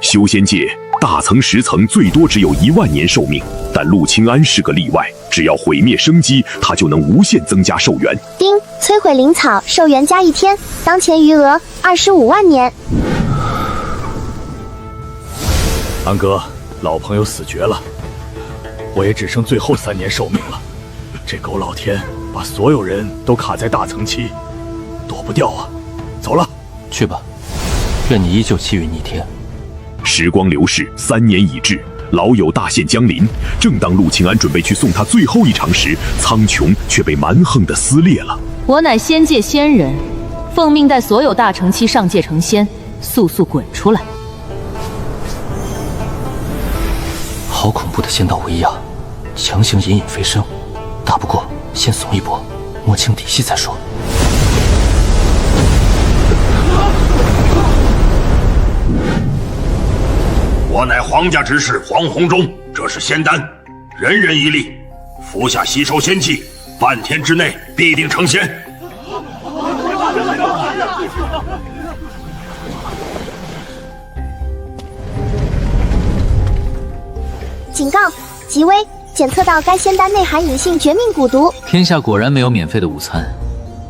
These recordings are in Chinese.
修仙界大层10层最多只有10000年寿命，但陆清安是个例外，只要毁灭生机，他就能无限增加寿元。丁，摧毁灵草，寿元加1天，当前余额25万年。安哥，老朋友死绝了，我也只剩最后3年寿命了。这狗老天把所有人都卡在大层期，躲不掉啊！走了，去吧，愿你依旧气运逆天。时光流逝，3年已至，老友大限将临。正当陆清安准备去送他最后一程时，苍穹却被蛮横地撕裂了。我乃仙界仙人，奉命带所有大成期上界成仙，速速滚出来！好恐怖的仙道威压，强行隐隐飞升。打不过，先怂一波，摸清底细再说。我乃皇家执事黄洪忠，这是仙丹，人人一粒，服下吸收仙气，半天之内必定成仙。警告：极危！检测到该仙丹内含隐性绝命蛊毒。天下果然没有免费的午餐，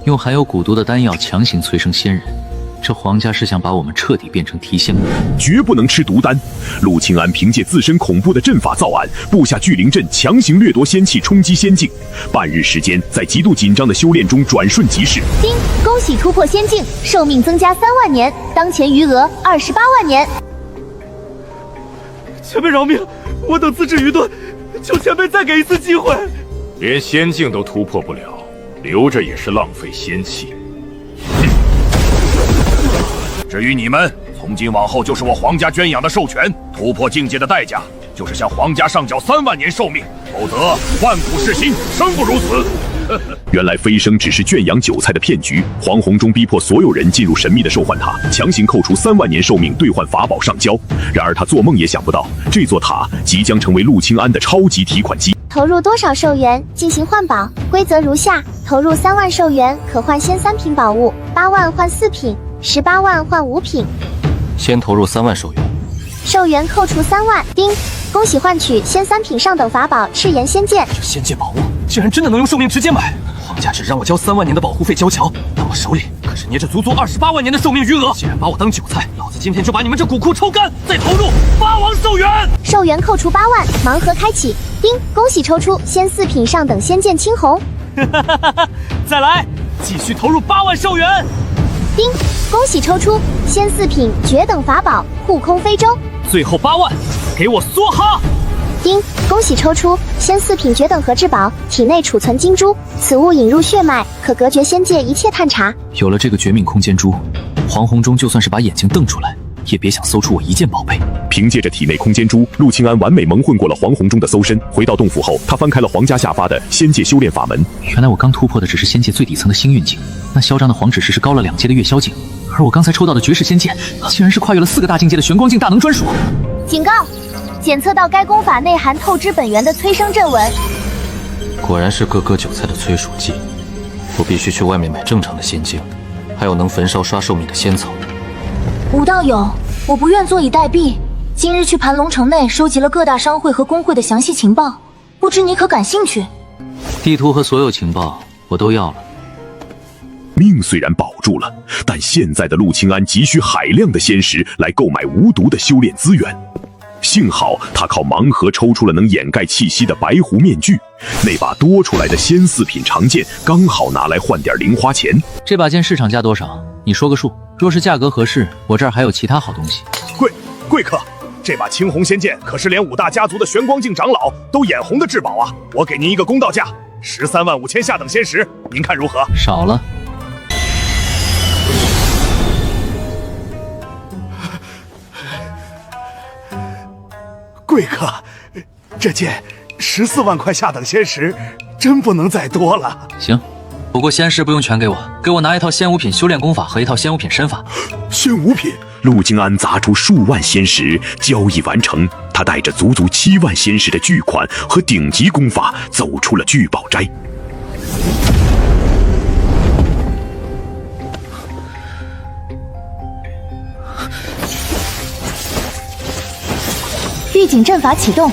用含有蛊毒的丹药强行催生仙人，这皇家是想把我们彻底变成提线木偶，绝不能吃毒丹。陆清安凭借自身恐怖的阵法造案，布下聚灵阵，强行掠夺仙气，冲击仙境。半日时间，在极度紧张的修炼中转瞬即逝。丁，恭喜突破仙境，寿命增加3万年，当前余额28万年。前辈饶命，我等自知愚钝，求前辈再给一次机会。连仙境都突破不了，留着也是浪费仙气。至于你们，从今往后就是我皇家圈养的兽权，突破境界的代价就是向皇家上缴3万年寿命，否则万古噬心，生不如死。原来飞升只是圈养韭菜的骗局，黄洪忠逼迫所有人进入神秘的兽幻塔，强行扣除3万年寿命兑换法宝上交。然而他做梦也想不到，这座塔即将成为陆清安的超级提款机。投入多少寿元进行换宝？规则如下：投入3万寿元可换仙3品宝物，8万换4品，18万换5品。先投入3万寿元，寿元扣除3万。丁，恭喜换取仙3品上等法宝赤炎仙剑。这仙界宝物竟然真的能用寿命直接买！皇家只让我交3万年的保护费交桥，但我手里可是捏着足足28万年的寿命余额。既然把我当韭菜，老子今天就把你们这蛊库抽干，再投入8王寿元。寿元扣除8万，盲盒开启。丁，恭喜抽出仙4品上等仙剑青红。再来，继续投入8万寿元。丁，恭喜抽出仙4品绝等法宝护空飞舟。最后8万，给我梭哈！丁，恭喜抽出仙4品绝等核质宝，体内储存金珠，此物引入血脉，可隔绝仙界一切探查。有了这个绝命空间珠，黄洪忠就算是把眼睛瞪出来，也别想搜出我一件宝贝。凭借着体内空间珠，陆清安完美蒙混过了黄洪忠的搜身。回到洞府后，他翻开了皇家下发的仙界修炼法门。原来我刚突破的只是仙界最底层的星运境，那嚣张的黄指示是高了2阶的月宵境，而我刚才抽到的绝世仙剑，竟然是跨越了4个大境界的玄光境大能专属。警告！检测到该功法内含透支本源的催生阵纹。果然是割割韭菜的催属剂，我必须去外面买正常的仙晶，还有能焚烧刷寿命的仙草。武道友，我不愿坐以待毙。今日去盘龙城内收集了各大商会和工会的详细情报，不知你可感兴趣？地图和所有情报我都要了。命虽然保住了，但现在的陆清安急需海量的仙石来购买无毒的修炼资源。幸好他靠盲盒抽出了能掩盖气息的白狐面具，那把多出来的仙4品长剑刚好拿来换点零花钱。这把剑市场价多少？你说个数。若是价格合适，我这儿还有其他好东西。贵客，这把青红仙剑可是连5大家族的玄光境长老都眼红的至宝啊！我给您一个公道价，13万5千下等仙石，您看如何？少了。贵客，这剑14万块下等仙石，真不能再多了。行，不过仙石不用全给我，给我拿一套仙5品修炼功法和一套仙5品身法。仙5品，陆清安砸出数万仙石，交易完成，他带着足足7万仙石的巨款和顶级功法走出了聚宝斋。预警阵法启动，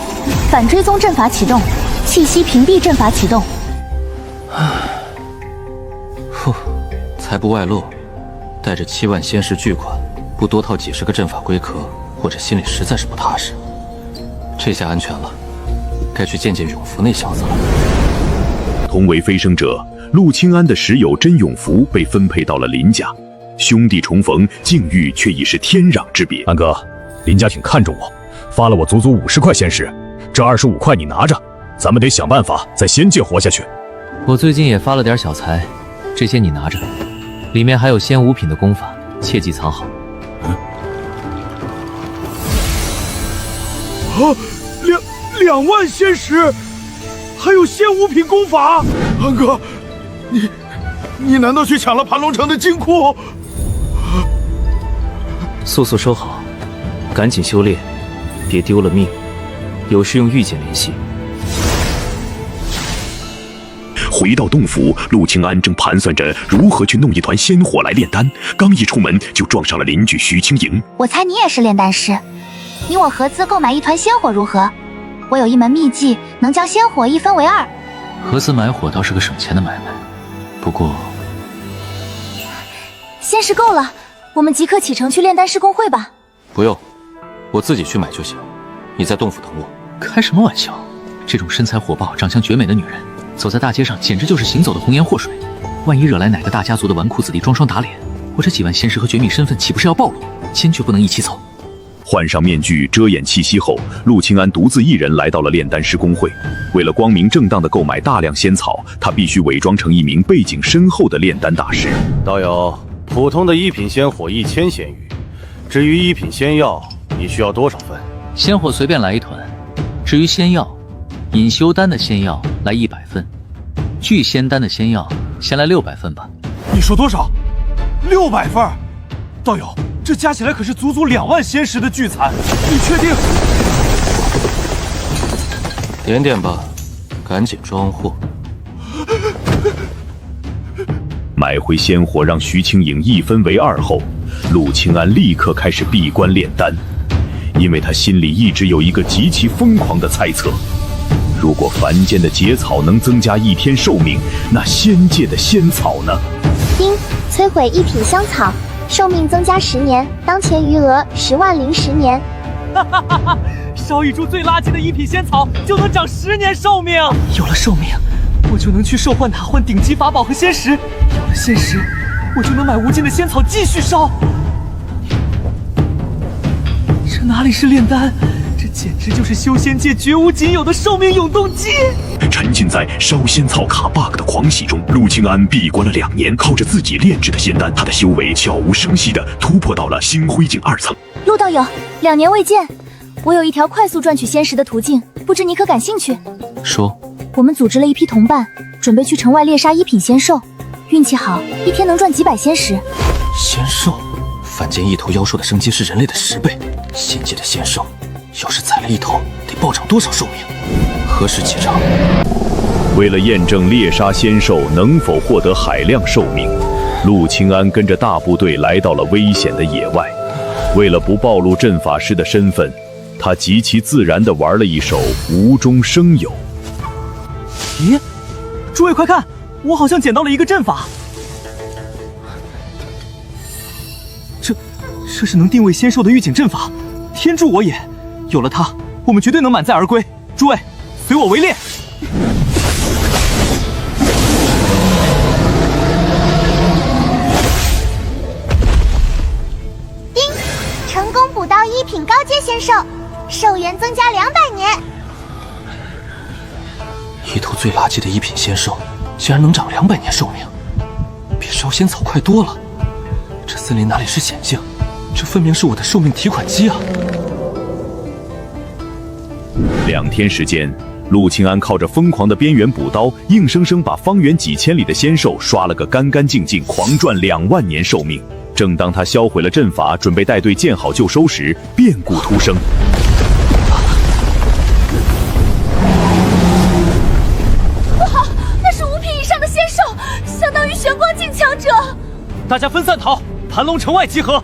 反追踪阵法启动，气息屏蔽阵法启动。财不外露，带着7万仙石巨款，不多套几十个阵法龟壳，或者心里实在是不踏实。这下安全了，该去见见永福那小子了。同为飞升者，陆清安的室友甄永福被分配到了林家，兄弟重逢，境遇却已是天壤之别。安哥，林家挺看重我，发了我足足50块仙石，这25块你拿着，咱们得想办法在仙界活下去。我最近也发了点小财，这些你拿着，里面还有仙5品的功法，切记藏好。2万仙石，还有仙5品功法。安哥，你难道去抢了盘龙城的金库？速速收好，赶紧修炼，别丢了命。有事用玉简联系。回到洞府，陆清安正盘算着如何去弄一团仙火来炼丹，刚一出门就撞上了邻居徐清莹。我猜你也是炼丹师，你我合资购买一团仙火如何？我有一门秘技，能将仙火一分为2。合资买火倒是个省钱的买卖，不过仙石够了，我们即刻启程去炼丹师公会吧。不用，我自己去买就行。你在洞府等我。开什么玩笑？这种身材火爆、长相绝美的女人，走在大街上简直就是行走的红颜祸水。万一惹来哪个大家族的纨绔子弟装双打脸，我这几万仙石和绝密身份岂不是要暴露？坚决不能一起走。换上面具遮掩气息后，陆清安独自一人来到了炼丹师公会。为了光明正当的购买大量仙草，他必须伪装成一名背景深厚的炼丹大师。道友，普通的1品仙火1000仙玉，至于1品仙药，你需要多少份？仙火随便来1团，至于仙药，隐修丹的仙药来100份，聚仙丹的仙药先来600份吧。你说多少？600份？道友，这加起来可是足足2万仙石的巨财，你确定？点点吧，赶紧装货。买回仙火让徐清颖一分为2后，陆清安立刻开始闭关炼丹，因为他心里一直有一个极其疯狂的猜测：如果凡间的结草能增加1天寿命，那仙界的仙草呢？丁，摧毁1品香草，寿命增加10年，当前余额10万零10年。哈哈哈哈！烧一株最垃圾的1品仙草就能长10年寿命。有了寿命，我就能去兽换塔换顶级法宝和仙石。有了仙石，我就能买无尽的仙草继续烧。这哪里是炼丹？这简直就是修仙界绝无仅有的寿命永动机！沉浸在烧仙草卡 bug 的狂喜中，陆清安闭关了2年，靠着自己炼制的仙丹，他的修为悄无声息地突破到了星辉境2层。陆道友，2年未见，我有一条快速赚取仙石的途径，不知你可感兴趣？说。我们组织了一批同伴，准备去城外猎杀1品仙兽，运气好，1天能赚几百仙石。仙兽，凡间一头妖兽的生机是人类的10倍，仙界的仙兽，要是宰了1头，得暴涨多少寿命？何时启程？为了验证猎杀仙兽能否获得海量寿命，陆清安跟着大部队来到了危险的野外。为了不暴露阵法师的身份，他极其自然地玩了一首无中生有。咦，诸位快看，我好像捡到了一个阵法。这是能定位仙兽的预警阵法，天助我也！有了它，我们绝对能满载而归。诸位，随我围猎。丁，成功捕到1品高阶仙兽，寿元增加200年。一头最垃圾的1品仙兽，竟然能长200年寿命，比烧仙草快多了。这森林哪里是险境，这分明是我的寿命提款机啊！2天时间，陆清安靠着疯狂的边缘补刀，硬生生把方圆几千里的仙兽刷了个干干净净，狂赚2万年寿命。正当他销毁了阵法，准备带队见好就收时，变故突生。不好，那是5品以上的仙兽，相当于玄光境强者。大家分散逃，盘龙城外集合。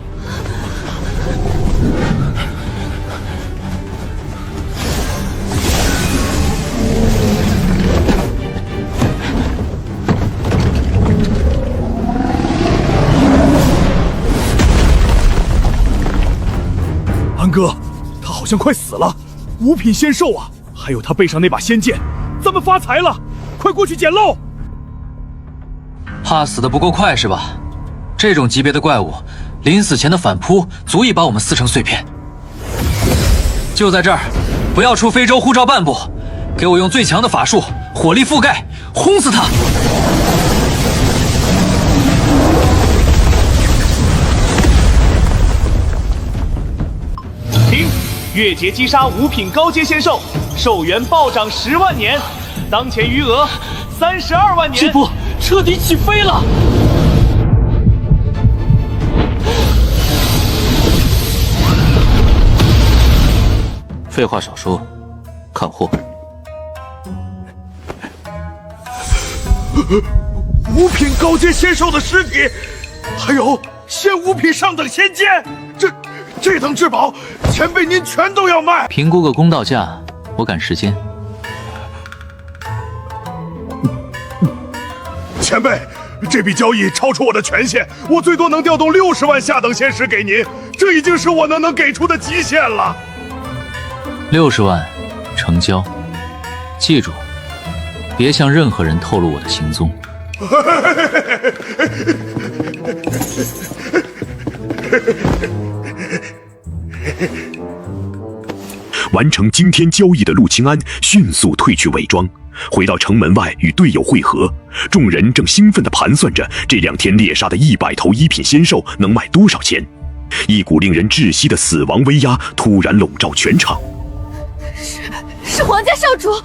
哥，他好像快死了，五品仙兽啊！还有他背上那把仙剑，咱们发财了！快过去捡漏！怕死的不够快是吧？这种级别的怪物，临死前的反扑足以把我们撕成碎片。就在这儿，不要出非洲护照半步，给我用最强的法术，火力覆盖，轰死他！听，月结击杀五品高阶仙兽，寿元暴涨10万年，当前余额32万年。这波彻底起飞了！废话少说，看货。五品高阶仙兽的尸体，还有现五品上等仙剑，这等至宝，前辈您全都要卖。评估个公道价，我赶时间。前辈，这笔交易超出我的权限，我最多能调动60万下等仙石给您，这已经是我能给出的极限了。60万，成交。记住，别向任何人透露我的行踪。完成今天交易的陆清安迅速褪去伪装，回到城门外与队友会合。众人正兴奋地盘算着这2天猎杀的100头一品仙兽能卖多少钱。一股令人窒息的死亡威压突然笼罩全场。是皇家少主，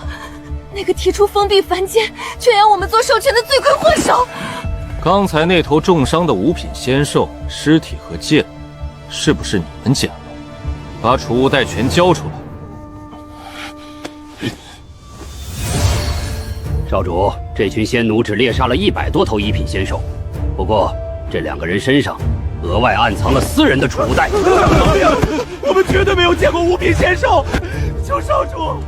那个提出封闭凡间、圈养我们做授权的罪魁祸首。刚才那头重伤的五品仙兽尸体和剑，是不是你们捡的？把储物袋全交出来。少主，这群仙奴只猎杀了100多头一品仙兽，不过这2个人身上额外暗藏了私人的储物袋。我们绝对没有见过五品仙兽，求少主！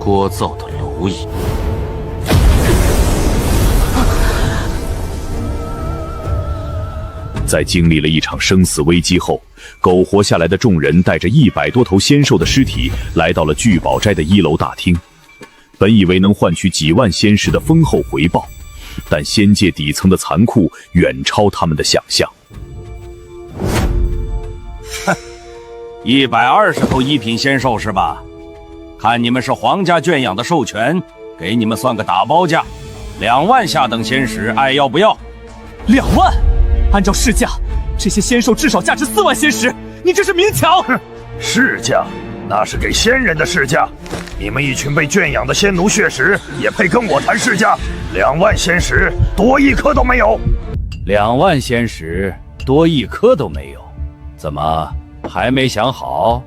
聒噪的蝼蚁！在经历了一场生死危机后，苟活下来的众人带着100多头仙兽的尸体来到了聚宝斋的1楼大厅。本以为能换取几万仙石的丰厚回报，但仙界底层的残酷远超他们的想象。哼，120头一品仙兽是吧？看你们是皇家圈养的兽权，给你们算个打包价，2万下等仙石，爱要不要？2万？按照市价，这些仙兽至少价值4万仙石，你这是明抢！市价？那是给仙人的市价。你们一群被圈养的仙奴血石，也配跟我谈市价？2万仙石，多1颗都没有。2万仙石，多1颗都没有，怎么还没想好？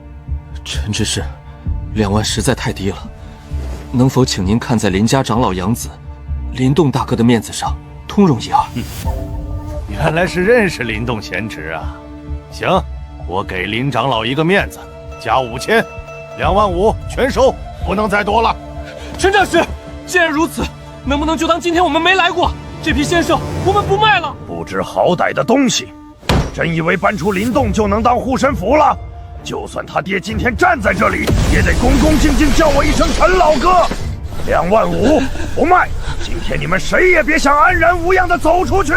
陈执事，2万实在太低了，能否请您看在林家长老养子林动大哥的面子上，通融1二？原来是认识林动贤侄啊！行，我给林长老一个面子，加5000，2万5全收，不能再多了。陈长史，既然如此，能不能就当今天我们没来过？这批仙兽我们不卖了。不知好歹的东西，真以为搬出林动就能当护身符了？就算他爹今天站在这里，也得恭恭敬敬叫我一声陈老哥。2万5不卖，今天你们谁也别想安然无恙的走出去。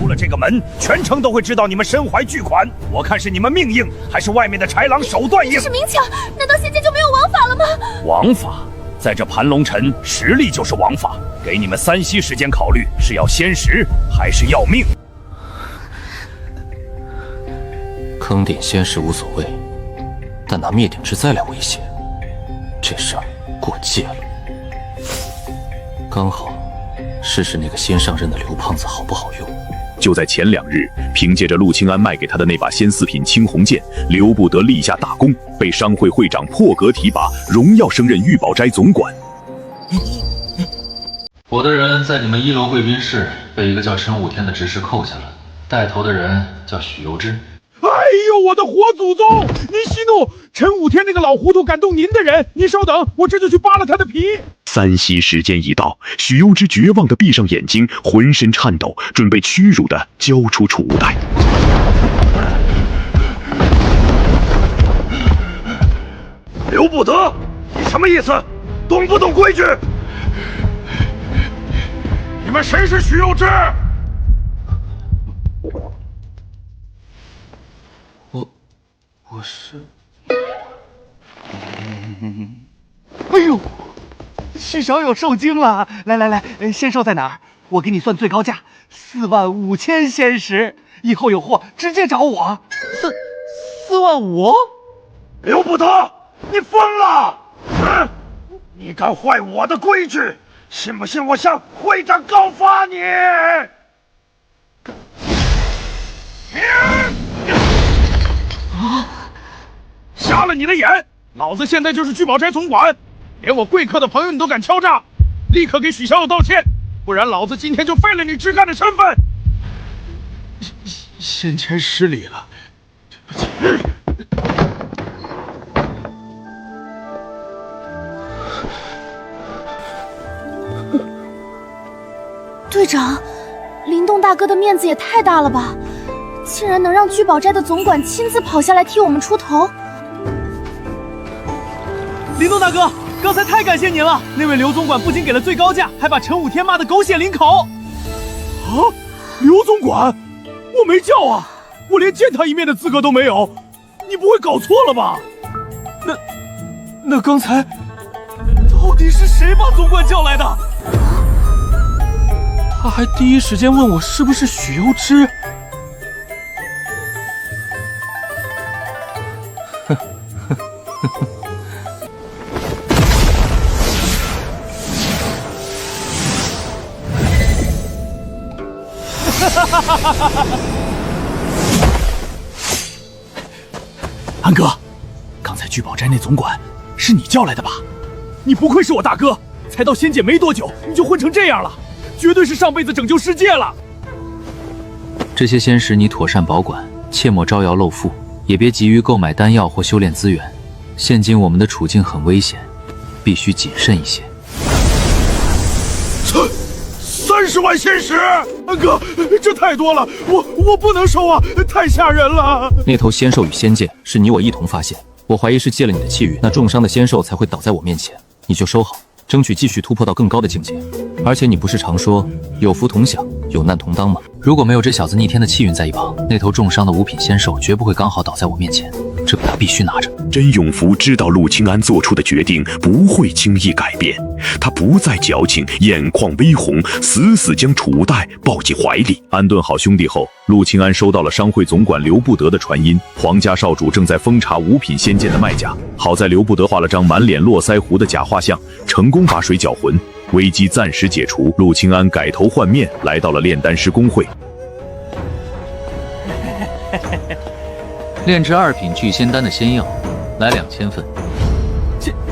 出了这个门，全城都会知道你们身怀巨款。我看是你们命硬，还是外面的豺狼手段硬？这是明抢，难道仙界就没有王法了吗？王法，在这盘龙城，实力就是王法。给你们3息时间考虑，是要仙石还是要命？坑点仙石无所谓，但拿灭顶之灾来威胁，这事儿过界了。刚好试试那个先上任的刘胖子好不好用。就在前2日，凭借着陆清安卖给他的那把仙4品青红剑，刘不得立下大功，被商会会长破格提拔，荣耀升任玉宝斋总管。我的人在你们1楼贵宾室被一个叫陈武天的执事扣下了，带头的人叫许攸之。哎呦，我的活祖宗！您息怒，陈武天那个老糊涂感动您的人，您稍等，我这就去扒了他的皮。3息时间一到，许攸之绝望地闭上眼睛，浑身颤抖，准备屈辱地交出储物袋。刘不得，你什么意思？懂不懂规矩？你们谁是许攸之？我是。哎呦，世上有受惊了！来，仙兽在哪儿？我给你算最高价，45000仙石。以后有货直接找我。45000？刘不得，你疯了！你敢坏我的规矩，信不信我向会长告发你？瞎了你的眼！老子现在就是聚宝斋总管，连我贵客的朋友你都敢敲诈，立刻给许小友道歉，不然老子今天就废了你枝干的身份。先前失礼了，对不起。队长，林动大哥的面子也太大了吧，竟然能让聚宝斋的总管亲自跑下来替我们出头。林动大哥，刚才太感谢您了！那位刘总管不仅给了最高价，还把陈武天骂得狗血淋头。啊，刘总管，我没叫啊，我连见他一面的资格都没有，你不会搞错了吧？那刚才到底是谁把总管叫来的？他还第一时间问我是不是许攸之。安哥，刚才聚宝斋那总管是你叫来的吧？你不愧是我大哥，才到仙界没多久你就混成这样了，绝对是上辈子拯救世界了。这些仙石你妥善保管，切莫招摇露富，也别急于购买丹药或修炼资源。现今我们的处境很危险，必须谨慎一些。30万仙石，安哥，这太多了，我不能收啊，太吓人了。那头仙兽与仙剑是你我一同发现，我怀疑是借了你的气运，那重伤的仙兽才会倒在我面前。你就收好，争取继续突破到更高的境界。而且你不是常说有福同享，有难同当吗？如果没有这小子逆天的气运在一旁，那头重伤的五品仙兽绝不会刚好倒在我面前。这个他必须拿着。甄永福知道陆清安做出的决定不会轻易改变，他不再矫情，眼眶微红，死死将楚代抱进怀里。安顿好兄弟后，陆清安收到了商会总管刘不得的传音，皇家少主正在封查五品仙剑的卖家。好在刘不得画了张满脸络腮胡的假画像，成功把水搅浑，危机暂时解除。陆清安改头换面，来到了炼丹师公会。炼制2品聚仙丹的仙药，来2000份。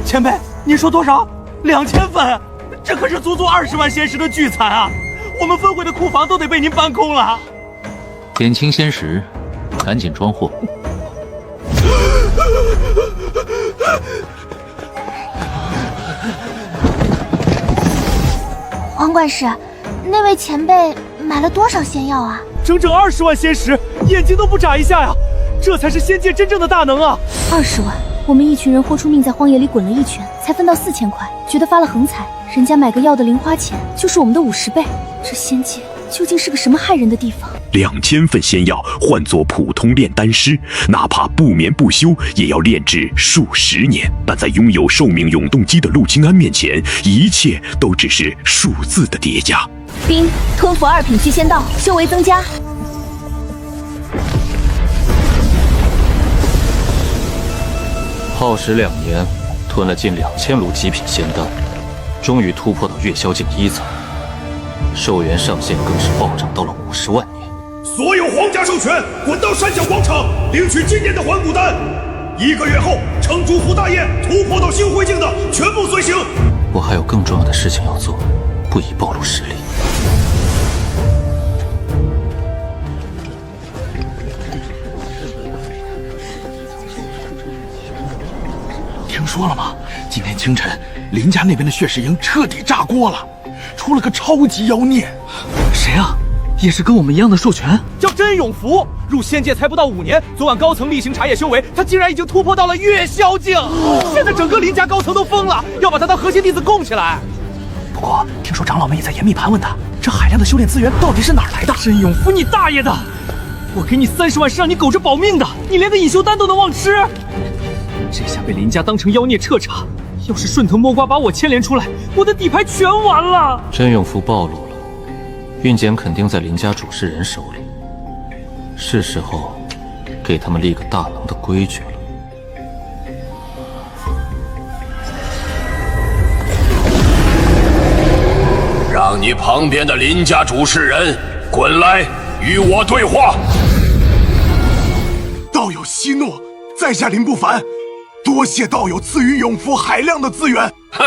前辈，你说多少？2000份？这可是足足20万仙石的巨财啊！我们分会的库房都得被您搬空了。点清仙石，赶紧装货。王管事，那位前辈买了多少仙药啊？整整20万仙石，眼睛都不眨一下呀！这才是仙界真正的大能啊！20万，我们一群人豁出命在荒野里滚了一圈，才分到4000块，觉得发了横财。人家买个药的零花钱就是我们的50倍，这仙界究竟是个什么害人的地方？2000份仙药换作普通炼丹师，哪怕不眠不休，也要炼制数十年。但在拥有寿命永动机的陆清安面前，一切都只是数字的叠加。冰吞服2品聚仙道，修为增加。耗时2年，吞了近2000炉极品仙丹，终于突破到月宵境1层，寿元上限更是暴涨到了50万年。所有皇家授权滚到山脚广场领取今年的还古丹，1个月后城主府大宴突破到星辉境的全部随行。我还有更重要的事情要做，不宜暴露实力。听说了吗？今天清晨，林家那边的血石营彻底炸锅了，出了个超级妖孽。谁啊？也是跟我们一样的授权？叫甄真永福，入仙界才不到5年，昨晚高层例行茶叶修为，他竟然已经突破到了月宵境。现在整个林家高层都疯了，要把他当核心弟子供起来。不过听说长老们也在严密盘问他，这海量的修炼资源到底是哪儿来的？真永福，你大爷的！我给你30万是让你苟着保命的，你连个隐修丹都能忘吃。这下被林家当成妖孽彻查，要是顺藤摸瓜把我牵连出来，我的底牌全完了。真永福暴露了，运检肯定在林家主事人手里，是时候给他们立个大能的规矩了。让你旁边的林家主事人滚来与我对话。道友息怒，在下林不凡，多谢道友赐予永福海量的资源。哼，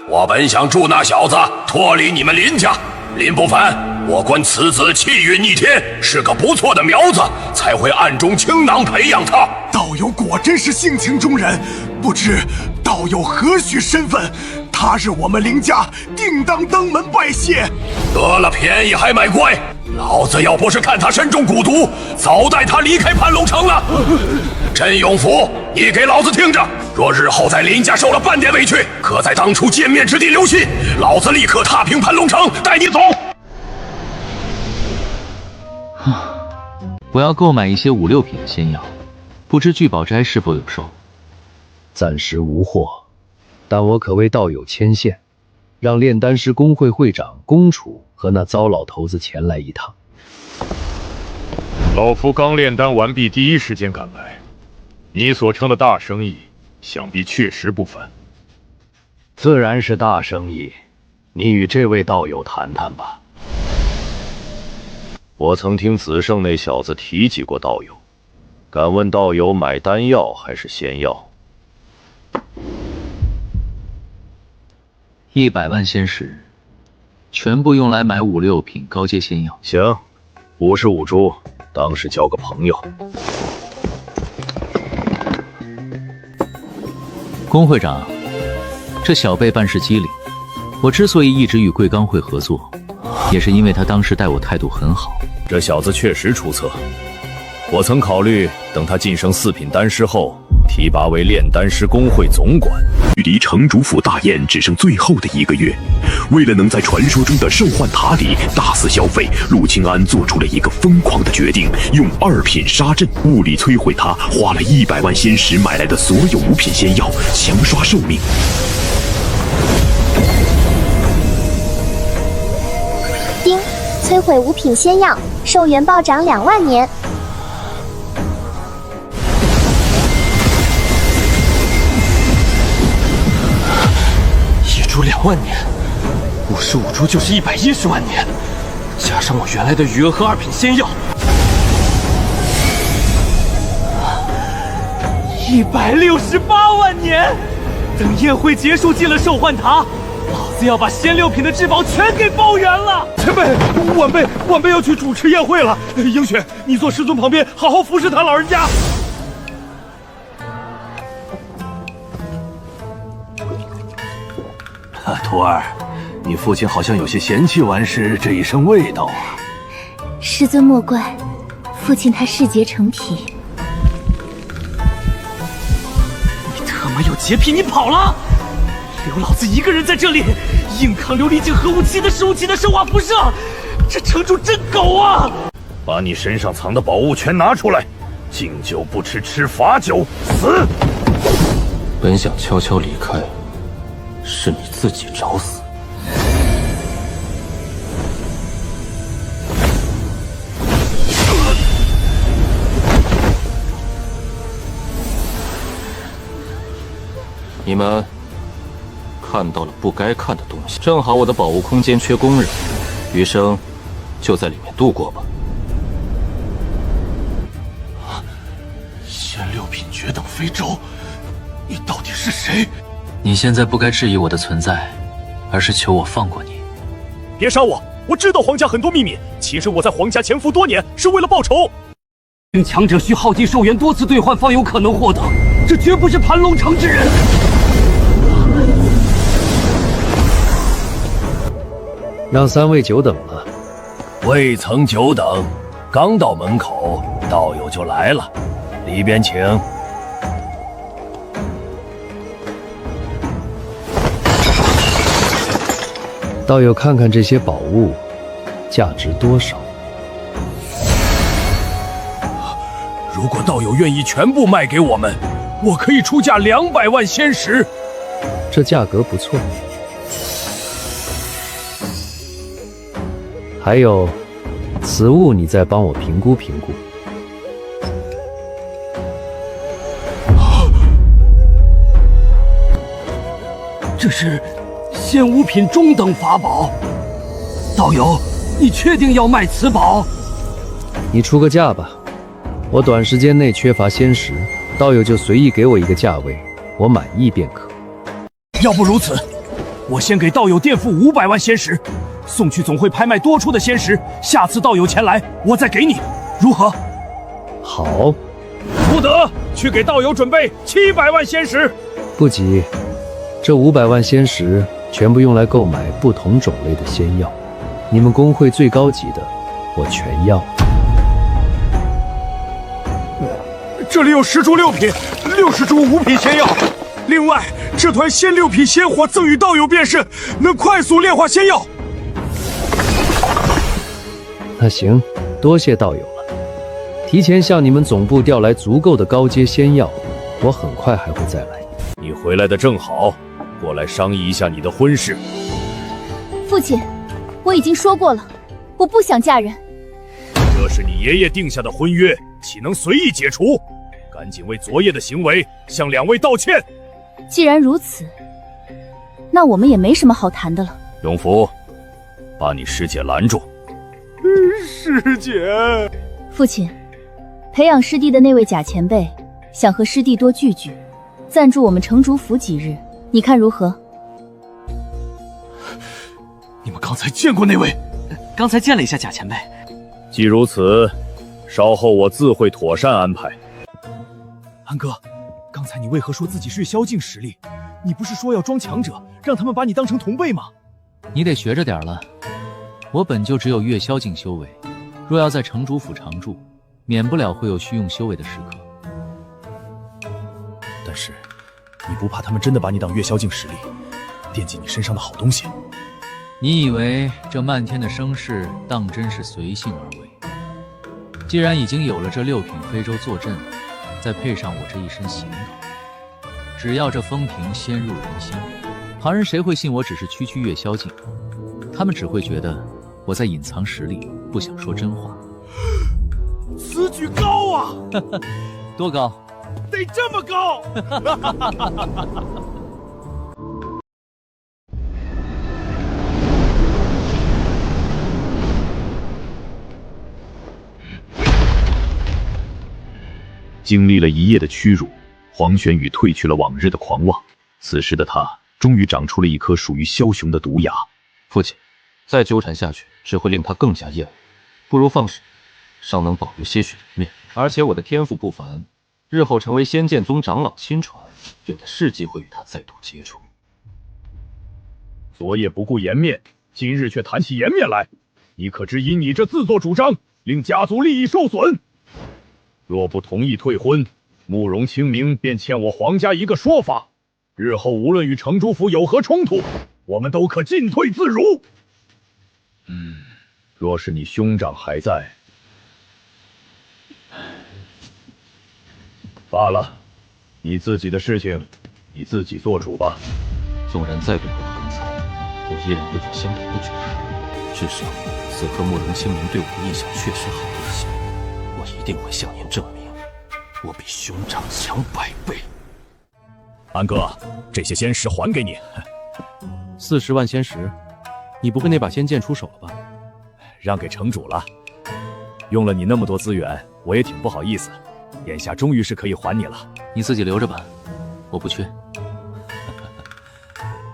我本想助那小子脱离你们林家，林不凡，我观此子气运逆天，是个不错的苗子，才会暗中倾囊培养他。道友果真是性情中人，不知道友何许身份？他日我们林家定当登门拜谢。得了便宜还卖乖，老子要不是看他身中蛊毒，早带他离开盘龙城了。真永福，你给老子听着，若日后在林家受了半点委屈，可在当初见面之地留信，老子立刻踏平盘龙城，带你走。我要购买一些5、6品的仙药，不知聚宝斋是否有售？暂时无货，但我可为道友牵线，让炼丹师公会会长公楚和那糟老头子前来一趟。老夫刚炼丹完毕，第一时间赶来。你所称的大生意，想必确实不凡。自然是大生意，你与这位道友谈谈吧。我曾听子胜那小子提及过道友，敢问道友买丹药还是仙药？100万仙石，全部用来买5、6品高阶仙药。行，55株，当是交个朋友。龚会长，这小辈办事机灵，我之所以一直与贵钢会合作，也是因为他当时待我态度很好。这小子确实出色，我曾考虑等他晋升4品丹师后，提拔为炼丹师工会总管。距离城主府大宴只剩最后的1个月，为了能在传说中的兽幻塔里大肆消费，陆清安做出了一个疯狂的决定，用2品杀阵物理摧毁他花了100万仙石买来的所有5品仙药，强刷寿命。丁，摧毁5品仙药，寿元暴涨2万年。1株2万年，55株就是110万年，加上我原来的余额和2品仙药，168万年。等宴会结束，进了兽幻塔，老子要把仙6品的至宝全给包圆了。前辈，晚辈要去主持宴会了。英雪，你坐师尊旁边，好好服侍他老人家。徒儿，你父亲好像有些嫌弃完师这一身味道啊。师尊莫怪，父亲他嗜洁成癖。你他妈有洁癖，你跑了，留老子一个人在这里，硬抗琉璃镜核武器的15级的生化辐射，这城主真狗啊！把你身上藏的宝物全拿出来，敬酒不吃吃罚酒，死！本想悄悄离开，是你自己找死。你们看到了不该看的东西，正好我的宝物空间缺工人，余生就在里面度过吧。仙6品绝等非洲，你到底是谁？你现在不该质疑我的存在，而是求我放过你。别杀我！我知道皇家很多秘密，其实我在皇家潜伏多年，是为了报仇。强者需耗尽寿元多次兑换方有可能获得，这绝不是盘龙城之人。让3位久等了。未曾久等，刚到门口，道友就来了，里边请。道友看看这些宝物，价值多少？如果道友愿意全部卖给我们，我可以出价200万仙石。这价格不错。还有，此物你再帮我评估评估。这是仙五品中等法宝，道友，你确定要卖此宝？你出个价吧，我短时间内缺乏仙石，道友就随意给我一个价位，我满意便可。要不如此，我先给道友垫付500万仙石，送去总会拍卖多出的仙石，下次道友前来，我再给你，如何？好。不得，去给道友准备700万仙石。不急，这500万仙石全部用来购买不同种类的仙药，你们工会最高级的，我全要。这里有10株6品、60株5品仙药，另外这团仙6品仙火赠予道友便是，能快速炼化仙药。那行，多谢道友了。提前向你们总部调来足够的高阶仙药，我很快还会再来。你回来的正好，过来商议一下你的婚事。父亲，我已经说过了，我不想嫁人。这是你爷爷定下的婚约，岂能随意解除？赶紧为昨夜的行为向2位道歉。既然如此，那我们也没什么好谈的了。永福，把你师姐拦住。师姐，父亲，培养师弟的那位假前辈想和师弟多聚聚，暂住我们城主府几日，你看如何？你们刚才见过那位？刚才见了一下贾前辈。既如此，稍后我自会妥善安排。安哥，刚才你为何说自己是越宵境实力？你不是说要装强者，让他们把你当成同辈吗？你得学着点了。我本就只有越宵境修为，若要在城主府常住，免不了会有虚用修为的时刻。但是，你不怕他们真的把你当越宵境实力，惦记你身上的好东西？你以为这漫天的声势当真是随性而为？既然已经有了这6品非洲坐镇，再配上我这一身行头，只要这风评先入人心，旁人谁会信我只是区区越宵境？他们只会觉得我在隐藏实力，不想说真话。此举高啊！多高？得这么高！经历了一夜的屈辱，黄玄宇褪去了往日的狂妄。此时的他终于长出了一颗属于枭雄的毒牙。父亲，再纠缠下去只会令他更加厌恶，不如放手，尚能保留些许人面。而且我的天赋不凡，日后成为仙剑宗长老亲传，愿他是机会与他再度接触。昨夜不顾颜面，今日却谈起颜面来，你可知因你这自作主张，令家族利益受损？若不同意退婚，慕容清明便欠我黄家一个说法。日后无论与城主府有何冲突，我们都可进退自如。若是你兄长还在，罢了，你自己的事情，你自己做主吧。纵然再度得到刚才，我依然会做相同的决定。至少此刻慕容清明对我的印象确实好一些。我一定会向您证明，我比兄长强100倍。安哥，这些仙石还给你。40万仙石，你不会那把仙剑出手了吧？让给城主了。用了你那么多资源，我也挺不好意思。眼下终于是可以还你了。你自己留着吧，我不缺。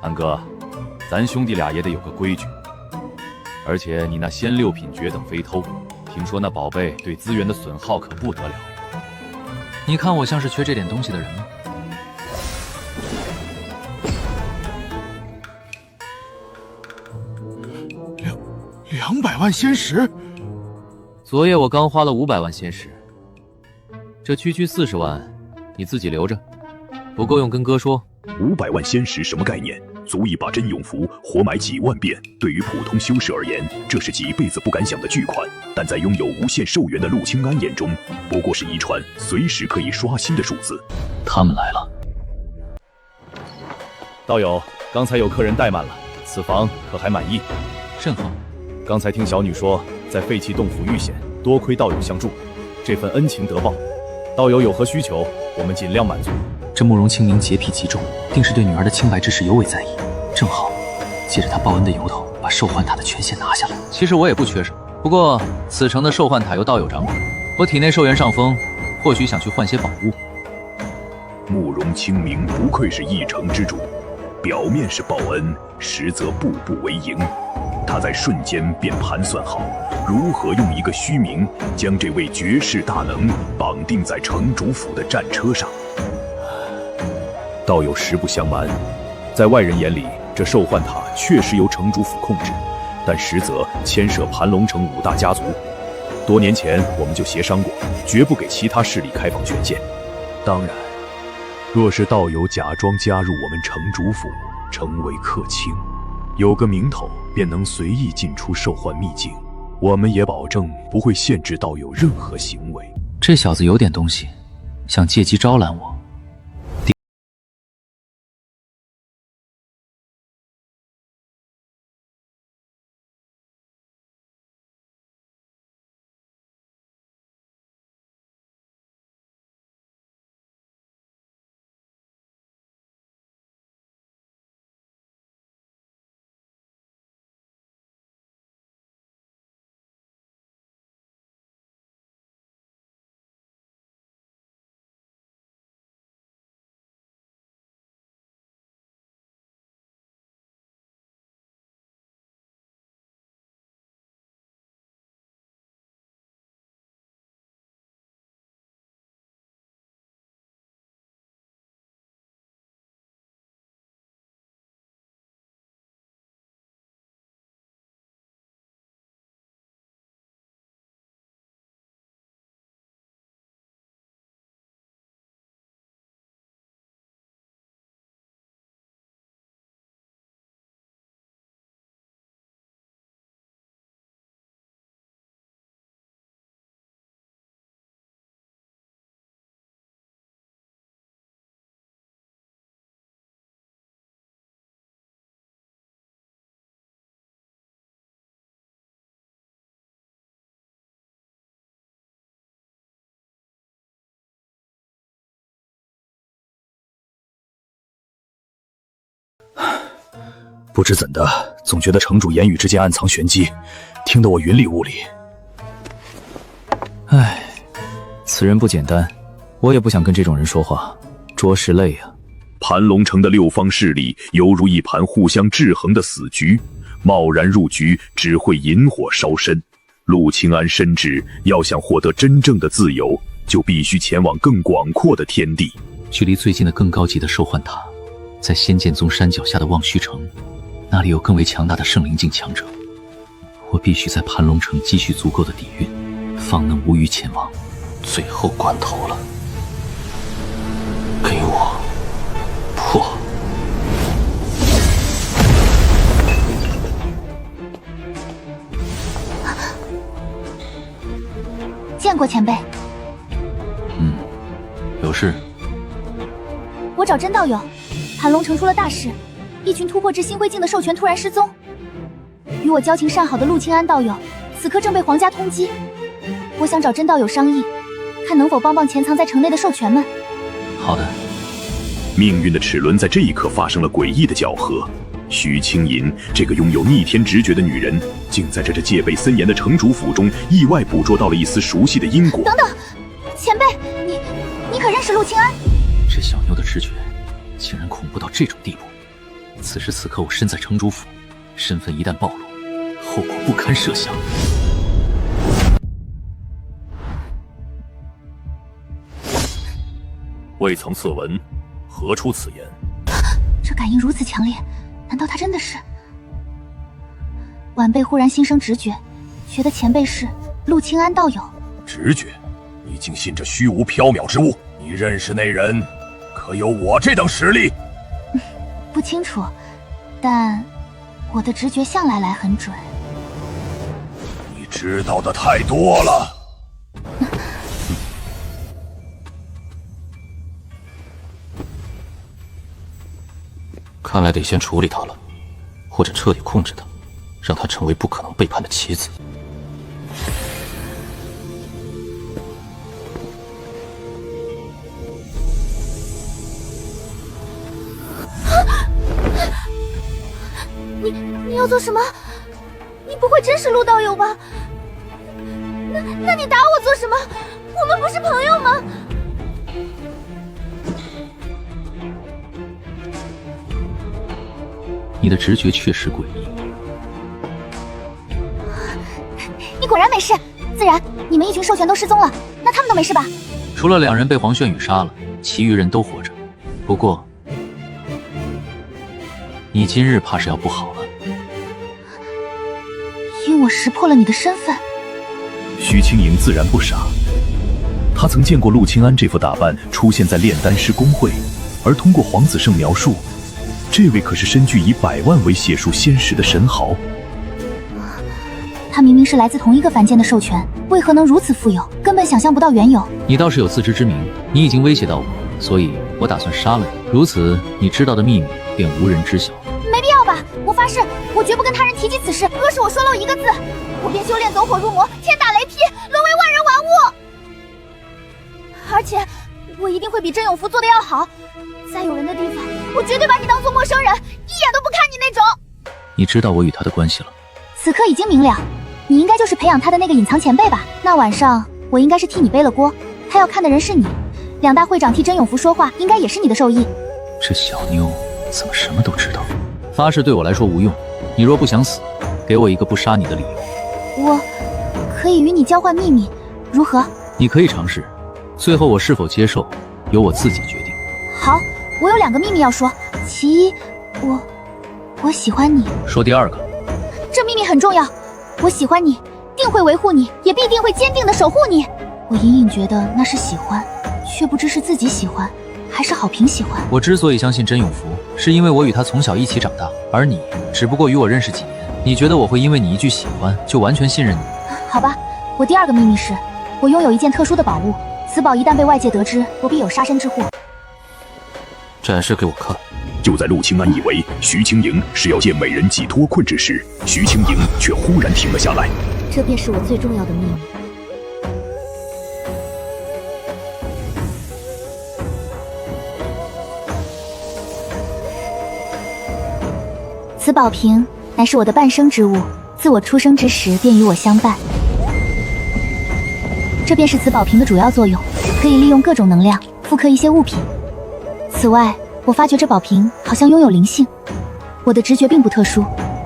安哥，咱兄弟俩也得有个规矩。而且你那仙6品绝等飞偷，听说那宝贝对资源的损耗可不得了。你看我像是缺这点东西的人吗？200万仙石，昨夜我刚花了500万仙石，这区40万，你自己留着，不够用跟哥说。500万仙石什么概念？足以把真永符活埋几万遍。对于普通修士而言，这是几辈子不敢想的巨款，但在拥有无限寿元的陆清安眼中，不过是一串随时可以刷新的数字。他们来了。道友，刚才有客人怠慢了，此房可还满意？甚好。刚才听小女说，在废弃洞府遇险，多亏道友相助，这份恩情得报。道友有何需求，我们尽量满足。这慕容清明洁癖极重，定是对女儿的清白之事尤为在意。正好借着他报恩的由头，把兽幻塔的权限拿下来。其实我也不缺什么，不过此城的兽幻塔由道友掌管，我体内寿元上峰，或许想去换些宝物。慕容清明不愧是一城之主，表面是报恩，实则步步为营。他在瞬间便盘算好，如何用一个虚名将这位绝世大能绑定在城主府的战车上。道友实不相瞒，在外人眼里，这兽幻塔确实由城主府控制，但实则牵涉盘龙城5大家族。多年前我们就协商过，绝不给其他势力开放权限。当然，若是道友假装加入我们城主府，成为客卿，有个名头便能随意进出兽幻秘境，我们也保证不会限制道友任何行为。这小子有点东西，想借机招揽我。不知怎的，总觉得城主言语之间暗藏玄机，听得我云里雾里。唉，此人不简单，我也不想跟这种人说话，着实累啊。盘龙城的6方势力犹如一盘互相制衡的死局，贸然入局只会引火烧身。陆清安深知，要想获得真正的自由，就必须前往更广阔的天地。距离最近的更高级的兽幻塔，在仙剑宗山脚下的望虚城，那里有更为强大的圣灵境强者。我必须在盘龙城积蓄足够的底蕴，方能无虞前往最后关头了。给我破！见过前辈。有事？我找真道友，盘龙城出了大事，一群突破至星辉境的兽权突然失踪。与我交情甚好的陆清安道友，此刻正被皇家通缉。我想找真道友商议，看能否帮帮潜藏在城内的兽权们。好的。命运的齿轮在这一刻发生了诡异的搅合。徐清银这个拥有逆天直觉的女人，竟在这戒备森严的城主府中意外捕捉到了一丝熟悉的因果。等等，前辈，你可认识陆清安？这小妞的直觉竟然恐怖到这种地步。此时此刻我身在城主府，身份一旦暴露，后果不堪设想。未曾测闻，何出此言？这感应如此强烈，难道他真的是？晚辈忽然心生直觉，觉得前辈是陆清安道友。直觉？你竟信这虚无缥缈之物？你认识那人，可有我这等实力？不清楚，但我的直觉向来很准。你知道的太多了。看来得先处理他了，或者彻底控制他，让他成为不可能背叛的棋子。你要做什么？你不会真是陆道友吧？那你打我做什么？我们不是朋友吗？你的直觉确实诡异。你果然没事。自然，你们一群兽权都失踪了，那他们都没事吧？除了2人被黄轩宇杀了，其余人都活着。不过，你今日怕是要不好了。因我识破了你的身份。徐清莹自然不傻，他曾见过陆清安这副打扮出现在炼丹师公会，而通过黄子胜描述，这位可是身具以100万为血数仙石的神豪。他明明是来自同一个凡间的兽权，为何能如此富有？根本想象不到缘由。你倒是有自知之明，你已经威胁到我，所以我打算杀了你。如此，你知道的秘密便无人知晓。没必要吧？我发誓，我绝不跟他人提及此事。若是我说漏一个字，我便修炼走火入魔，天打雷劈，沦为万人玩物。而且，我一定会比真永福做的要好。在有人的地方，我绝对把你当做陌生人，一眼都不看你那种。你知道我与他的关系了？此刻已经明了，你应该就是培养他的那个隐藏前辈吧？那晚上我应该是替你背了锅，他要看的人是你。2大会长替真永福说话，应该也是你的授意。这小妞怎么什么都知道？发誓对我来说无用。你若不想死，给我一个不杀你的理由。我可以与你交换秘密，如何？你可以尝试，最后我是否接受，由我自己决定。好，我有2个秘密要说。其一，我喜欢你。说第2个。这秘密很重要。我喜欢你，定会维护你，也必定会坚定地守护你。我隐隐觉得那是喜欢，却不知是自己喜欢，还是郝平喜欢。我之所以相信真永福，是因为我与他从小一起长大，而你只不过与我认识几年。你觉得我会因为你一句喜欢就完全信任你？好吧，我第2个秘密是，我拥有一件特殊的宝物，此宝一旦被外界得知，我必有杀身之祸。展示给我看。就在陆清安以为徐清莹是要借美人计脱困之时，徐清莹却忽然停了下来。这便是我最重要的秘密。此宝瓶乃是我的半生之物，自我出生之时便与我相伴。这便是此宝瓶的主要作用，可以利用各种能量复刻一些物品。此外，我发觉这宝瓶好像拥有灵性。我的直觉并不特殊，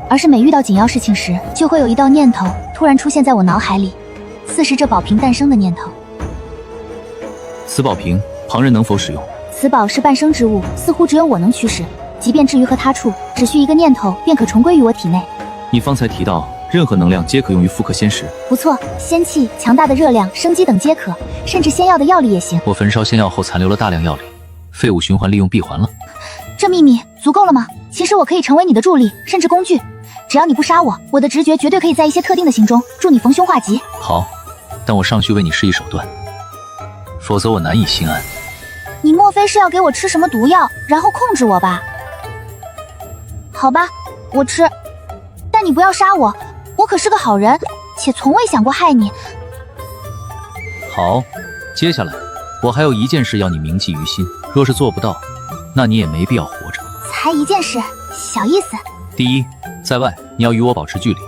而是每遇到紧要事情时，就会有一道念头突然出现在我脑海里，似是这宝瓶诞生的念头。此宝瓶旁人能否使用？此宝是半生之物，似乎只有我能驱使，即便至于和他处，只需一个念头便可重归于我体内。你方才提到任何能量皆可用于复刻仙石。不错，仙气、强大的热量、生机等皆可，甚至仙药的药力也行。我焚烧仙药后残留了大量药力，废物循环利用闭环了。这秘密足够了吗？其实我可以成为你的助力，甚至工具。只要你不杀我，我的直觉绝对可以在一些特定的行中助你逢凶化吉。好，但我尚需为你施以手段，否则我难以心安。你莫非是要给我吃什么毒药，然后控制我吧？好吧，我吃，但你不要杀我，我可是个好人，且从未想过害你。好，接下来我还有一件事要你铭记于心，若是做不到，那你也没必要活着。才一件事，小意思。第一，在外你要与我保持距离，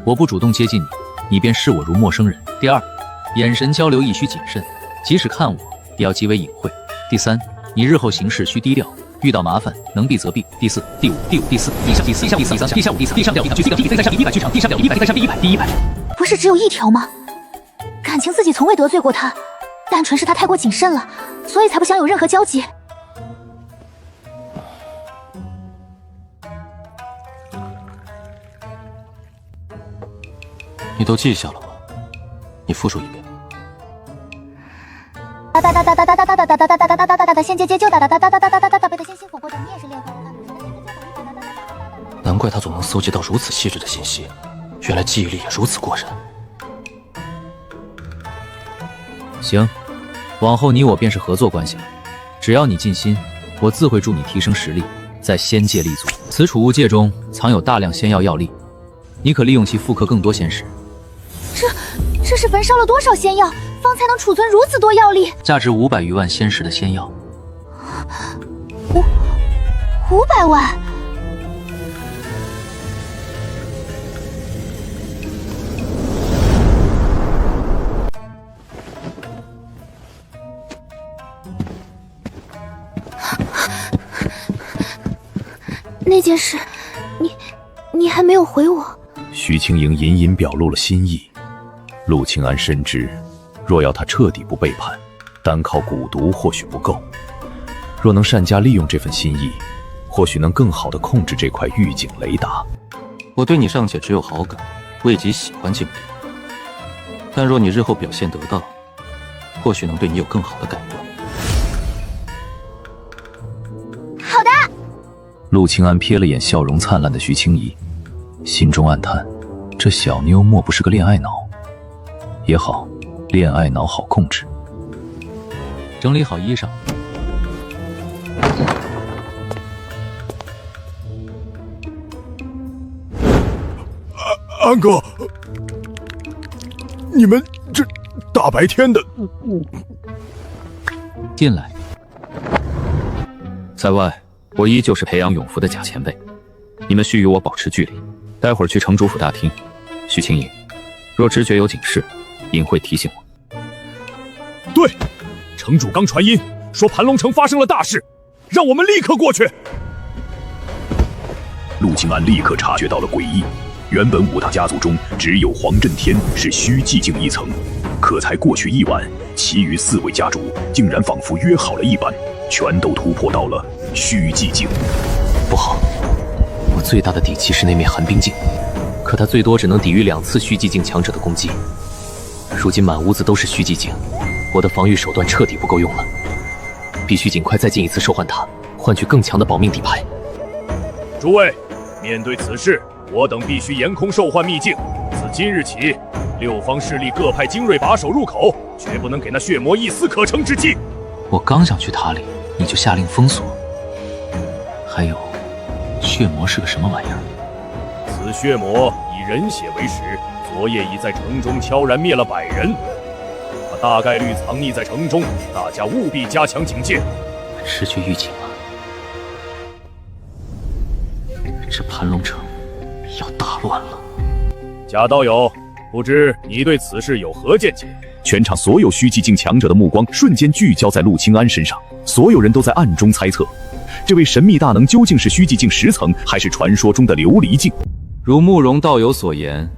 我不主动接近你，你便视我如陌生人。第二，眼神交流亦需谨慎，即使看我，也要极为隐晦。第三，你日后行事需低调，遇到麻烦能避则避。第四、第五、第四、第上、第四、第三、第下五、第四、第上、第第第第三上第100剧场，第上第100、第三第100、第100。不是只有一条吗？感情自己从未得罪过他，单纯是他太过谨慎了，所以才不想有任何交集。你都记下了吗？你复述一遍。哒哒哒哒哒哒哒哒哒哒哒哒哒哒哒哒哒哒，仙界就哒哒哒哒哒哒哒哒哒哒，被他先心火过的，你也是炼魂人。难怪他总能搜集到如此细致的信息，原来记忆力也如此过人。行，往后你我便是合作关系了。只要你尽心，我自会助你提升实力，在仙界立足。此储物戒中藏有大量仙药药力，你可利用其复刻更多仙石。这是焚烧了多少仙药，方才能储存如此多药力？价值500余万仙石的仙药，500万。那件事，你还没有回我。徐清莹隐隐表露了心意。陆清安深知，若要他彻底不背叛，单靠蛊毒或许不够。若能善加利用这份心意，或许能更好地控制这块预警雷达。我对你尚且只有好感，未及喜欢境地。但若你日后表现得当，或许能对你有更好的改观。好的。陆清安瞥了眼笑容灿烂的徐清怡，心中暗叹，这小妞莫不是个恋爱脑？也好，恋爱脑好控制。整理好衣裳。安哥，你们这大白天的，进来。在外，我依旧是培养永福的假前辈，你们需与我保持距离。待会儿去城主府大厅，徐清莹，若直觉有警示，隐晦提醒我。对，城主刚传音说盘龙城发生了大事，让我们立刻过去。陆清安立刻察觉到了诡异。原本5大家族中只有黄震天是虚寂境一层，可才过去1晚，其余4位家主竟然仿佛约好了一般，全都突破到了虚寂境。不好，我最大的底气是那面寒冰镜，可它最多只能抵御2次虚寂境强者的攻击。如今满屋子都是虚寂境，我的防御手段彻底不够用了，必须尽快再进一次兽幻塔，换取更强的保命底牌。诸位，面对此事，我等必须严控兽幻秘境。自今日起，6方势力各派精锐把守入口，绝不能给那血魔一丝可乘之机。我刚想去塔里，你就下令封锁。还有，血魔是个什么玩意儿？此血魔以人血为食，昨夜已在城中悄然灭了100人，他大概率藏匿在城中，大家务必加强警戒。失去预警了，这盘龙城要大乱了。贾道友，不知你对此事有何见解？全场所有虚寂境强者的目光瞬间聚焦在陆清安身上，所有人都在暗中猜测，这位神秘大能究竟是虚寂境10层，还是传说中的琉璃境？如慕容道友所言，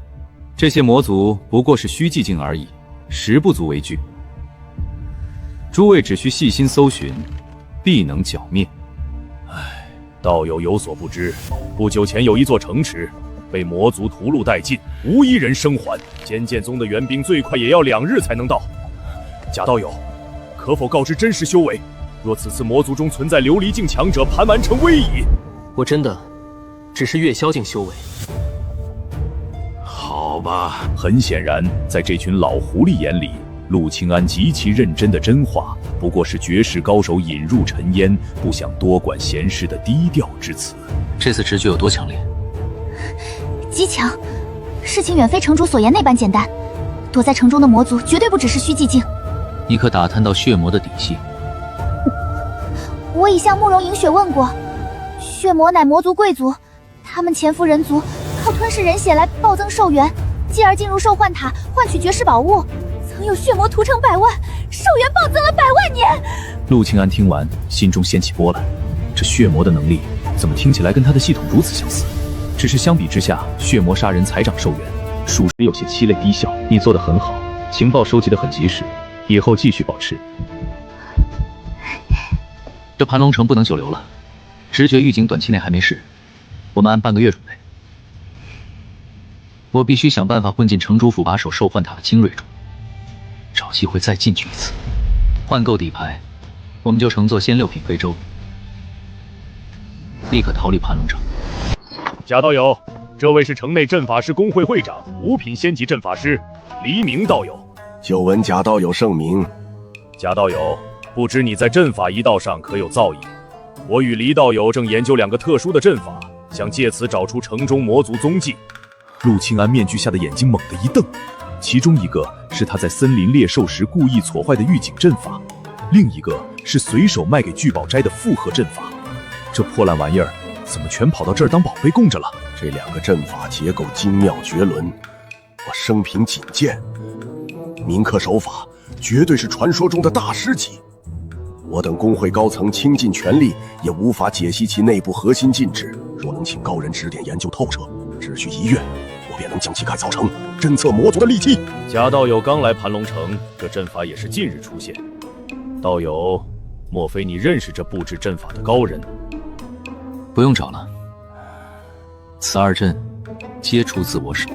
这些魔族不过是虚寂境而已，实不足为惧。诸位只需细心搜寻，必能剿灭。道友有所不知，不久前有一座城池被魔族屠戮殆尽，无一人生还。仙剑宗的援兵最快也要2日才能到。贾道友，可否告知真实修为？若此次魔族中存在琉璃境强者，盘完成危矣。我真的只是月宵境修为。好吧，很显然，在这群老狐狸眼里，陆清安极其认真的真话，不过是绝世高手引入尘烟，不想多管闲事的低调之词。这次直觉有多强烈？极强，事情远非城主所言那般简单。躲在城中的魔族绝对不只是虚寂境。你可打探到血魔的底细？我已向慕容银雪问过，血魔乃魔族贵族，他们潜伏人族，靠吞噬人血来暴增寿元，继而进入兽幻塔换取绝世宝物。曾有血魔屠城100万，寿元暴增了100万年。陆清安听完，心中掀起波澜。这血魔的能力怎么听起来跟他的系统如此相似？只是相比之下，血魔杀人才长寿元，属实有些凄泪低笑。你做得很好，情报收集得很及时，以后继续保持。这盘龙城不能久留了，直觉预警短期内还没事，我们按半个月准备。我必须想办法混进城主府把守兽幻塔的精锐中，机会再进去一次。换够底牌，我们就乘坐仙6品飞舟，立刻逃离盘龙城。贾道友，这位是城内阵法师工会会长5品仙级阵法师黎明道友。久闻贾道友盛名。贾道友，不知你在阵法一道上可有造诣？我与黎道友正研究2个特殊的阵法，想借此找出城中魔族踪迹。陆庆安面具下的眼睛猛地一瞪，其中一个是他在森林猎兽时故意挫坏的预警阵法，另一个是随手卖给聚宝斋的复合阵法。这破烂玩意儿怎么全跑到这儿当宝贝供着了？这2个阵法结构精妙绝伦，我生平仅见，铭刻手法绝对是传说中的大师级。我等工会高层倾尽全力，也无法解析其内部核心禁制。若能请高人指点研究透彻，只需1月，我便能将其改造成侦测魔族的利器。贾道友刚来盘龙城，这阵法也是近日出现。道友，莫非你认识这布置阵法的高人？不用找了，此2阵皆出自我手。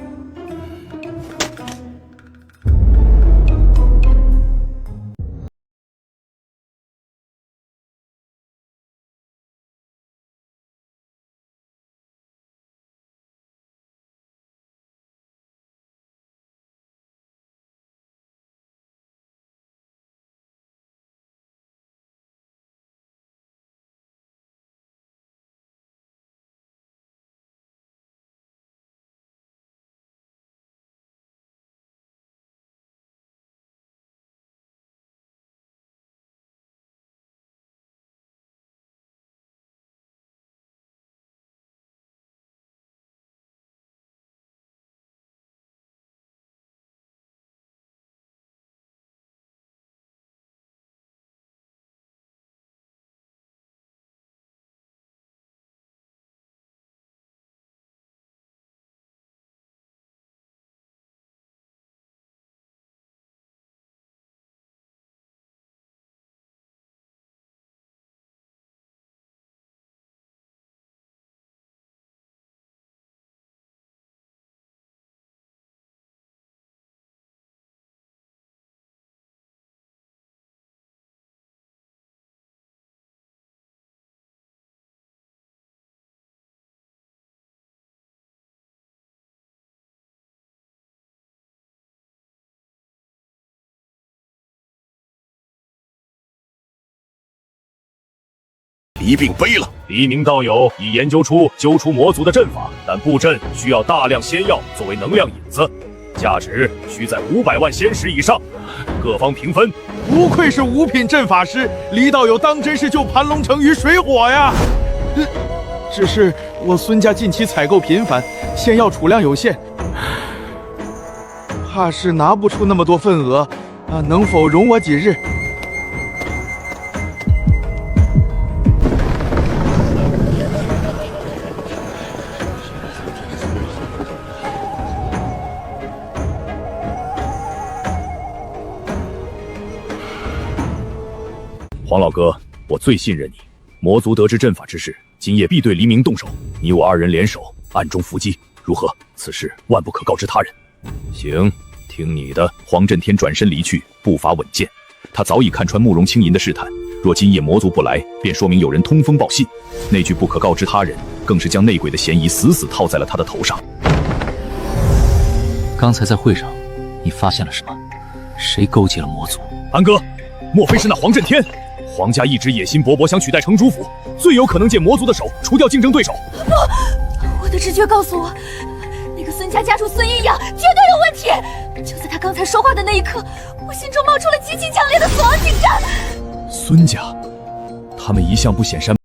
一并背了。黎明道友已研究出揪出魔族的阵法，但布阵需要大量仙药作为能量引子，价值需在500万仙石以上，各方平分。不愧是5品阵法师，黎道友当真是救盘龙城于水火呀！只是我孙家近期采购频繁，仙药储量有限，怕是拿不出那么多份额啊！能否容我几日？黄老哥，我最信任你。魔族得知阵法之事，今夜必对黎明动手。你我2人联手，暗中伏击，如何？此事万不可告知他人。行，听你的。黄震天转身离去，步伐稳健。他早已看穿慕容青银的试探，若今夜魔族不来，便说明有人通风报信。那句不可告知他人，更是将内鬼的嫌疑死死套在了他的头上。刚才在会上，你发现了什么？谁勾结了魔族？安哥，莫非是那黄震天？皇家一直野心勃勃，想取代城主府，最有可能借魔族的手除掉竞争对手。不，我的直觉告诉我，那个孙家家主孙阴阳绝对有问题。就在他刚才说话的那一刻，我心中冒出了极其强烈的死亡紧张。孙家，他们一向不显山。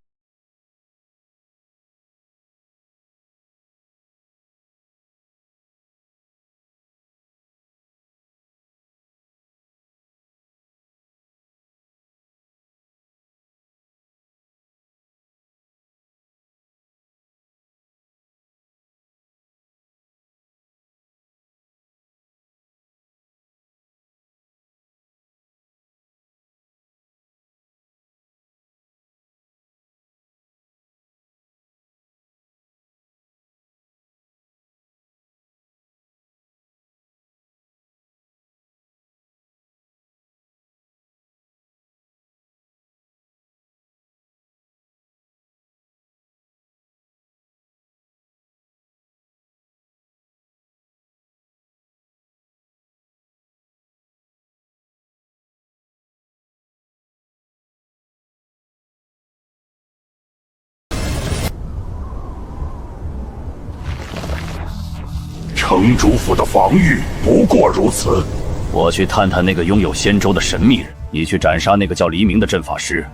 城主府的防御不过如此。我去探探那个拥有仙舟的神秘人，你去斩杀那个叫黎明的阵法师，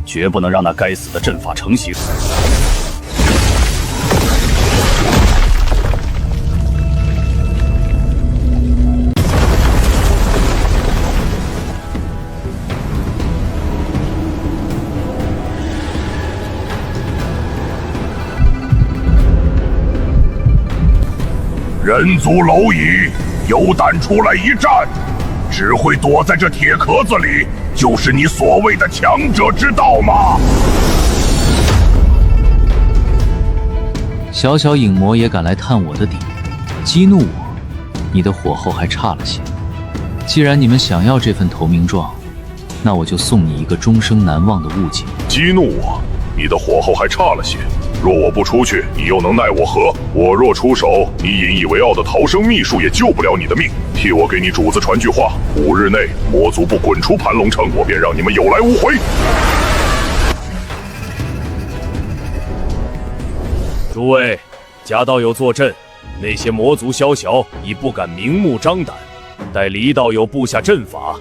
绝不能让那该死的阵法成型。人族蝼蚁，有胆出来一战，只会躲在这铁壳子里，就是你所谓的强者之道吗？小小影魔也敢来探我的底，激怒我，你的火候还差了些。既然你们想要这份投名状，那我就送你一个终生难忘的物件。激怒我，你的火候还差了些。若我不出去，你又能奈我何？我若出手，你引以为傲的逃生秘术也救不了你的命。替我给你主子传句话：5日内魔族不滚出盘龙城，我便让你们有来无回。诸位，假道友坐镇，那些魔族宵小已不敢明目张胆。待黎道友布下阵法，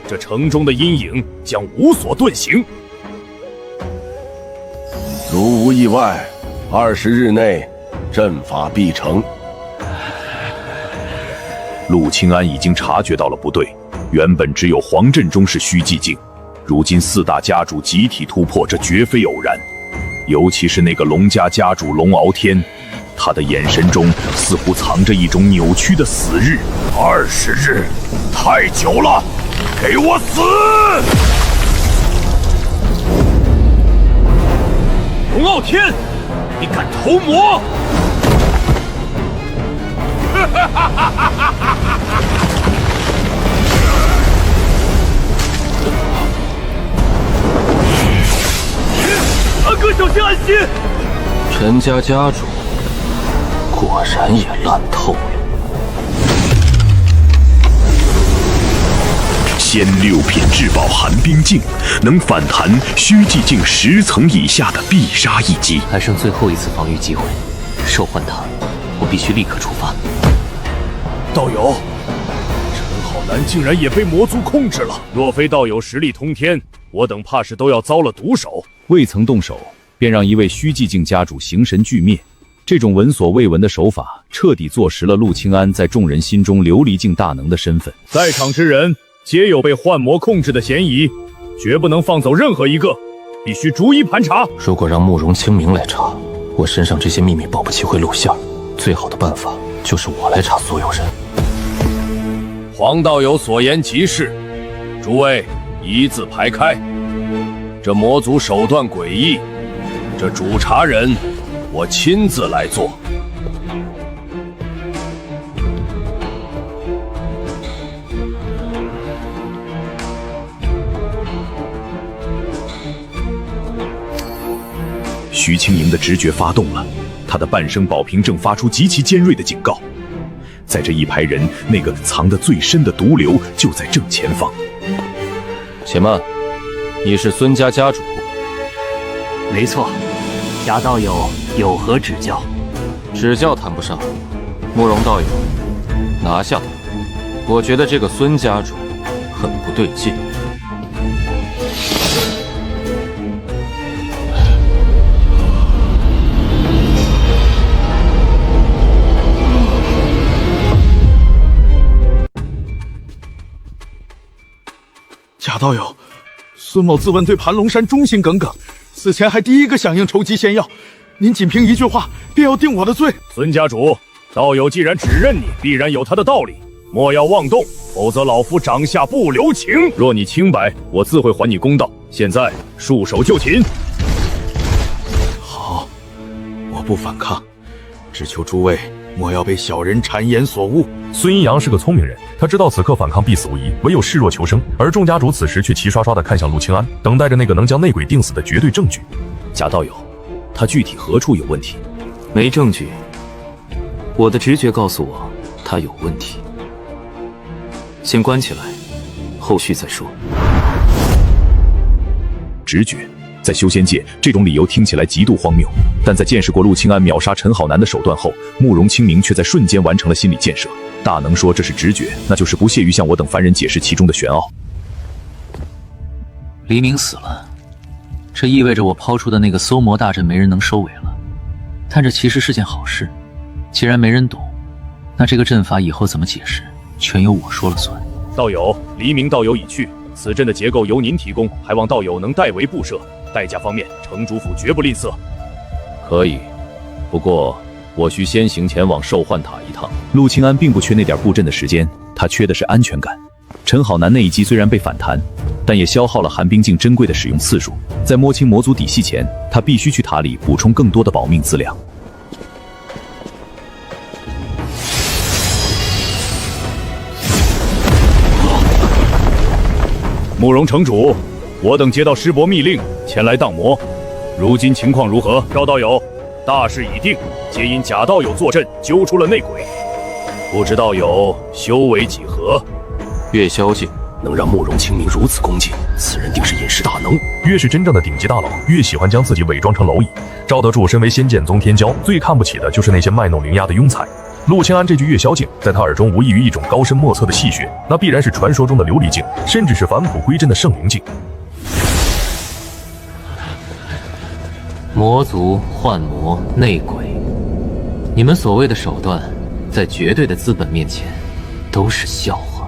这城中的阴影将无所遁形。如无意外，20日内阵法必成。陆清安已经察觉到了不对，原本只有黄振中是虚寂境，如今4大家主集体突破，这绝非偶然。尤其是那个龙家家主龙傲天，他的眼神中似乎藏着一种扭曲的死日。20日，太久了，给我死！龙傲天，你敢投魔？安哥，小心安心！陈家家主果然也烂透了。仙6品至宝寒冰镜能反弹虚寂境10层以下的必杀一击，还剩最后一次防御机会，兽换他，我必须立刻出发。道友，陈浩南竟然也被魔族控制了。若非道友实力通天，我等怕是都要遭了毒手。未曾动手，便让一位虚寂境家主形神俱灭，这种闻所未闻的手法，彻底坐实了陆清安在众人心中琉璃境大能的身份。在场之人皆有被幻魔控制的嫌疑，绝不能放走任何一个，必须逐一盘查。如果让慕容清明来查，我身上这些秘密保不齐会露馅。最好的办法就是我来查所有人。黄道友所言极是，诸位一字排开。这魔族手段诡异，这主查人我亲自来做。徐清莹的直觉发动了，他的半生宝瓶正发出极其尖锐的警告。在这一排人，那个藏得最深的毒瘤就在正前方。且慢，你是孙家家主？没错，贾道友有何指教？指教谈不上，慕容道友，拿下他。我觉得这个孙家主很不对劲。贾道友，孙某自问对盘龙山忠心耿耿，死前还第一个响应筹集仙药，您仅凭一句话便要定我的罪？孙家主，道友既然指认你，必然有他的道理，莫要妄动，否则老夫掌下不留情。若你清白，我自会还你公道。现在束手就擒。好，我不反抗，只求诸位莫要被小人谗言所误。孙阴阳是个聪明人，他知道此刻反抗必死无疑，唯有示弱求生。而众家主此时却齐刷刷地看向陆清安，等待着那个能将内鬼定死的绝对证据。贾道友，他具体何处有问题？没证据，我的直觉告诉我他有问题。先关起来，后续再说。直觉在修仙界，这种理由听起来极度荒谬，但在见识过陆清安秒杀陈浩南的手段后，慕容清明却在瞬间完成了心理建设。大能说这是直觉，那就是不屑于向我等凡人解释其中的玄奥。黎明死了，这意味着我抛出的那个搜魔大阵没人能收尾了。但这其实是件好事，既然没人懂，那这个阵法以后怎么解释，全由我说了算。道友，黎明道友已去，此阵的结构由您提供，还望道友能代为布设。代价方面，城主府绝不吝啬。可以，不过我需先行前往兽幻塔一趟。陆清安并不缺那点布阵的时间，他缺的是安全感。陈浩南那一击虽然被反弹，但也消耗了寒冰镜珍贵的使用次数。在摸清魔族底细前，他必须去塔里补充更多的保命资粮。慕容城主，我等接到师伯密令，前来荡魔。如今情况如何？赵道友，大事已定，皆因假道友坐镇，揪出了内鬼。不知道友修为几何？月宵境能让慕容清明如此恭敬，此人定是隐世大能。越是真正的顶级大佬，越喜欢将自己伪装成蝼蚁。赵德柱身为仙剑宗天骄，最看不起的就是那些卖弄灵压的庸才。陆清安这句月宵境，在他耳中无异于一种高深莫测的戏谑，那必然是传说中的琉璃镜，甚至是返璞归真的圣灵镜。魔族、幻魔、内鬼，你们所谓的手段，在绝对的资本面前，都是笑话。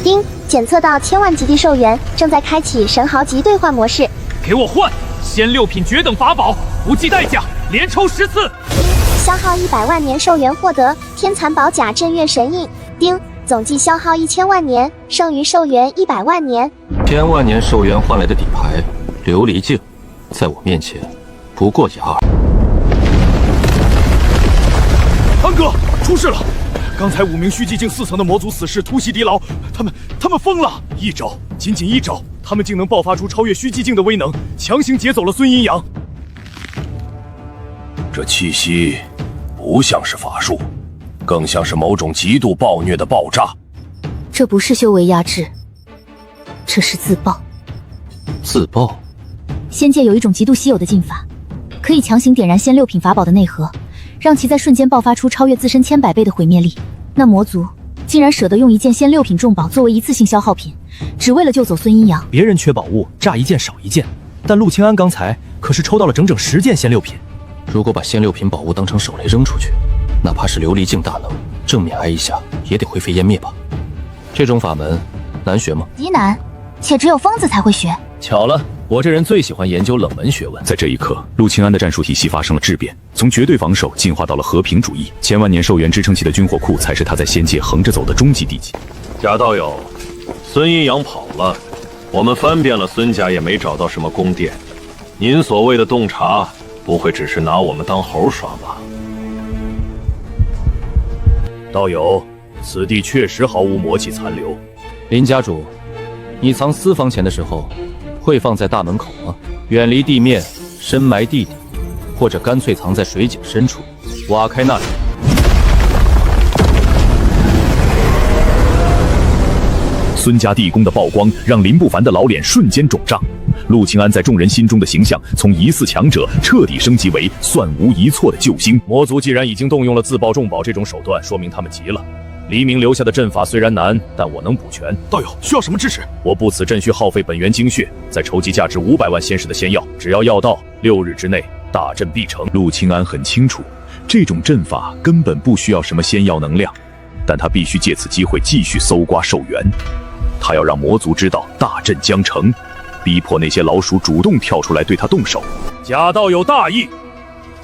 丁，检测到1000万极地兽元，正在开启神豪级兑换模式。给我换！仙6品绝等法宝，不计代价，连抽10次。消耗100万年兽元获得天蚕宝甲镇月神印。丁，总计消耗1000万年，剩余兽元100万年。1000万年兽元换来的底牌琉璃镜，在我面前不过雅尔。安哥，出事了！刚才5名虚寂境4层的魔族死士突袭敌牢，他们疯了！一招，仅仅一招，他们竟能爆发出超越虚寂境的威能，强行劫走了孙阴阳。这气息不像是法术，更像是某种极度暴虐的爆炸。这不是修为压制，这是自爆。自爆？仙界有一种极度稀有的禁法，可以强行点燃仙6品法宝的内核，让其在瞬间爆发出超越自身1000-100倍的毁灭力。那魔族竟然舍得用一件仙6品重宝作为一次性消耗品，只为了救走孙阴阳。别人缺宝物，炸一件少一件，但陆清安刚才可是抽到了整整10件仙6品。如果把仙6品宝物当成手雷扔出去，哪怕是琉璃镜大能，正面挨一下也得灰飞烟灭吧？这种法门难学吗？极难，且只有疯子才会学。巧了，我这人最喜欢研究冷门学问。在这一刻，陆清安的战术体系发生了质变，从绝对防守进化到了和平主义。1000万年兽元支撑起的军火库，才是他在仙界横着走的终极地基。贾道友，孙阴阳跑了，我们翻遍了孙家也没找到什么宫殿。您所谓的洞察，不会只是拿我们当猴耍吧？道友，此地确实毫无魔气残留。林家主，你藏私房钱的时候，会放在大门口吗？远离地面，深埋地底，或者干脆藏在水井深处，挖开那里。孙家地宫的曝光，让林不凡的老脸瞬间肿胀。陆清安在众人心中的形象，从疑似强者彻底升级为算无一错的救星。魔族既然已经动用了自爆重宝这种手段，说明他们急了。黎明留下的阵法虽然难，但我能补全。道友需要什么支持？我布此阵需耗费本源精血，再筹集价值500万仙石的仙药，只要药到6日之内，大阵必成。陆清安很清楚，这种阵法根本不需要什么仙药能量，但他必须借此机会继续搜刮兽元。他要让魔族知道大阵将成，逼迫那些老鼠主动跳出来对他动手。贾道有大义，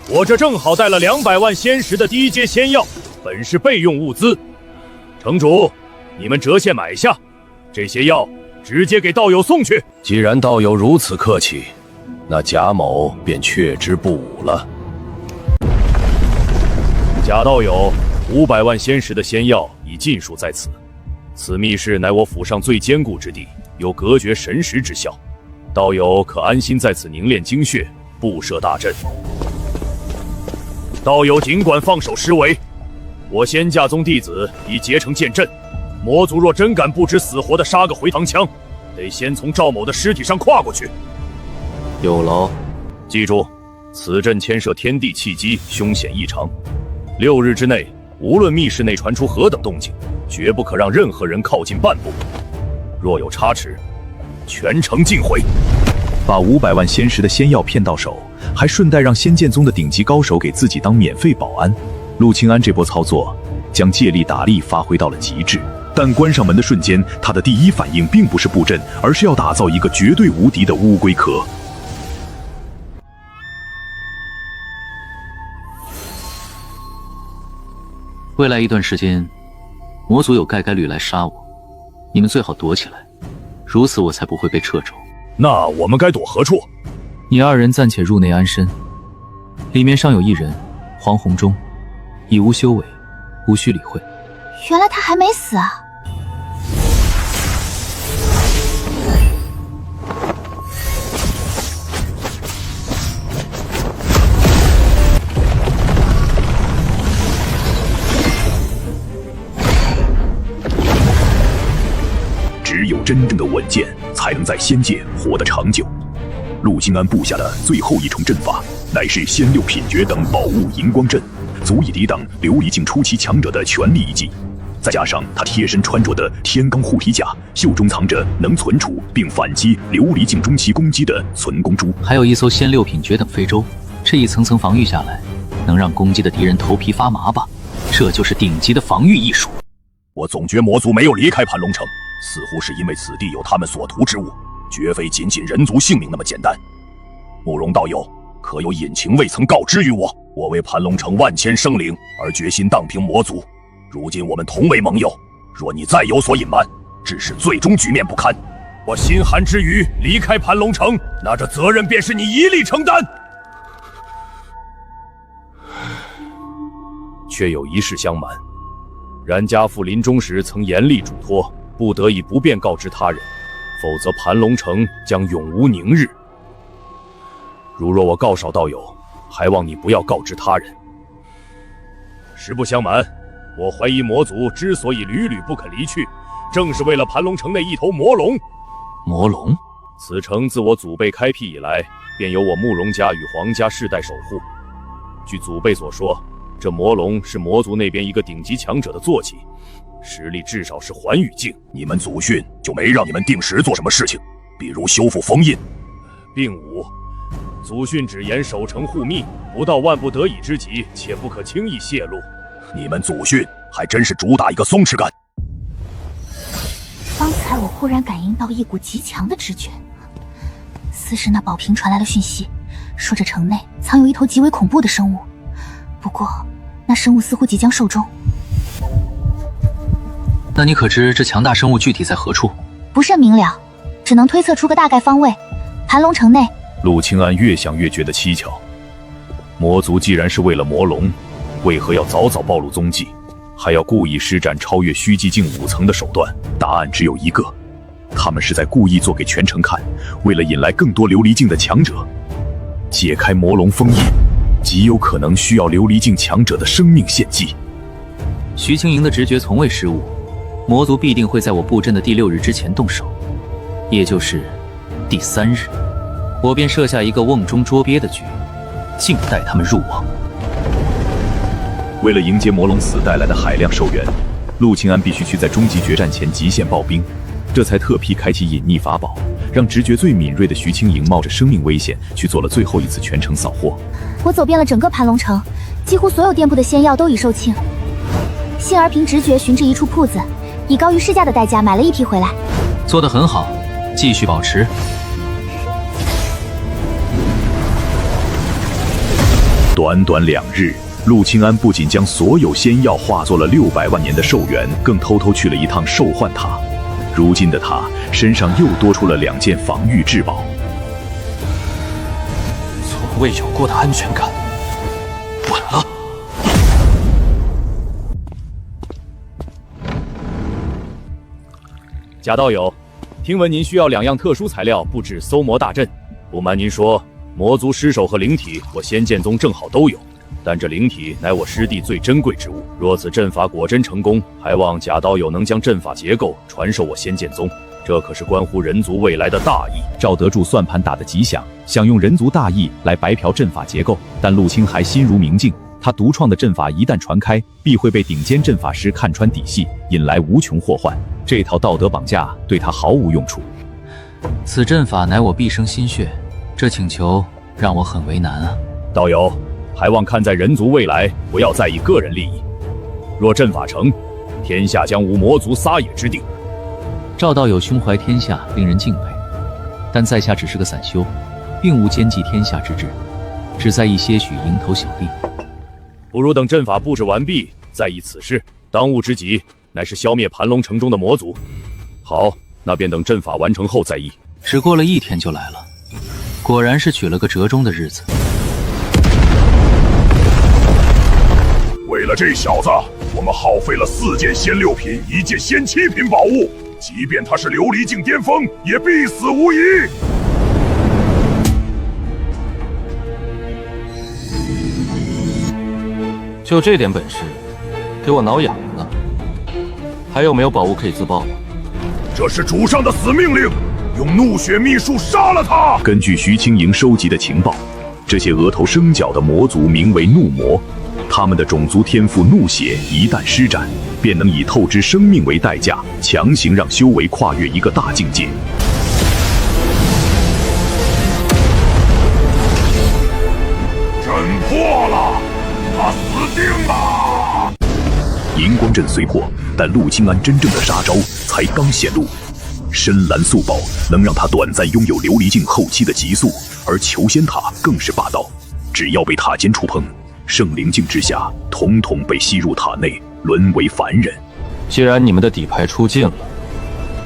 我这正好带了200万仙石的低阶仙药，本是备用物资。城主，你们折现买下，这些药直接给道友送去。既然道友如此客气，那贾某便却之不武了。贾道友，500万仙石的仙药已尽数在此。此密室乃我府上最坚固之地，有隔绝神识之效，道友可安心在此凝练精血，布设大阵。道友尽管放手施为，我仙驾宗弟子已结成剑阵，魔族若真敢不知死活的杀个回堂枪，得先从赵某的尸体上跨过去。有劳。记住，此阵牵涉天地契机，凶险异常。6日之内，无论密室内传出何等动静，绝不可让任何人靠近半步。若有差池，全城尽毁。把500万仙石的仙药骗到手，还顺带让仙剑宗的顶级高手给自己当免费保安。陆清安这波操作，将借力打力发挥到了极致。但关上门的瞬间，他的第一反应并不是布阵，而是要打造一个绝对无敌的乌龟壳。未来一段时间，魔族有概率来杀我，你们最好躲起来，如此我才不会被掣肘。那我们该躲何处？你2人暂且入内安身，里面尚有一人，黄红忠，已无修为，无需理会。原来他还没死啊！只有真正的稳健，才能在仙界活得长久。陆清安布下的最后一重阵法，乃是仙6品诀等宝物荧光阵，足以抵挡琉璃境初期强者的全力一击。再加上他贴身穿着的天罡护体甲，袖中藏着能存储并反击琉璃境中期攻击的存宫珠，还有一艘仙6品诀等飞舟。这一层层防御下来，能让攻击的敌人头皮发麻吧？这就是顶级的防御艺术。我总觉魔族没有离开盘龙城，似乎是因为此地有他们所图之物，绝非仅仅人族性命那么简单。慕容道友，可有隐情未曾告知于我？我为盘龙城万千生灵而决心荡平魔族，如今我们同为盟友，若你再有所隐瞒，致使最终局面不堪，我心寒之余离开盘龙城，那这责任便是你一力承担。却有一事相瞒，然家父临终时曾严厉嘱托，不得以不便告知他人，否则盘龙城将永无宁日。如若我告少道友，还望你不要告知他人。实不相瞒，我怀疑魔族之所以屡屡不肯离去，正是为了盘龙城内一头魔龙。魔龙？此城自我祖辈开辟以来，便由我慕容家与皇家世代守护。据祖辈所说，这魔龙是魔族那边一个顶级强者的坐骑，实力至少是寰宇境。你们祖训就没让你们定时做什么事情，比如修复封印？并无，祖训只言守城护密，不到万不得已之极，且不可轻易泄露。你们祖训还真是主打一个松弛感。方才我忽然感应到一股极强的直觉，似是那宝瓶传来了讯息，说这城内藏有一头极为恐怖的生物，不过那生物似乎即将寿终。那你可知这强大生物具体在何处？不甚明了，只能推测出个大概方位。盘龙城内。陆清安越想越觉得蹊跷，魔族既然是为了魔龙，为何要早早暴露踪迹，还要故意施展超越虚寂境5层的手段？答案只有一个，他们是在故意做给全城看，为了引来更多琉璃境的强者。解开魔龙封印，极有可能需要琉璃境强者的生命献祭。徐清莹的直觉从未失误，魔族必定会在我布阵的第6日之前动手，也就是第3日。我便设下一个瓮中捉鳖的局，静待他们入网。为了迎接魔龙死带来的海量寿元，陆清安必须去在终极决战前极限爆兵，这才特批开启隐匿法宝，让直觉最敏锐的徐清莹冒着生命危险去做了最后一次全城扫货。我走遍了整个盘龙城，几乎所有店铺的仙药都已售罄，幸而凭直觉寻至一处铺子，以高于市价的代价买了一批回来。做得很好，继续保持。短短2日，陆清安不仅将所有仙药化作了600万年的寿元，更偷偷去了一趟兽幻塔。如今的他身上又多出了2件防御至宝，从未有过的安全感，稳了。贾道友，听闻您需要2样特殊材料布置搜魔大阵，不瞒您说，魔族尸首和灵体，我仙剑宗正好都有，但这灵体乃我师弟最珍贵之物。若此阵法果真成功，还望贾道友能将阵法结构传授我仙剑宗，这可是关乎人族未来的大义。赵德柱算盘打得极响，想用人族大义来白嫖阵法结构，但陆清还心如明镜。他独创的阵法一旦传开，必会被顶尖阵法师看穿底细，引来无穷祸患。这套道德绑架对他毫无用处。此阵法乃我毕生心血，这请求让我很为难啊。道友，还望看在人族未来，不要在意个人利益。若阵法成，天下将无魔族撒野之地。赵道友胸怀天下，令人敬佩，但在下只是个散修，并无兼济天下之志，只在意些许蝇头小利。不如等阵法布置完毕，再议此事。当务之急乃是消灭盘龙城中的魔族。好，那便等阵法完成后再议。只过了1天就来了，果然是取了个折中的日子。为了这小子，我们耗费了4件仙6品，1件仙7品宝物，即便他是琉璃境巅峰，也必死无疑。就这点本事，给我挠痒痒呢！还有没有宝物可以自爆？这是主上的死命令，用怒血秘术杀了他！根据徐清莹收集的情报，这些额头生角的魔族名为怒魔，他们的种族天赋怒血一旦施展，便能以透支生命为代价，强行让修为跨越一个大境界。阵破了！他死定了！银光阵虽破，但陆清安真正的杀招才刚显露。深蓝素宝能让他短暂拥有琉璃境后期的急速，而求仙塔更是霸道，只要被塔尖触碰，圣灵境之下，统统被吸入塔内，沦为凡人。既然你们的底牌出尽了，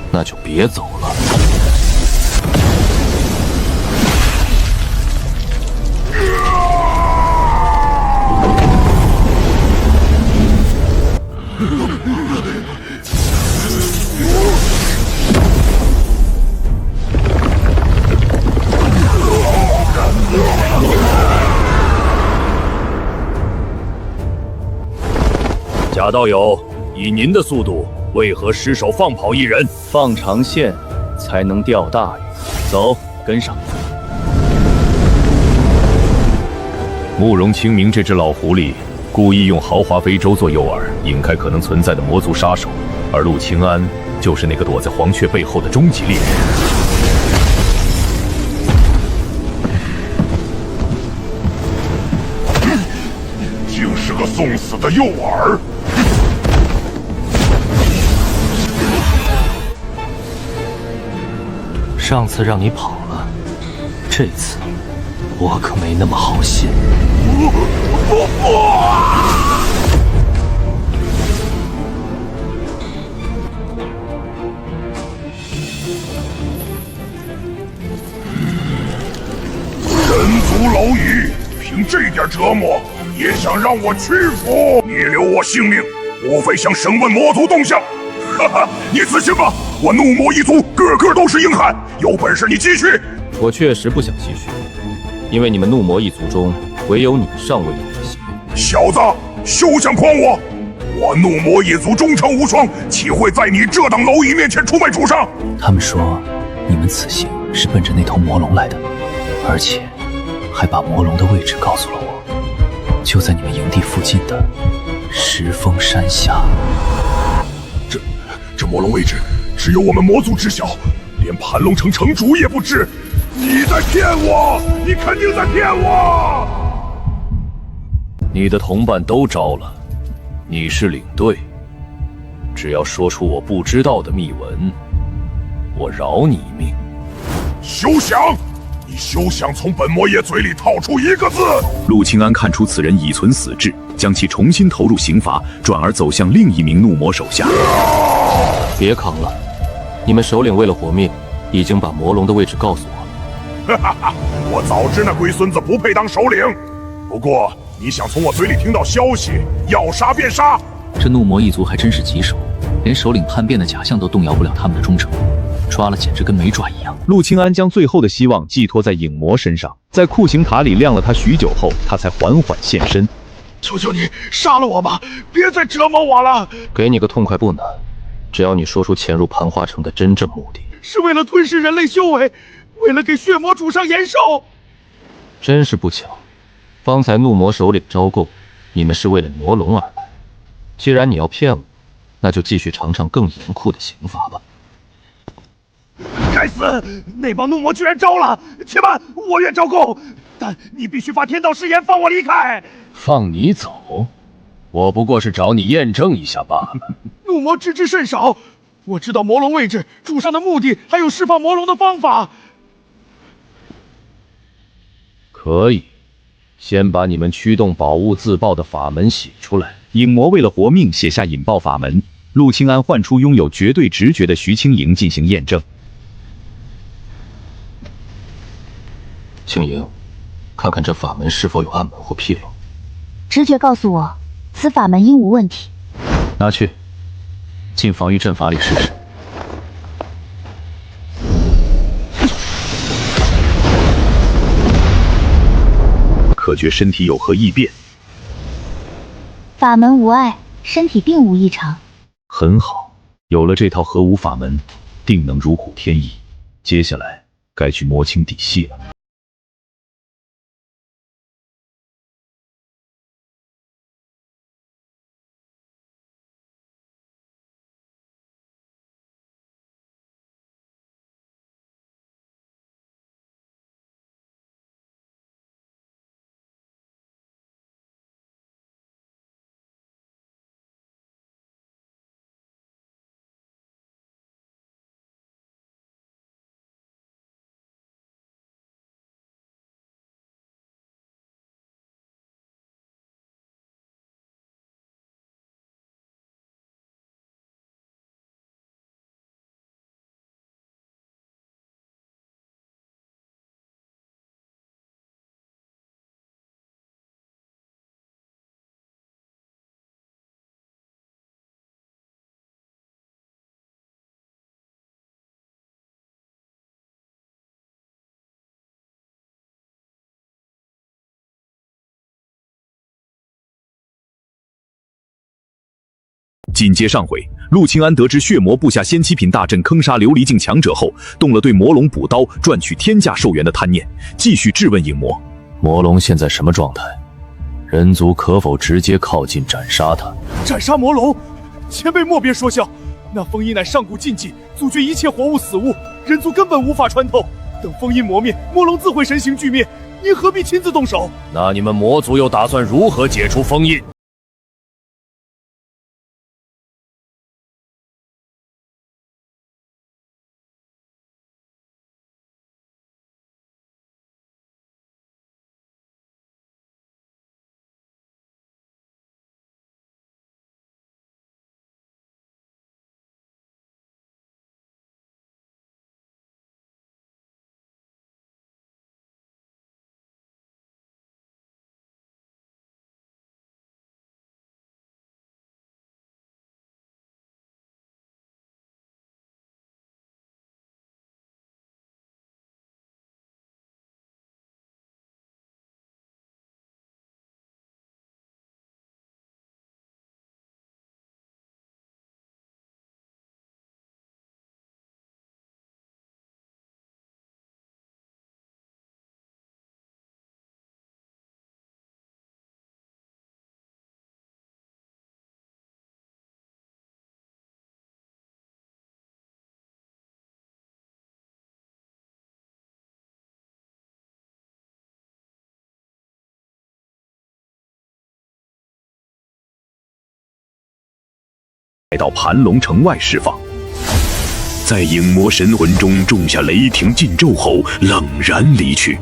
那就别走了。贾道友，以您的速度，为何失手放跑一人？放长线才能钓大鱼。走，跟上。慕容清明这只老狐狸，故意用豪华非洲做诱饵，引开可能存在的魔族杀手，而陆清安就是那个躲在黄雀背后的终极猎人。竟是个送死的诱饵！上次让你跑了，这次我可没那么好心。人族蝼蚁，凭这点折磨也想让我屈服？你留我性命，无非想审问魔族动向。哈哈，你自信吧，我怒魔一族个个都是硬汉，有本事你继续。我确实不想继续，因为你们怒魔一族中唯有你尚未妥协。小子，休想诓我！我怒魔一族忠诚无双，岂会在你这等蝼蚁面前出卖主上？他们说，你们此行是奔着那头魔龙来的，而且还把魔龙的位置告诉了我，就在你们营地附近的石峰山下。这魔龙位置只有我们魔族知晓，连盘龙城城主也不知。你在骗我！你肯定在骗我！你的同伴都招了，你是领队，只要说出我不知道的秘闻，我饶你一命。休想！你休想从本魔爷嘴里套出一个字！陆清安看出此人已存死志，将其重新投入刑罚，转而走向另一名怒魔手下。别扛了，你们首领为了活命，已经把魔龙的位置告诉我了。哈哈，我早知那龟孙子不配当首领。不过你想从我嘴里听到消息，要杀便杀。这怒魔一族还真是棘手，连首领叛变的假象都动摇不了他们的忠诚。抓了简直跟没抓一样。陆清安将最后的希望寄托在影魔身上，在酷刑塔里晾了他许久后，他才缓缓现身。求求你，杀了我吧，别再折磨我了。给你个痛快不难，只要你说出潜入盘花城的真正目的。是为了吞噬人类修为，为了给血魔主上延寿。真是不巧，方才怒魔首领招供，你们是为了魔龙而来。既然你要骗我，那就继续尝尝更严酷的刑罚吧。该死！那帮怒魔居然招了！且慢，我愿招供，但你必须发天道誓言放我离开。放你走？我不过是找你验证一下罢了。怒魔知之甚少，我知道魔龙位置、主上的目的，还有释放魔龙的方法。可以，先把你们驱动宝物自爆的法门写出来。影魔为了活命写下引爆法门，陆清安唤出拥有绝对直觉的徐清莹进行验证。青莹，看看这法门是否有暗门或纰漏。直觉告诉我，此法门应无问题。拿去，进防御阵法里试试。可觉身体有何异变？法门无碍，身体并无异常。很好，有了这套合武法门，定能如虎添翼。接下来该去摸清底细了。紧接上回，陆清安得知血魔布下仙七品大阵坑杀琉璃境强者后，动了对魔龙补刀赚取天价寿元的贪念，继续质问影魔：魔龙现在什么状态？人族可否直接靠近斩杀他？斩杀魔龙？前辈莫别说笑，那封印乃上古禁忌，阻绝一切活物死物，人族根本无法穿透。等封印磨灭，魔龙自会神形俱灭，您何必亲自动手？那你们魔族又打算如何解除封印？来到盘龙城外释放，在影魔神魂中种下雷霆禁咒后，冷然离去。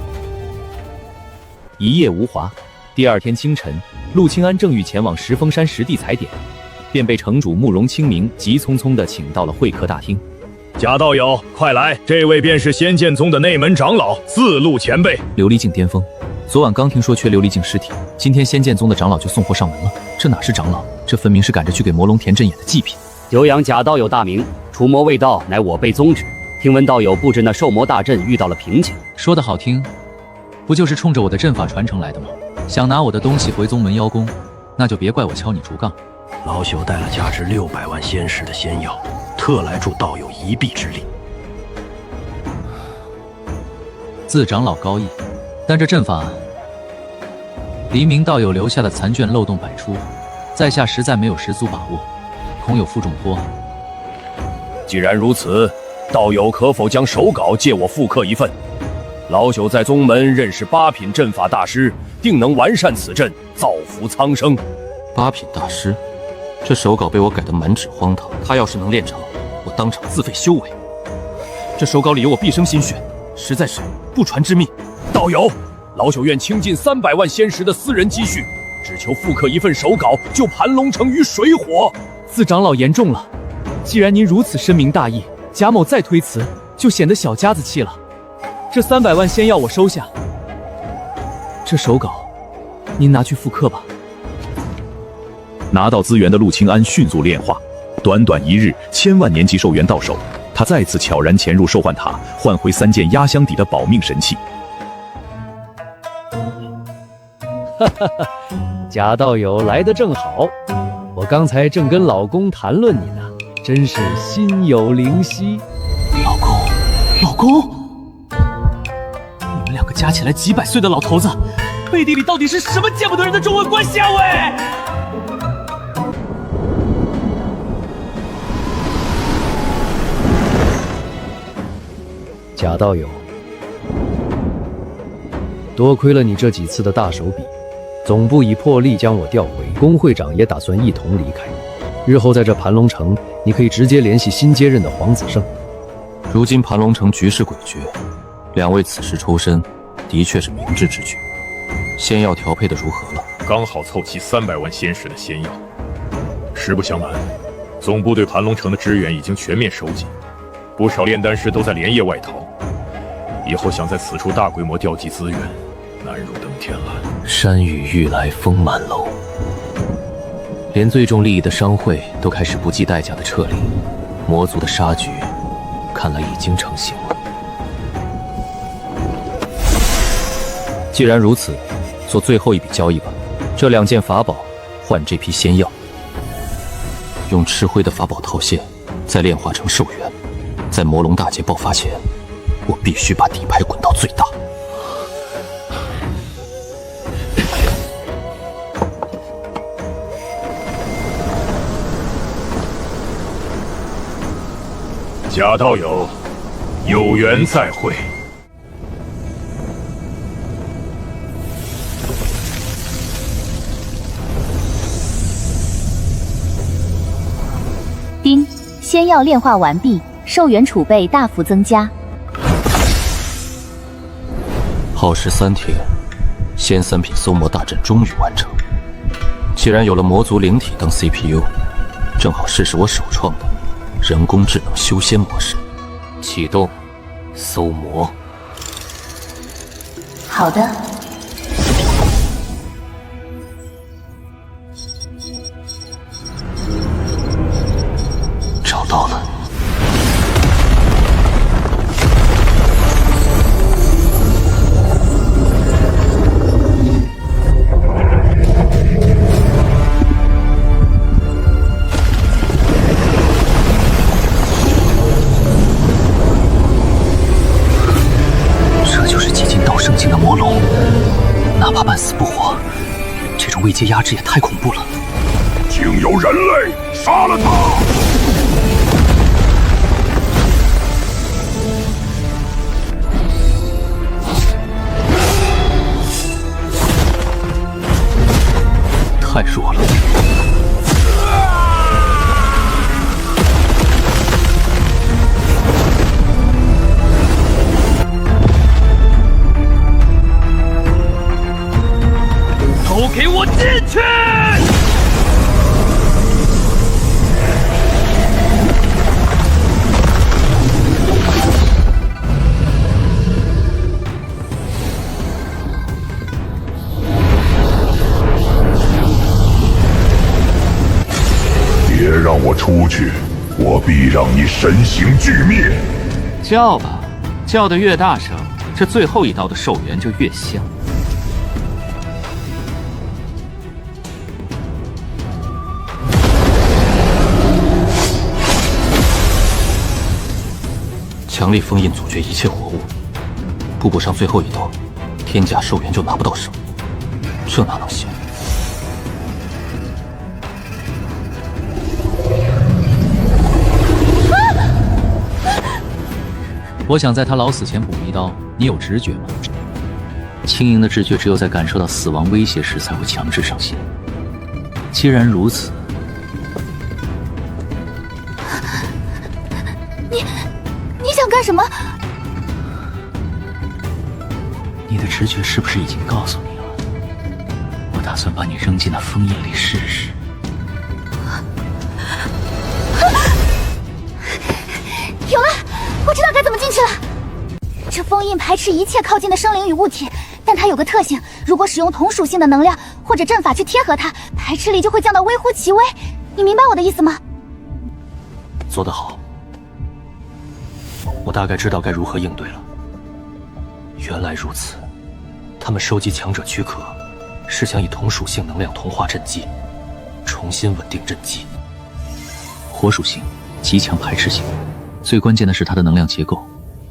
一夜无华，第二天清晨，陆清安正欲前往石峰山实地踩点，便被城主慕容清明急匆匆地请到了会客大厅。贾道友，快来！这位便是仙剑宗的内门长老四路前辈。琉璃境巅峰，昨晚刚听说缺琉璃境尸体，今天仙剑宗的长老就送货上门了。这哪是长老，这分明是赶着去给魔龙填阵眼的祭品。久仰贾道友大名，除魔卫道乃我辈宗旨，听闻道友布置那兽魔大阵遇到了瓶颈。说得好听，不就是冲着我的阵法传承来的吗？想拿我的东西回宗门邀功，那就别怪我敲你竹杠。老朽带了价值600万仙石的仙药，特来助道友一臂之力。自长老高义，但这阵法，黎明道友留下的残卷漏洞百出，在下实在没有十足把握，恐有负重托。既然如此，道友可否将手稿借我复刻一份？老朽在宗门认识8品阵法大师，定能完善此阵，造福苍生。8品大师，这手稿被我改得满纸荒唐。他要是能练成，我当场自废修为。这手稿里有我毕生心血，实在是不传之秘。道友，老朽愿倾尽300万仙石的私人积蓄，只求复刻一份手稿，救盘龙城于水火。自长老言重了，既然您如此深明大义，贾某再推辞，就显得小家子气了。这300万仙药我收下，这手稿您拿去复刻吧。拿到资源的陆清安迅速炼化，短短1日，1000万年级兽元到手。他再次悄然潜入兽幻塔，换回3件压箱底的保命神器。哈哈哈，贾道友来得正好，我刚才正跟老公谈论你呢，真是心有灵犀。老公，老公，你们2个加起来几百岁的老头子，背地里到底是什么见不得人的中文关系啊？喂！贾道友，多亏了你这几次的大手笔，总部已破例将我调回，工会长也打算一同离开。日后在这盘龙城，你可以直接联系新接任的黄子胜。如今盘龙城局势诡谲，2位此时抽身，的确是明智之举。仙药调配的如何了？刚好凑齐300万仙石的仙药。实不相瞒，总部对盘龙城的支援已经全面收紧，不少炼丹师都在连夜外逃。以后想在此处大规模调集资源，难如登天了。山雨欲来风满楼，连最重利益的商会都开始不计代价的撤离，魔族的杀局看来已经成型了。既然如此，做最后一笔交易吧。这2件法宝换这批仙药，用赤灰的法宝套现，再炼化成兽元。在魔龙大劫爆发前，我必须把底牌滚到最大。贾道友，有缘再会。丁，仙药炼化完毕，兽元储备大幅增加。耗时3天，仙3品搜魔大阵终于完成。既然有了魔族灵体当 CPU， 正好试试我首创的人工智能修仙模式。启动搜魔。好的。找到了。这就是接近道圣境的魔龙，哪怕半死不活，这种位阶压制也太恐怖了。竟有人类，杀了他！太弱了。都给我进去！别让我出去，我必让你身形俱灭！叫吧，叫得越大声，这最后一刀的寿元就越香。强力封印阻绝一切活物，步步上最后一刀，天价寿元就拿不到手，这哪能行？我想在他老死前补一刀，你有直觉吗？轻盈的直觉只有在感受到死亡威胁时才会强制上线。既然如此，你想干什么？你的直觉是不是已经告诉你了？我打算把你扔进那封印里试试。有了，我知道该怎么进去了。这封印排斥一切靠近的生灵与物体，但它有个特性，如果使用同属性的能量或者阵法去贴合它，排斥力就会降到微乎其微。你明白我的意思吗？做得好，我大概知道该如何应对了。原来如此，他们收集强者躯壳，是想以同属性能量同化阵基，重新稳定阵基。火属性极强排斥性，最关键的是它的能量结构，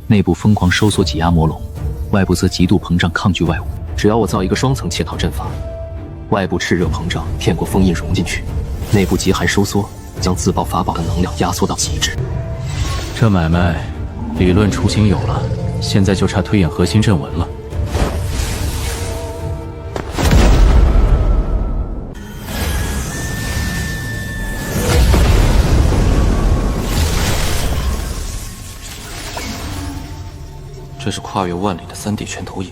内部疯狂收缩挤压魔龙，外部则极度膨胀抗拒外物。只要我造一个双层嵌套阵法，外部炽热膨胀骗过封印融进去，内部极寒收缩将自爆法宝的能量压缩到极致。这买卖理论雏形有了，现在就差推演核心阵纹了。这是跨越万里的3D 全投影，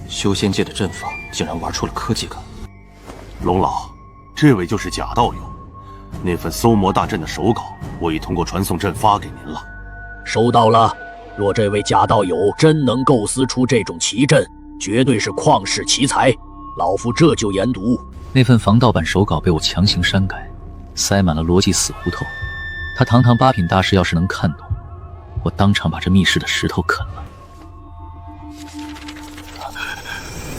修仙界的阵法竟然玩出了科技感。龙老，这位就是贾道友，那份搜魔大阵的手稿，我已通过传送阵发给您了。收到了。若这位贾道友真能构思出这种奇阵，绝对是旷世奇才，老夫这就研读。那份防盗版手稿被我强行删改，塞满了逻辑死胡同。他堂堂8品大师要是能看懂，我当场把这密室的石头啃了。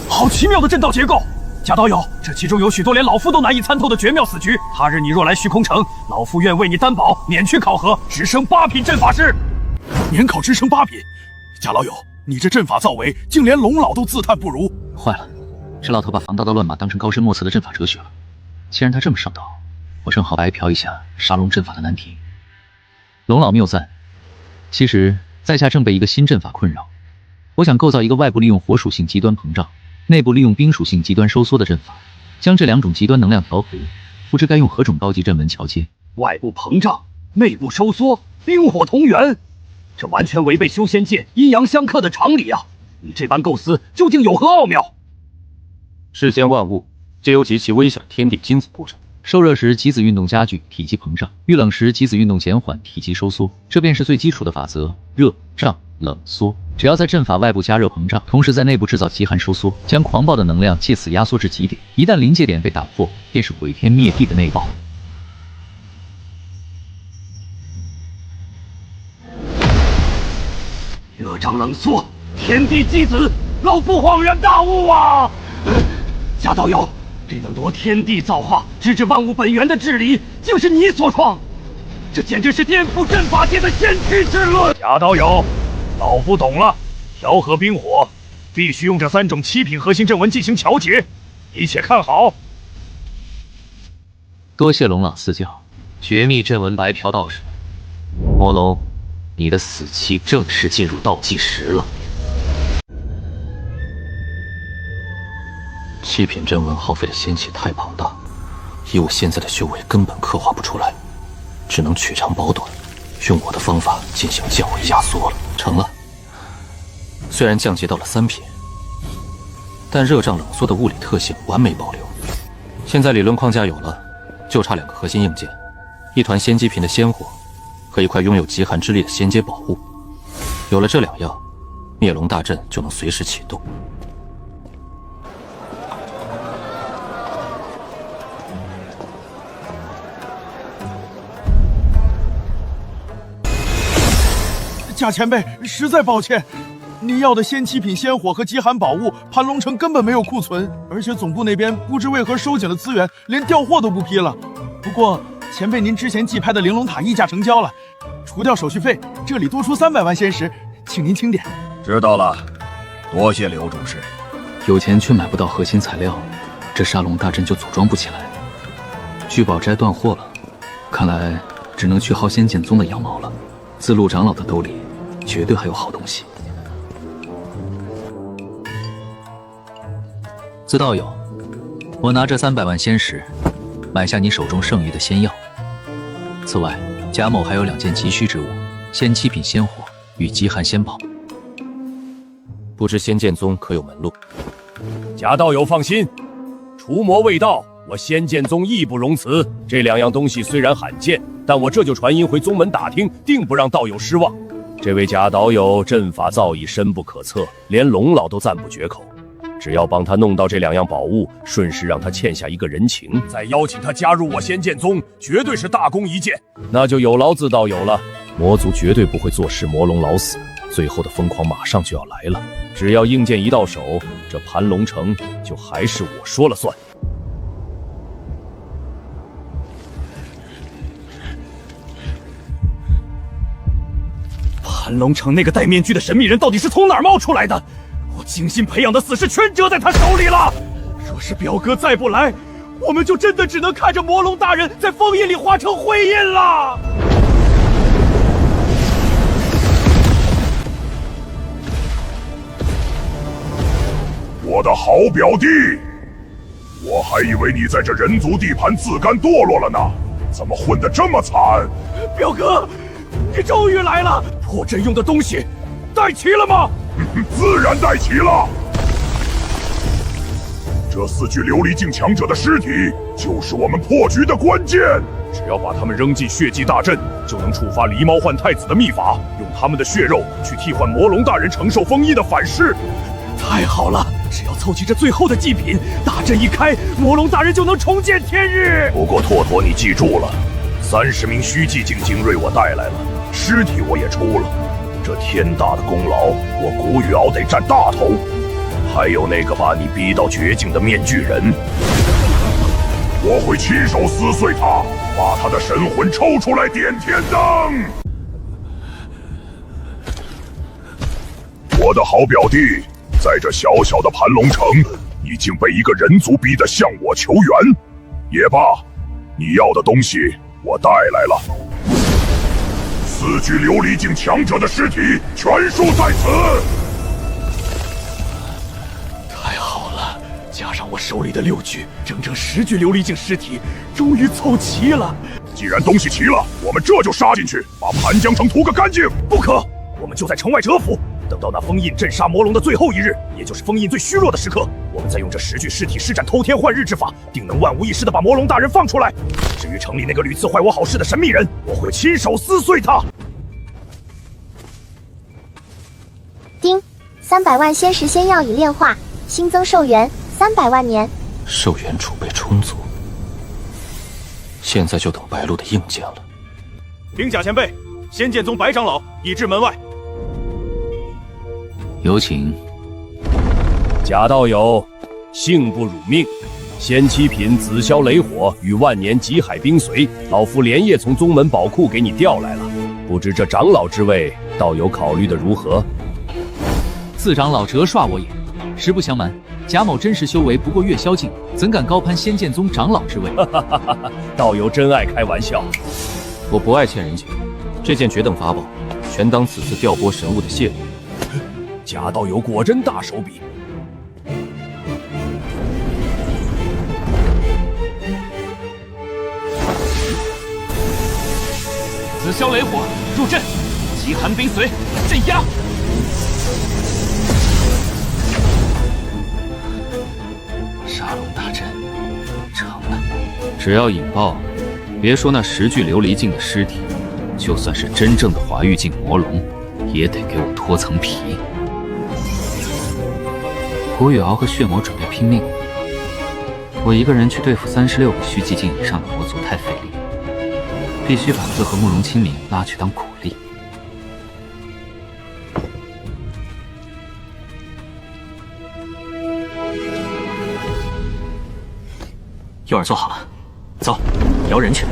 好奇妙的阵道结构，贾道友，这其中有许多连老夫都难以参透的绝妙死局。他日你若来虚空城，老夫愿为你担保，免去考核，直升8品阵法师。年考直升8品，贾老友，你这阵法造为，竟连龙老都自叹不如。坏了，这老头把防盗的乱码当成高深莫测的阵法哲学了。既然他这么上道，我正好白嫖一下杀龙阵法的难题。龙老谬赞。其实在下正被一个新阵法困扰，我想构造一个外部利用火属性极端膨胀，内部利用冰属性极端收缩的阵法，将这2种极端能量调回，不知该用何种高级阵纹桥接。外部膨胀，内部收缩，冰火同源，这完全违背修仙界阴阳相克的常理啊！你这般构思究竟有何奥妙？世间万物皆由极其微小天地精子构成。受热时极子运动加剧，体积膨胀；遇冷时极子运动减缓，体积收缩。这便是最基础的法则：热胀冷缩。只要在阵法外部加热膨胀，同时在内部制造极寒收缩，将狂暴的能量借此压缩至极点。一旦临界点被打破，便是毁天灭地的内爆。热胀冷缩，天地机子，老夫恍然大悟啊！贾道友，这等夺天地造化、直至万物本源的治理，竟是你所创，这简直是颠覆阵法界的先驱之论。贾道友，老夫懂了，调和冰火必须用这3种7品核心阵纹进行调节，一切看好。多谢龙老赐教。绝密阵纹白嫖道士，魔龙，你的死期正式进入倒计时了。7品阵纹耗费的仙气太庞大，以我现在的修为根本刻画不出来，只能取长补短，用我的方法进行降维压缩了。成了，虽然降级到了3品，但热胀冷缩的物理特性完美保留。现在理论框架有了，就差2个核心硬件：一团仙机瓶的仙火和一块拥有极寒之力的仙阶宝物。有了这2样，灭龙大阵就能随时启动。贾前辈，实在抱歉。你要的仙器品、仙火和极寒宝物，盘龙城根本没有库存，而且总部那边不知为何收紧了资源，连调货都不批了。不过前辈您之前寄拍的玲珑塔议价成交了，除掉手续费，这里多出300万仙石，请您清点。知道了，多谢刘主事。有钱却买不到核心材料，这沙龙大阵就组装不起来。聚宝斋断货了，看来只能去薅仙剑宗的羊毛了。自陆长老的兜里绝对还有好东西。自道友，我拿这300万仙石，买下你手中剩余的仙药。此外，贾某还有2件急需之物：仙器品、仙火与极寒仙宝。不知仙剑宗可有门路？贾道友放心，除魔未到，我仙剑宗义不容辞。这2样东西虽然罕见，但我这就传音回宗门打听，定不让道友失望。这位贾道友阵法造诣深不可测，连龙老都赞不绝口。只要帮他弄到这2样宝物，顺势让他欠下一个人情，再邀请他加入我仙剑宗，绝对是大功一件。那就有劳自道友了。魔族绝对不会坐视魔龙老死，最后的疯狂马上就要来了。只要硬件一到手，这盘龙城就还是我说了算。盘龙城那个戴面具的神秘人到底是从哪儿冒出来的？我精心培养的死士全折在他手里了。若是表哥再不来，我们就真的只能看着魔龙大人在封印里化成灰烬了。我的好表弟，我还以为你在这人族地盘自甘堕落了呢，怎么混得这么惨？表哥，你终于来了！破阵用的东西带齐了吗？自然带齐了。这4具琉璃境强者的尸体，就是我们破局的关键。只要把他们扔进血祭大阵，就能触发狸猫换太子的秘法，用他们的血肉去替换魔龙大人承受封印的反噬。太好了！只要凑齐这最后的祭品，大阵一开，魔龙大人就能重见天日。不过拓拓，你记住了，30名虚寂境精锐我带来了，尸体我也出了。这天大的功劳，我古雨敖得占大头。还有那个把你逼到绝境的面具人，我会亲手撕碎他，把他的神魂抽出来点天灯。我的好表弟，在这小小的盘龙城，已经被一个人族逼得向我求援。也罢，你要的东西我带来了。4具琉璃境强者的尸体全数在此。太好了，加上我手里的6具，整整10具琉璃境尸体终于凑齐了。既然东西齐了，我们这就杀进去，把盘江城屠个干净。不可，我们就在城外蛰伏，等到那封印镇杀魔龙的最后一日，也就是封印最虚弱的时刻，我们再用这10具尸体施展偷天换日之法，定能万无一失的把魔龙大人放出来。至于城里那个屡次坏我好事的神秘人，我会亲手撕碎他。丁，300万仙石仙药已炼化，新增寿元300万年。寿元储备充足，现在就等白鹿的硬件了。禀贾前辈，仙剑宗白长老已至门外。有请。贾道友，幸不辱命。仙七品紫霄雷火与万年极海冰髓，老夫连夜从宗门宝库给你调来了。不知这长老之位，道友考虑的如何？自长老折煞我也。实不相瞒，贾某真实修为不过月宵境，怎敢高攀仙剑宗长老之位？道友真爱开玩笑。我不爱欠人情，这件绝等法宝，全当此次调拨神物的谢礼。贾道友果真大手笔。紫霄雷火入阵，极寒冰髓镇压。沙龙大阵成了，只要引爆，别说那10具琉璃境的尸体，就算是真正的华域境魔龙，也得给我脱层皮。古雨敖和血魔准备拼命，我一个人去对付36个虚寂境以上的魔族太费力，必须把自和慕容清明拉去当苦力。诱饵做好了，走，撩人去。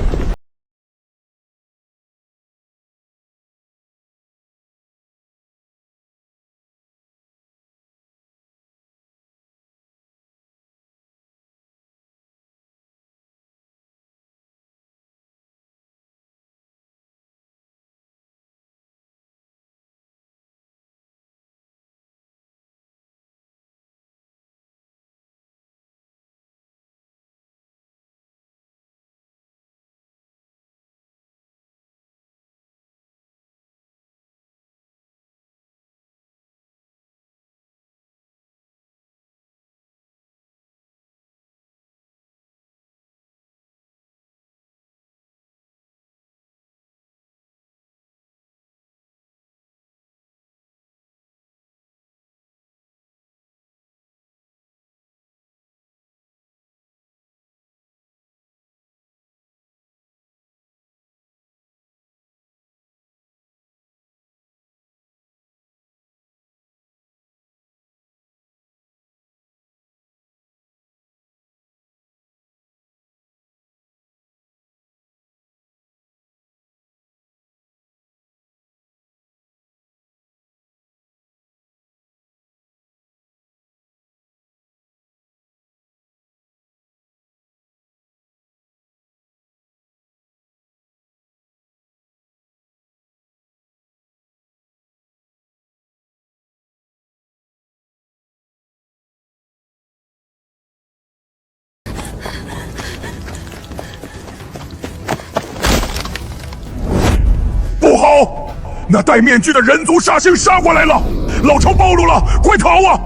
不好！那戴面具的人族煞星杀过来了，老巢暴露了，快逃啊！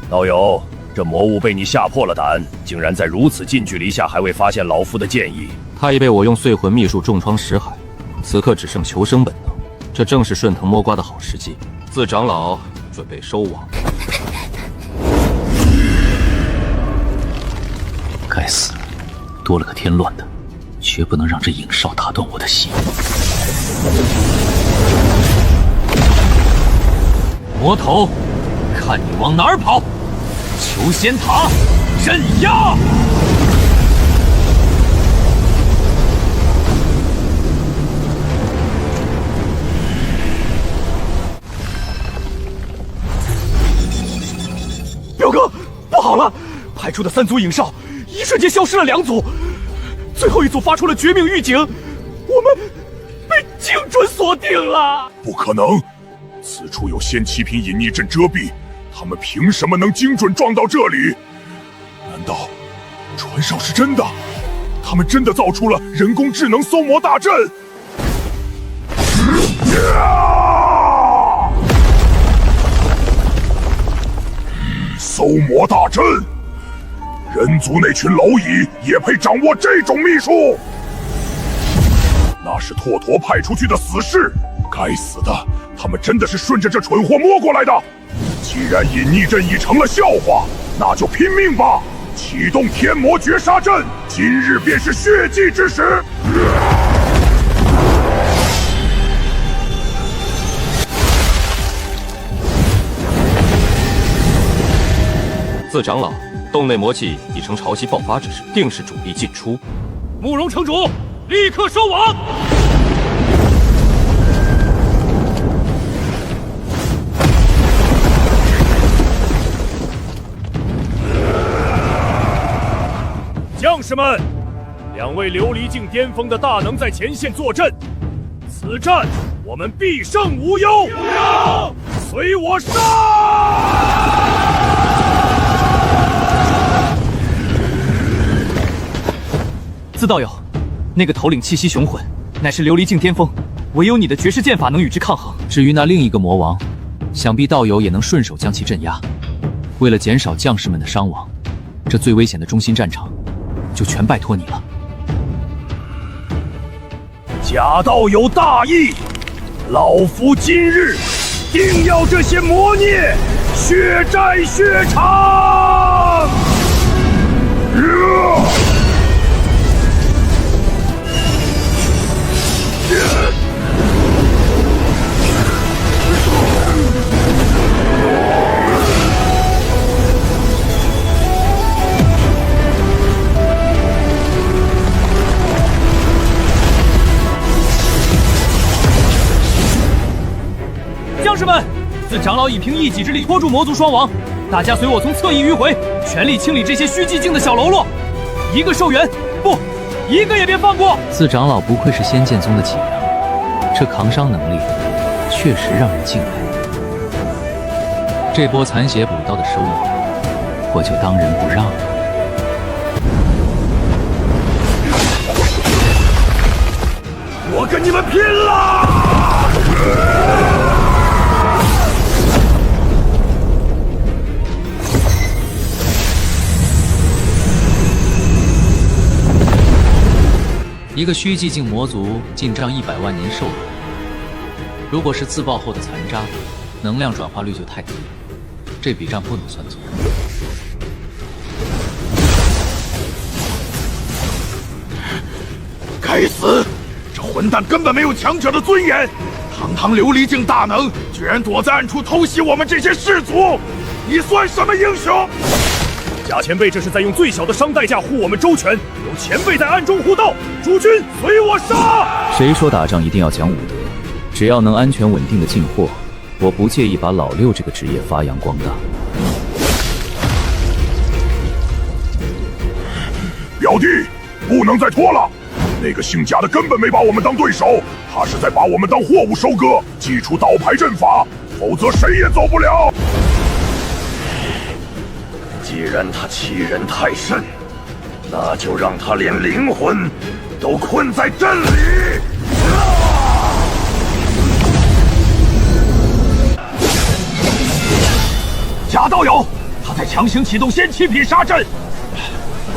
道友，这魔物被你吓破了胆，竟然在如此近距离下还未发现老夫的剑意。他已被我用碎魂秘术重创识海，此刻只剩求生本能，这正是顺藤摸瓜的好时机。自长老准备收网。该死，多了个添乱的，绝不能让这影少打断我的心。魔头，看你往哪儿跑！求仙塔，镇压！表哥，不好了！派出的3组影少，一瞬间消失了2组，最后一组发出了绝命预警，我们被精准锁定了。不可能，此处有仙气瓶隐匿阵遮蔽，他们凭什么能精准撞到这里？难道传哨是真的？他们真的造出了人工智能搜魔大阵？搜魔大阵，人族那群蝼蚁也配掌握这种秘术？那是拓陀派出去的死士，该死的，他们真的是顺着这蠢货摸过来的。既然隐匿阵已成了笑话，那就拼命吧！启动天魔绝杀阵，今日便是血祭之时。自长老，洞内魔气已成潮汐爆发之势，定是主力进出。慕容城主，立刻收网！将士们，2位琉璃境巅峰的大能在前线坐镇，此战我们必胜无忧。随我上！自道友，那个头领气息雄浑，乃是琉璃境巅峰，唯有你的绝世剑法能与之抗衡。至于那另一个魔王，想必道友也能顺手将其镇压。为了减少将士们的伤亡，这最危险的中心战场，就全拜托你了。假道友大义，老夫今日定要这些魔孽血债血偿！四长老已凭一己之力拖住魔族双王，大家随我从侧翼迂回，全力清理这些虚寂境的小喽啰。一个寿元，不，一个也别放过！四长老不愧是仙剑宗的脊梁，这扛伤能力确实让人敬佩。这波残血补刀的收益，我就当仁不让了。我跟你们拼了！一个虚寂境魔族进账100万年寿命，如果是自爆后的残渣，能量转化率就太低了，这笔账不能算错。该死！这混蛋根本没有强者的尊严，堂堂琉璃境大能，居然躲在暗处偷袭我们这些士卒，你算什么英雄？贾前辈这是在用最小的伤代价护我们周全，有前辈在暗中护道，诸君随我杀！谁说打仗一定要讲武德？只要能安全稳定的进货，我不介意把老六这个职业发扬光大。表弟，不能再拖了！那个姓贾的根本没把我们当对手，他是在把我们当货物收割，祭出倒牌阵法，否则谁也走不了。既然他欺人太甚，那就让他连灵魂都困在阵里。贾道友，他在强行启动仙气品杀阵，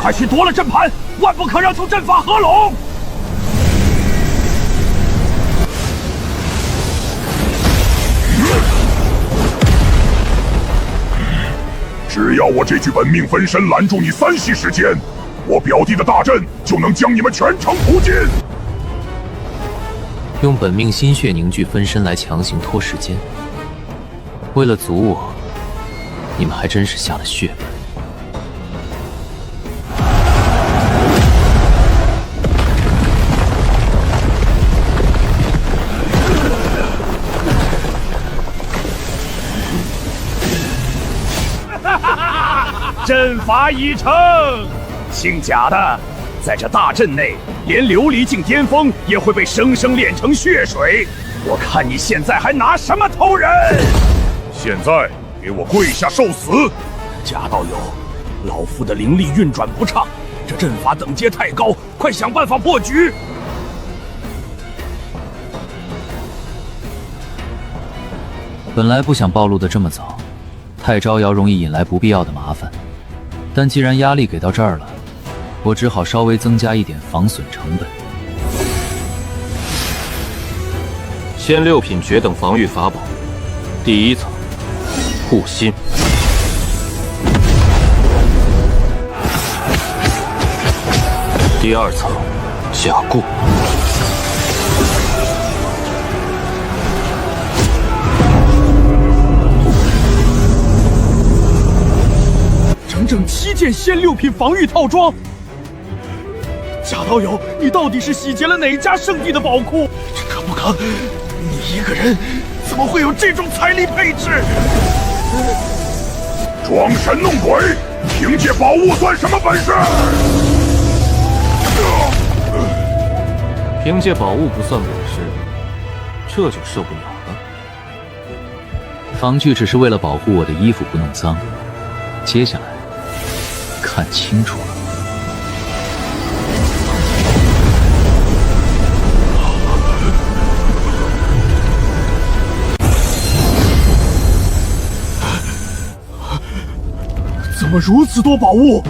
快去夺了阵盘，万不可让出阵法合拢。只要我这具本命分身拦住你3息时间，我表弟的大阵就能将你们全城屠尽。用本命心血凝聚分身来强行拖时间，为了阻我，你们还真是下了血本。阵法已成，姓贾的，在这大阵内，连琉璃境巅峰也会被生生炼成血水。我看你现在还拿什么偷人？现在给我跪下受死！贾道友，老夫的灵力运转不畅，这阵法等阶太高，快想办法破局！本来不想暴露的这么早，太招摇容易引来不必要的麻烦。但既然压力给到这儿了，我只好稍微增加一点防损成本。仙6品绝等防御法宝，第1层护心，第2层加固，整7件仙6品防御套装。贾道友，你到底是洗劫了哪家圣地的宝库？这可不可！你一个人怎么会有这种财力配置？装神弄鬼，凭借宝物算什么本事？凭借宝物不算本事，这就受不了了。防具只是为了保护我的衣服不弄脏，接下来看清楚了。怎么如此多宝物？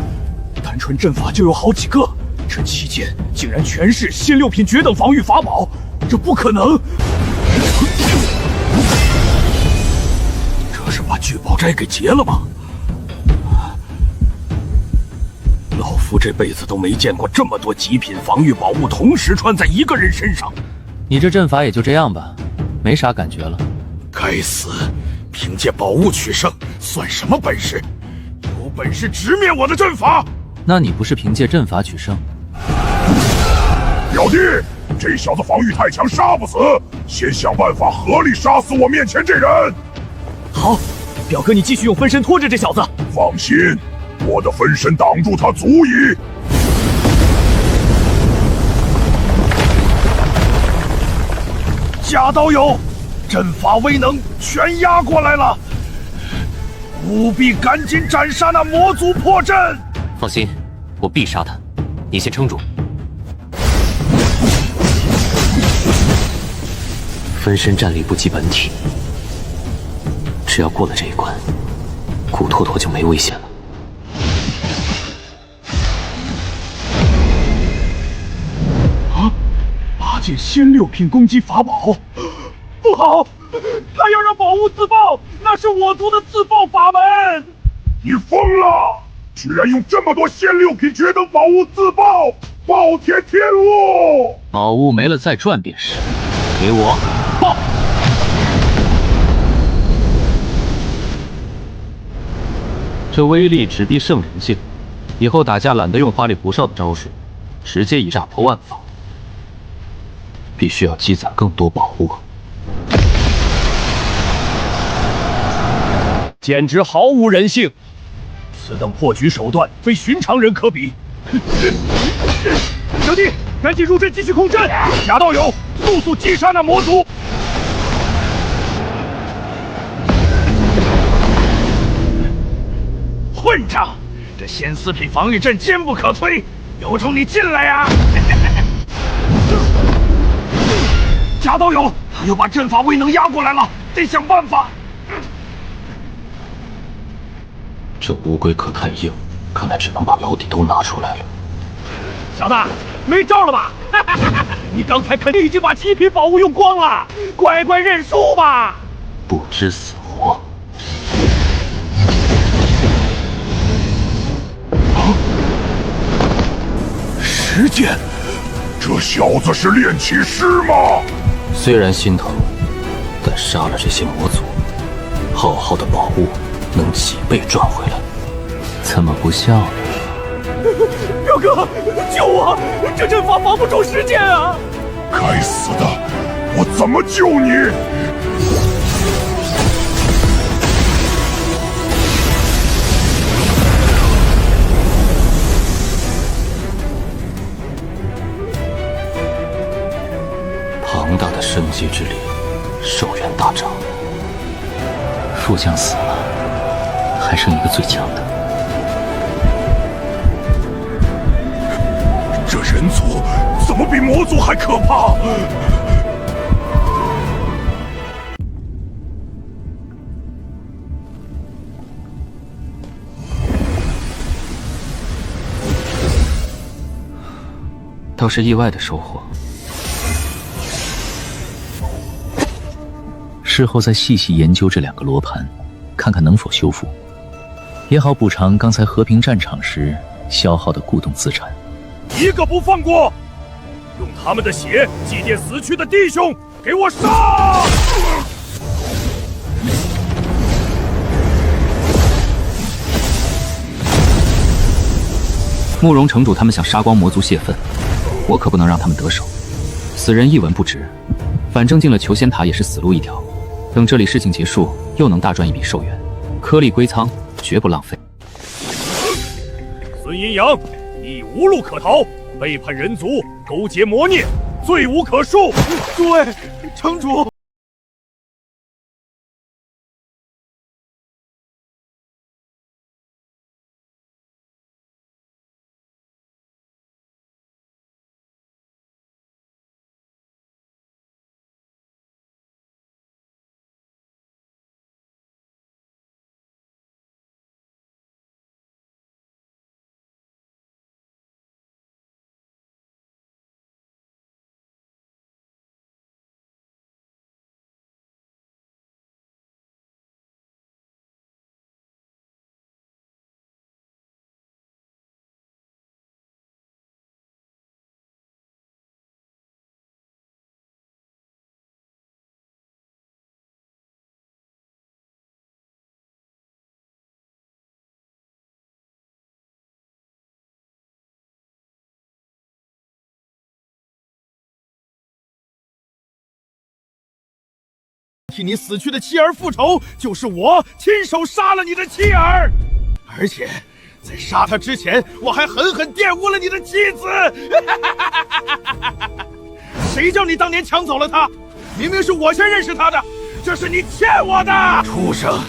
单纯阵法就有好几个，这7件竟然全是仙6品绝等防御法宝，这不可能！这是把聚宝斋给劫了吗？老夫这辈子都没见过这么多极品防御宝物同时穿在一个人身上。你这阵法也就这样吧，没啥感觉了。该死，凭借宝物取胜算什么本事？有本事直面我的阵法！那你不是凭借阵法取胜？表弟，这小子防御太强，杀不死，先想办法合力杀死我面前这人。好，表哥你继续用分身拖着这小子。放心，我的分身挡住他足矣。假道友，阵法威能全压过来了，务必赶紧斩杀那魔族破阵。放心，我必杀他，你先撑住。分身战力不及本体，只要过了这一关，古拓拓就没危险了。啊！八件仙六品攻击法宝，不好！他要让宝物自爆，那是我族的自爆法门。你疯了！居然用这么多仙六品绝等宝物自爆，暴殄天物！宝物没了再赚便是。给我爆！这威力直逼圣人境，以后打架懒得用花里胡哨的招数，直接一炸破万法。必须要积攒更多宝物。简直毫无人性！此等破局手段，非寻常人可比。小弟，赶紧入阵继续控阵！假道友，速击杀那魔族！混账！这仙丝品防御阵坚不可摧，有种你进来呀！假道友，他又把阵法威能压过来了，得想办法。这乌龟壳太硬，看来只能把老底都拿出来了。小子，没招了吧？你刚才肯定已经把极品宝物用光了，乖乖认输吧！不知死活！石剑，这小子是炼气师吗？虽然心疼，但杀了这些魔族，浩浩的宝物能几倍赚回来。怎么不笑呢？表哥，救我！这阵法防不住石剑啊！该死的，我怎么救你？庞大的生机之力，寿元大涨。副将死了，还剩一个最强的。这人族怎么比魔族还可怕？倒是意外的收获。事后再细细研究这2个罗盘，看看能否修复，也好补偿刚才和平战场时消耗的固动资产。一个不放过！用他们的血祭奠死去的弟兄，给我杀！慕容城主他们想杀光魔族泄愤，我可不能让他们得手。死人一文不值，反正进了求仙塔也是死路一条。等这里事情结束，又能大赚一笔寿元，颗粒归仓，绝不浪费。孙阴阳，你无路可逃，背叛人族，勾结魔孽，罪无可恕。诸位，城主。替你死去的妻儿复仇，就是我亲手杀了你的妻儿，而且在杀他之前，我还狠狠玷污了你的妻子。谁叫你当年抢走了她？明明是我先认识她的，这是你欠我的！畜生，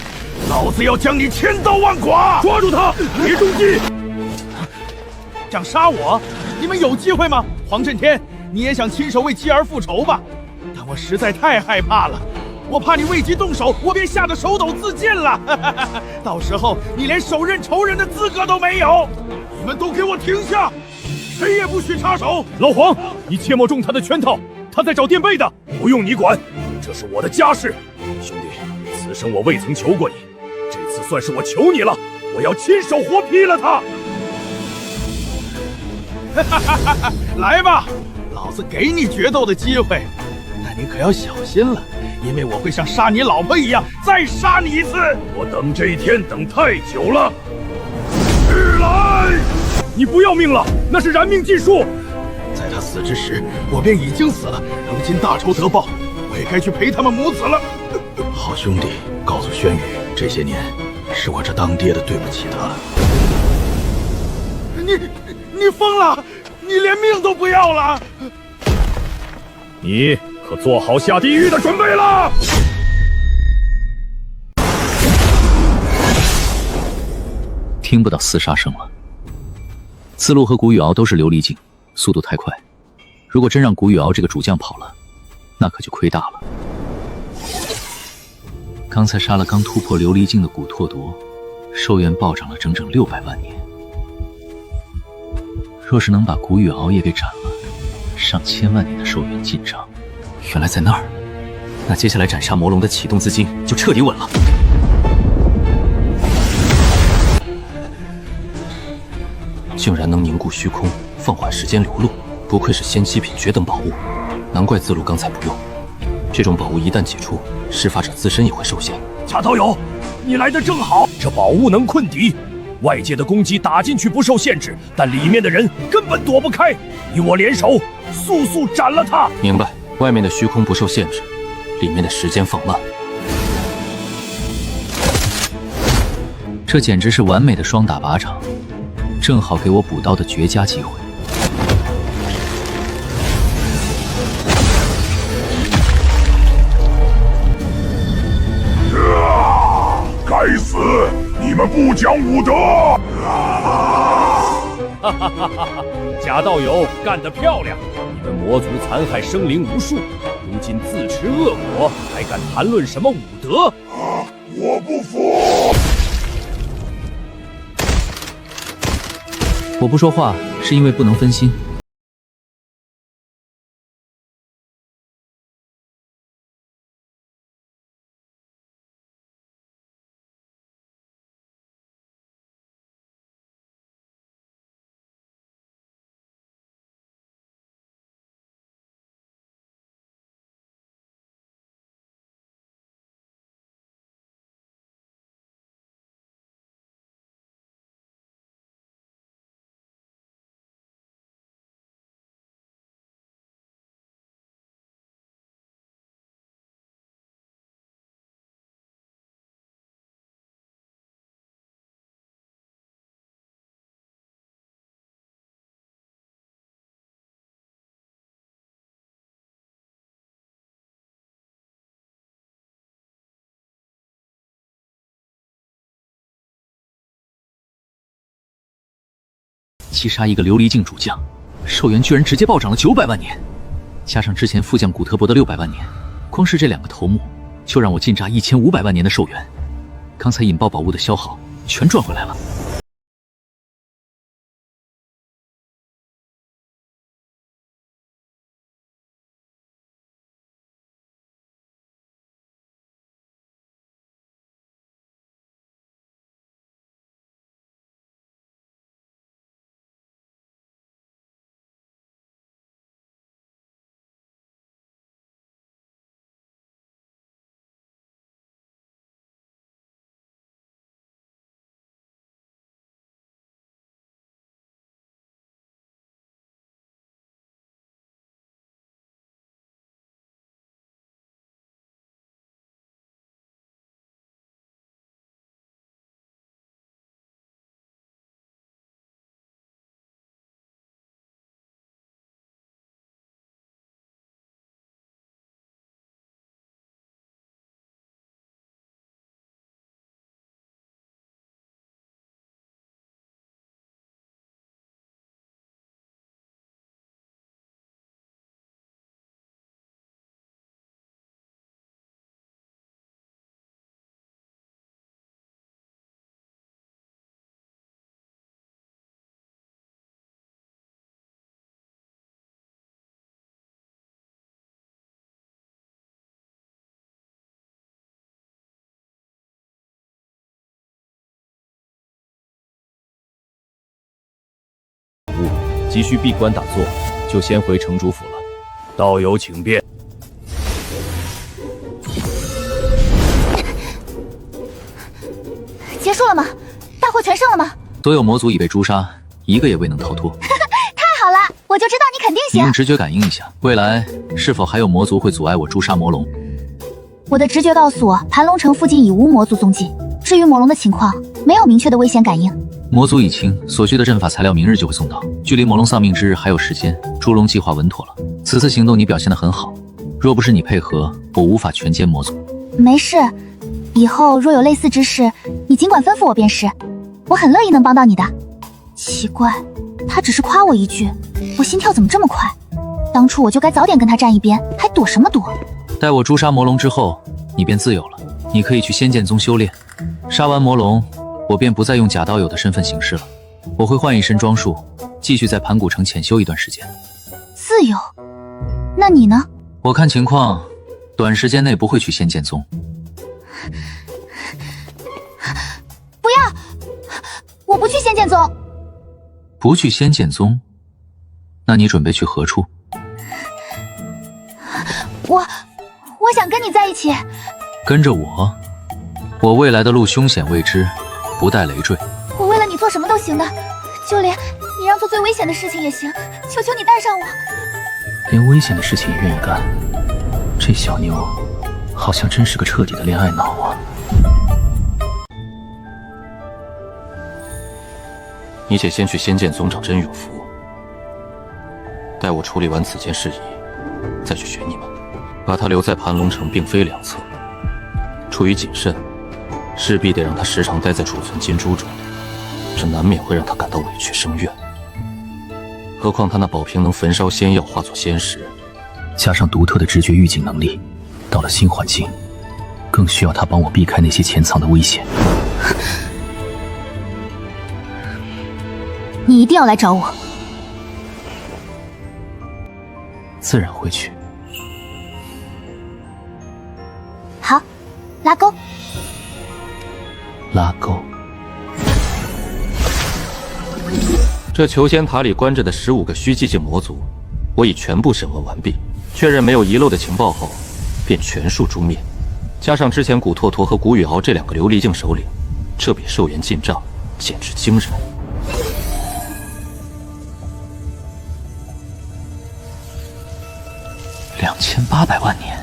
老子要将你千刀万剐！抓住他，别中计！想杀我？你们有机会吗？黄震天，你也想亲手为妻儿复仇吧？但我实在太害怕了，我怕你未及动手，我便吓得手抖自尽了。到时候你连手刃仇人的资格都没有！你们都给我停下！谁也不许插手！老黄，你切莫中他的圈套，他在找垫背的，不用你管，这是我的家事。兄弟，此生我未曾求过你，这次算是我求你了，我要亲手活劈了他。来吧，老子给你决斗的机会，但你可要小心了，因为我会像杀你老婆一样再杀你一次。我等这一天等太久了。日来！你不要命了，那是燃命技术。在他死之时，我便已经死了，如今大仇得报，我也该去陪他们母子了。好兄弟，告诉轩宇，这些年是我这当爹的对不起他。你疯了！你连命都不要了！你可做好下地狱的准备了！听不到厮杀声了。思路和古雨敖都是琉璃镜，速度太快。如果真让古雨敖这个主将跑了，那可就亏大了。刚才杀了刚突破琉璃镜的古拓夺，寿元暴涨了整整600万年。若是能把古雨敖也给斩了，上千万年的寿元进账，原来在那儿。那接下来斩杀魔龙的启动资金就彻底稳了。竟然能凝固虚空，放缓时间流露，不愧是仙七品绝等宝物，难怪自路刚才不用。这种宝物一旦解除，施法者自身也会受限。贾道友，你来的正好，这宝物能困敌。外界的攻击打进去不受限制，但里面的人根本躲不开。你我联手，速速斩了他！明白，外面的虚空不受限制，里面的时间放慢。这简直是完美的双打靶场，正好给我补刀的绝佳机会。该死！你们不讲武德！哈哈哈哈！贾道友干得漂亮！你们魔族残害生灵无数，如今自食恶果，还敢谈论什么武德？我不服！我不说话，是因为不能分心。击杀一个琉璃镜主将，寿元居然直接暴涨了900万年，加上之前副将古特伯的600万年，光是这2个头目就让我进炸1500万年的寿元。刚才引爆宝物的消耗全赚回来了。急需闭关打坐，就先回城主府了。道友请便。结束了吗？大获全胜了吗？所有魔族已被诛杀，一个也未能逃脱。太好了，我就知道你肯定行。你用直觉感应一下，未来是否还有魔族会阻碍我诛杀魔龙？我的直觉告诉我，盘龙城附近已无魔族踪迹。至于魔龙的情况，没有明确的危险感应。魔族已清，所需的阵法材料明日就会送到，距离魔龙丧命之日还有时间。猪龙计划稳妥了，此次行动你表现得很好，若不是你配合，我无法全歼魔族。没事，以后若有类似之事，你尽管吩咐我便是，我很乐意能帮到你的。奇怪，他只是夸我一句，我心跳怎么这么快？当初我就该早点跟他站一边，还躲什么躲？待我诛杀魔龙之后，你便自由了，你可以去仙剑宗修炼。杀完魔龙，我便不再用假道友的身份行事了，我会换一身装束，继续在盘古城潜修一段时间。自由？那你呢？我看情况，短时间内不会去仙剑宗。不要！我不去仙剑宗。不去仙剑宗？那你准备去何处？我想跟你在一起。跟着我？我未来的路凶险未知，不带累赘。我为了你做什么都行的，就连你让做最危险的事情也行，求求你带上我。连危险的事情也愿意干，这小妞好像真是个彻底的恋爱脑啊。你且先去仙剑宗找真永福，待我处理完此件事宜，再去寻你们。把他留在盘龙城并非良策，出于谨慎，势必得让他时常待在储存金珠中，这难免会让他感到委屈生怨。何况他那宝瓶能焚烧仙药化作仙石，加上独特的直觉预警能力，到了新环境，更需要他帮我避开那些潜藏的危险。你一定要来找我。自然会去。好，拉钩。拉钩。这求仙塔里关着的15个虚寂境魔族，我已全部审问完毕，确认没有遗漏的情报后，便全数诛灭。加上之前古拓拓和古雨敖这2个琉璃境首领，这笔寿元进账简直惊人。2800万年。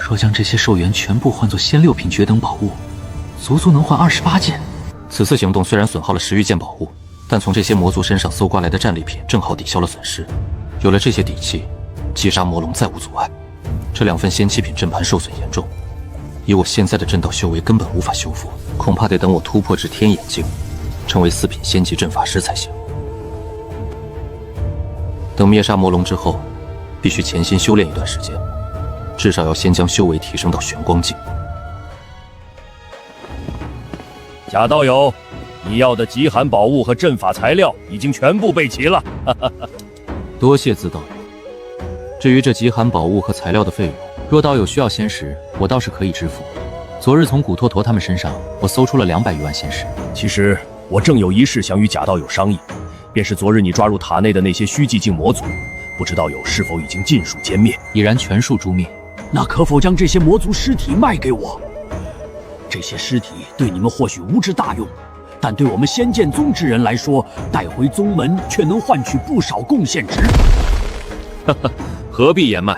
若将这些寿元全部换作仙6品绝等宝物，足足能换28件。此次行动虽然损耗了10余件宝物，但从这些魔族身上搜刮来的战利品正好抵消了损失。有了这些底气，击杀魔龙再无阻碍。这2份仙7品阵盘受损严重，以我现在的阵道修为根本无法修复，恐怕得等我突破至天眼境，成为4品仙级阵法师才行。等灭杀魔龙之后，必须潜心修炼一段时间，至少要先将修为提升到玄光境。贾道友，你要的极寒宝物和阵法材料已经全部备齐了。多谢自道友。至于这极寒宝物和材料的费用，若道友需要仙石，我倒是可以支付。昨日从古拓拓他们身上，我搜出了200余万仙石。其实我正有一事想与贾道友商议，便是昨日你抓入塔内的那些虚寂境魔族，不知道友是否已经尽数歼灭？已然全数诛灭。那可否将这些魔族尸体卖给我？这些尸体对你们或许无之大用，但对我们仙剑宗之人来说，带回宗门却能换取不少贡献值。何必言卖？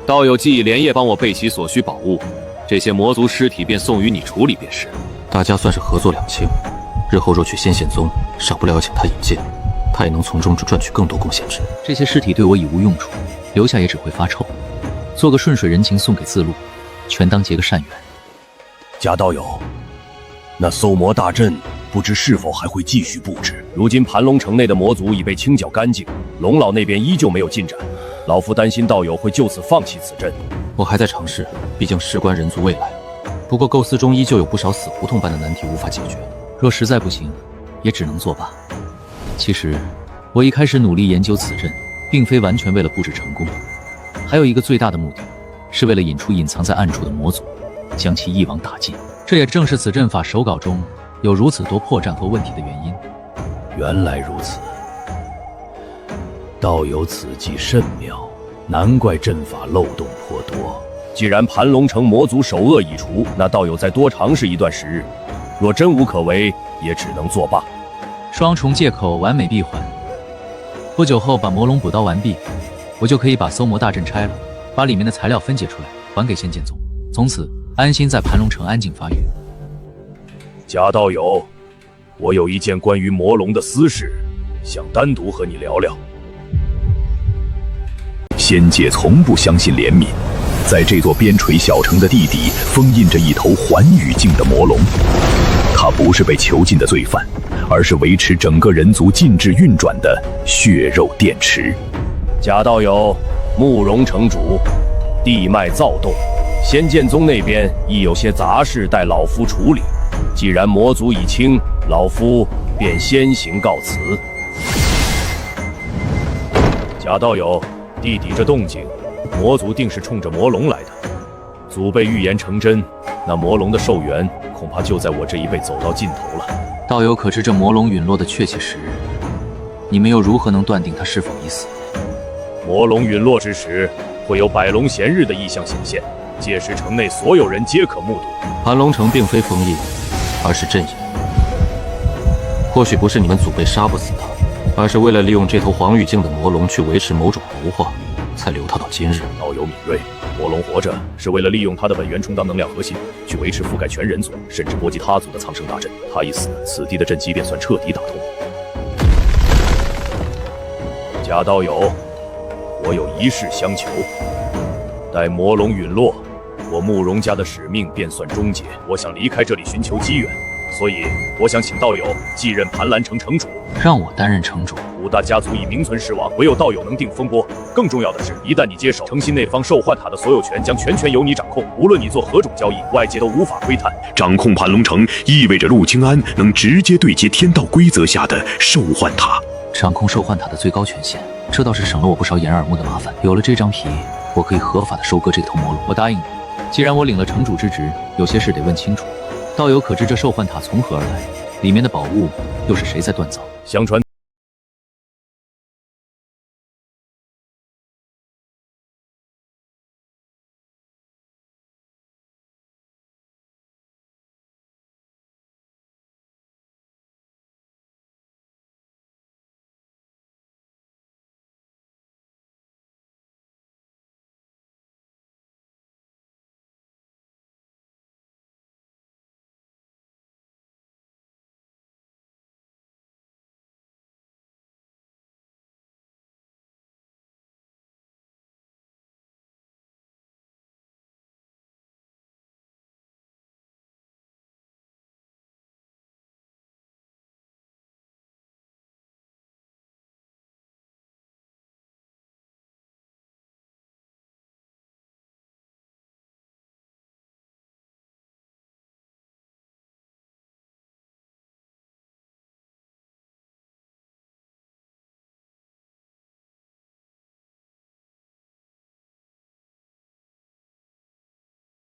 道友既已连夜帮我备齐所需宝物，这些魔族尸体便送与你处理便是。大家算是合作两清，日后若去仙剑宗，少不了要请他引荐，他也能从中赚取更多贡献值。这些尸体对我已无用处，留下也只会发臭。做个顺水人情送给自路，全当结个善缘。贾道友，那搜魔大阵不知是否还会继续布置？如今盘龙城内的魔族已被清剿干净，龙老那边依旧没有进展，老夫担心道友会就此放弃此阵。我还在尝试，毕竟事关人族未来。不过构思中依旧有不少死胡同般的难题无法解决。若实在不行，也只能作罢。其实，我一开始努力研究此阵，并非完全为了布置成功，还有一个最大的目的，是为了引出隐藏在暗处的魔族，将其一网打尽。这也正是此阵法手稿中有如此多破绽和问题的原因。原来如此，道友此计甚妙，难怪阵法漏洞颇多。既然盘龙城魔族首恶已除，那道友再多尝试一段时日，若真无可为，也只能作罢。双重借口完美闭环，不久后把魔龙补刀完毕，我就可以把搜魔大阵拆了，把里面的材料分解出来，还给仙剑宗，从此安心在盘龙城安静发育。贾道友，我有一件关于魔龙的私事，想单独和你聊聊。仙界从不相信怜悯，在这座边陲小城的地底封印着一头寰宇境的魔龙，它不是被囚禁的罪犯，而是维持整个人族禁制运转的血肉电池。贾道友，慕容城主，地脉躁动，仙剑宗那边亦有些杂事待老夫处理。既然魔族已清，老夫便先行告辞。贾道友，地底这动静，魔族定是冲着魔龙来的。祖辈预言成真，那魔龙的寿元恐怕就在我这一辈走到尽头了。道友可知这魔龙陨落的确切时日？你们又如何能断定它是否已死？魔龙陨落之时，会有百龙衔日的异象显现，届时城内所有人皆可目睹。盘龙城并非封印，而是镇压。或许不是你们祖辈杀不死他，而是为了利用这头黄羽境的魔龙去维持某种谋划，才留他到今日。道友敏锐，魔龙活着是为了利用它的本源充当能量核心，去维持覆盖全人族，甚至波及他族的苍生大阵。他一死，此地的阵基便算彻底打通。贾道友，我有一事相求，待魔龙陨落，我慕容家的使命便算终结。我想离开这里寻求机缘，所以我想请道友继任盘兰城城主。让我担任城主？5大家族已名存实亡，唯有道友能定风波。更重要的是，一旦你接手，城西内方兽幻塔的所有权将全权由你掌控，无论你做何种交易，外界都无法窥探。掌控盘龙城意味着陆清安能直接对接天道规则下的兽幻塔，掌控兽幻塔的最高权限，这倒是省了我不少掩耳目的麻烦。有了这张皮，我可以合法的收割这头魔龙。我答应你，既然我领了城主之职，有些事得问清楚。道友可知这兽幻塔从何而来？里面的宝物又是谁在锻造？相传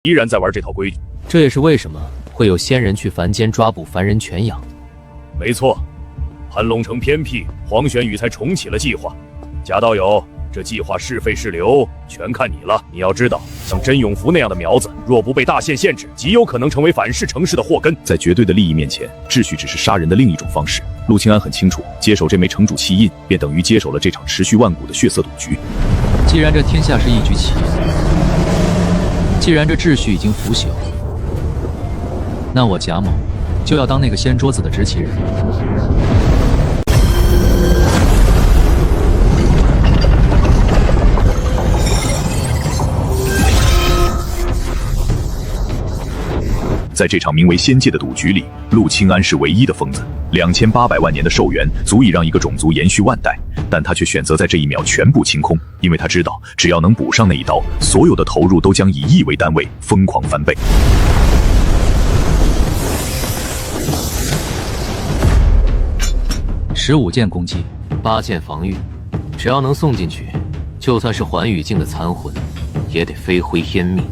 依然在玩这套规矩，这也是为什么会有仙人去凡间抓捕凡人犬养。没错，盘龙城偏僻，黄玄宇才重启了计划。贾道友，这计划是废是留，全看你了。你要知道，像甄永福那样的苗子，若不被大限限制，极有可能成为反噬城市的祸根。在绝对的利益面前，秩序只是杀人的另一种方式。陆清安很清楚，接手这枚城主气印，便等于接手了这场持续万古的血色赌局。既然这天下是一局棋，既然这秩序已经腐朽，那我贾某就要当那个掀桌子的执棋人。在这场名为仙界的赌局里，陆清安是唯一的疯子。2800万年的寿元足以让一个种族延续万代，但他却选择在这一秒全部清空，因为他知道，只要能补上那一刀，所有的投入都将以亿为单位疯狂翻倍。15件攻击，8件防御，只要能送进去，就算是寰宇境的残魂，也得飞灰烟灭。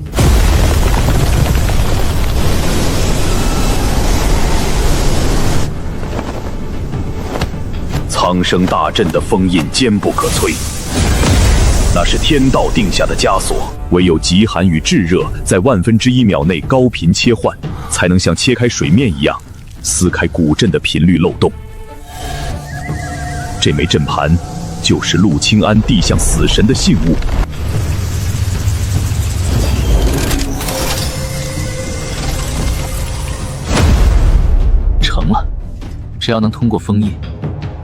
苍生大阵的封印坚不可摧，那是天道定下的枷锁，唯有极寒与炙热在1/1000秒内高频切换，才能像切开水面一样撕开古阵的频率漏洞。这枚阵盘就是陆清安递向死神的信物。成了，只要能通过封印，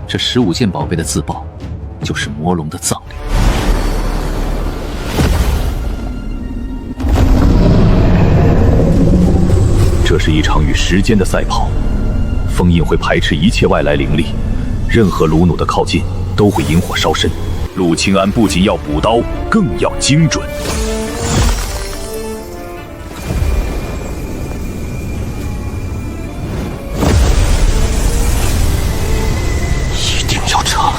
这15件宝贝的自爆就是魔龙的葬礼。这是一场与时间的赛跑，封印会排斥一切外来灵力，任何卢弩的靠近都会引火烧身。陆清安不仅要补刀，更要精准。一定要成！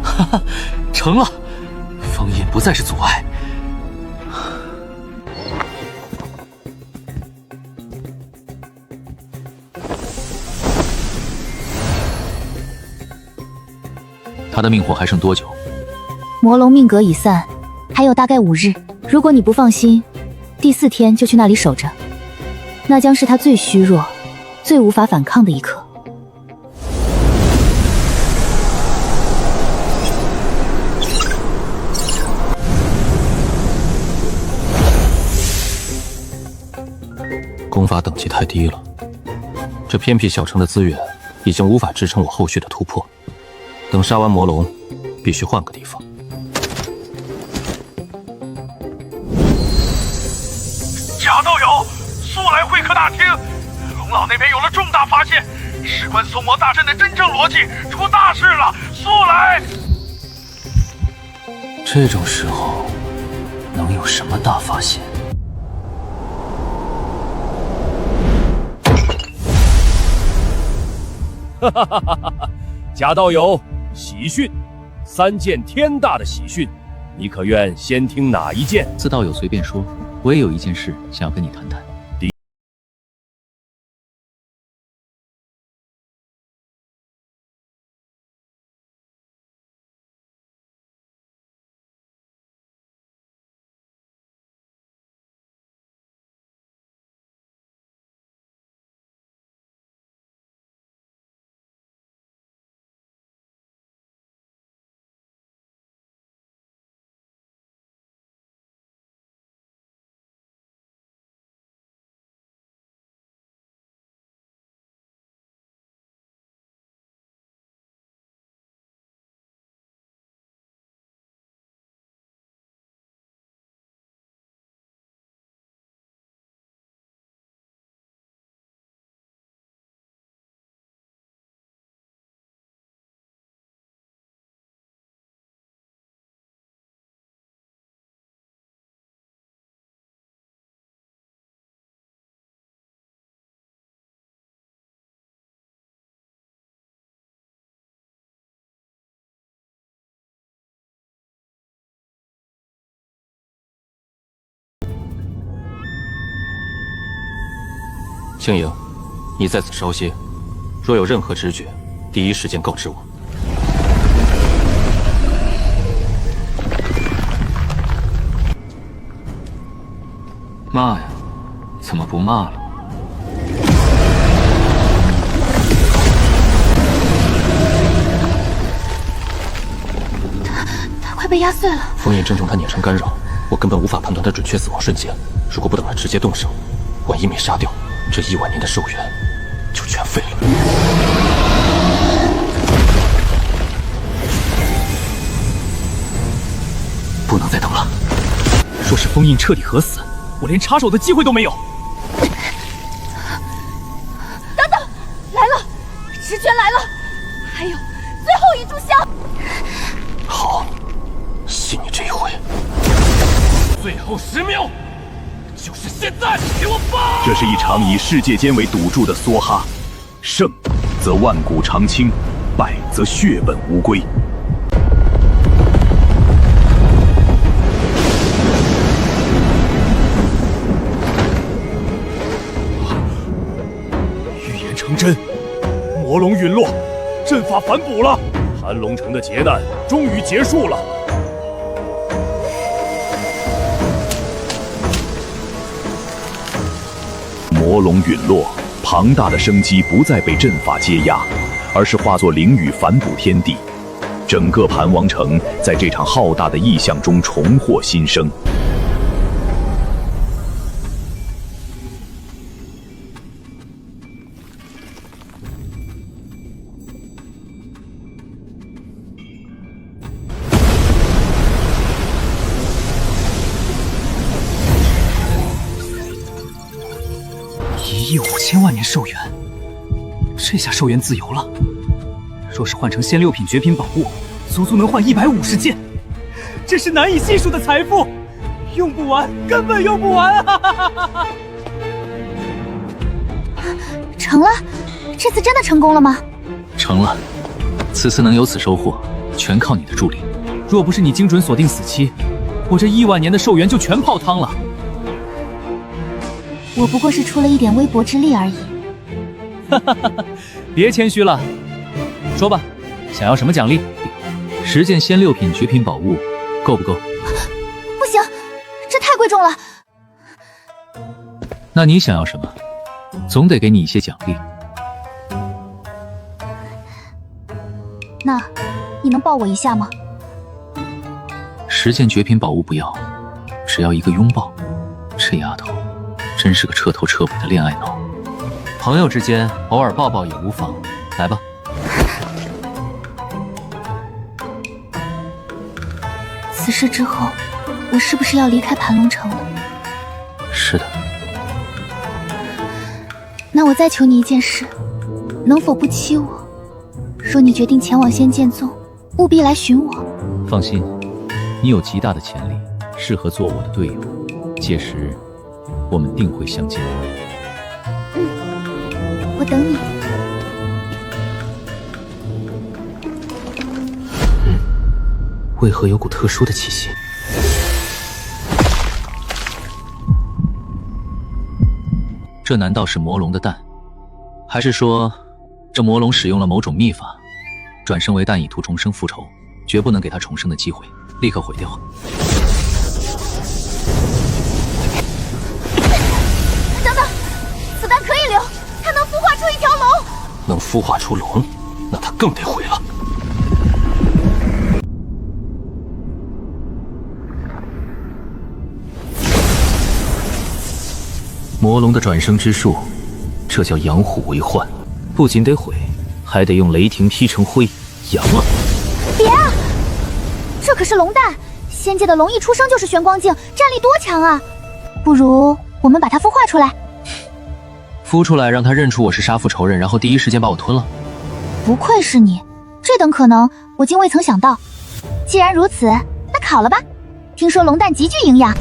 哈哈，成了！封印不再是阻碍。他的命火还剩多久？魔龙命格已散，还有大概5日。如果你不放心，第4天就去那里守着，那将是他最虚弱、最无法反抗的一刻。功法等级太低了，这偏僻小城的资源已经无法支撑我后续的突破。等杀完魔龙，必须换个地方。贾道友，速来会客大厅！龙老那边有了重大发现，事关搜魔大阵的真正逻辑，出大事了！速来！这种时候，能有什么大发现？哈哈哈哈哈！贾道友，喜讯，3件天大的喜讯，你可愿先听哪一件？自道友随便说，我也有一件事想要跟你谈谈。青莹，你在此稍歇，若有任何知觉，第一时间告知我。骂呀，怎么不骂了？他快被压碎了。封印正中他碾成干扰，我根本无法判断他准确死亡瞬间。如果不等他直接动手，万一没杀掉，这1万年的寿元就全废了。不能再等了。若是封印彻底合死，我连插手的机会都没有。等等，来了，直觉来了，还有最后一炷香。好，信你这一回。最后10秒，就是现在！给我爆！这是一场以世界间为赌注的梭哈，胜则万古长青，败则血本无归。龙陨落，阵法反哺了，盘龙城的劫难终于结束了。魔龙陨落，庞大的生机不再被阵法接压，而是化作灵雨反哺天地。整个盘王城在这场浩大的异象中重获新生。1亿5000万年寿元，这下寿元自由了。若是换成仙6品绝品宝物，足足能换150件，这是难以细数的财富，用不完，根本用不完啊！成了，这次真的成功了吗？成了，此次能有此收获，全靠你的助力。若不是你精准锁定死期，我这1万年的寿元就全泡汤了。我不过是出了一点微薄之力而已。哈哈哈！别谦虚了，说吧，想要什么奖励？10件仙6品绝品宝物，够不够？不行，这太贵重了。那你想要什么？总得给你一些奖励。那，你能抱我一下吗？10件绝品宝物不要，只要一个拥抱。这丫头真是个彻头彻尾的恋爱脑。朋友之间偶尔抱抱也无妨，来吧。此事之后，我是不是要离开盘龙城了？是的。那我再求你一件事，能否不欺我？若你决定前往仙剑宗，务必来寻我。放心，你有极大的潜力，适合做我的队友。届时，我们定会相见。我等你。为何有股特殊的气息？这难道是魔龙的蛋？还是说，这魔龙使用了某种秘法，转生为蛋以图重生复仇？绝不能给他重生的机会，立刻毁掉。等等，子弹可以留，它能孵化出一条龙。能孵化出龙，那它更得毁了。魔龙的转生之术，这叫养虎为患，不仅得毁，还得用雷霆劈成灰，扬了。别啊！这可是龙蛋，仙界的龙一出生就是玄光境，战力多强啊！不如我们把它孵化出来。孵出来，让他认出我是杀父仇人，然后第一时间把我吞了。不愧是你，这等可能我竟未曾想到。既然如此，那烤了吧。听说龙蛋极具营养。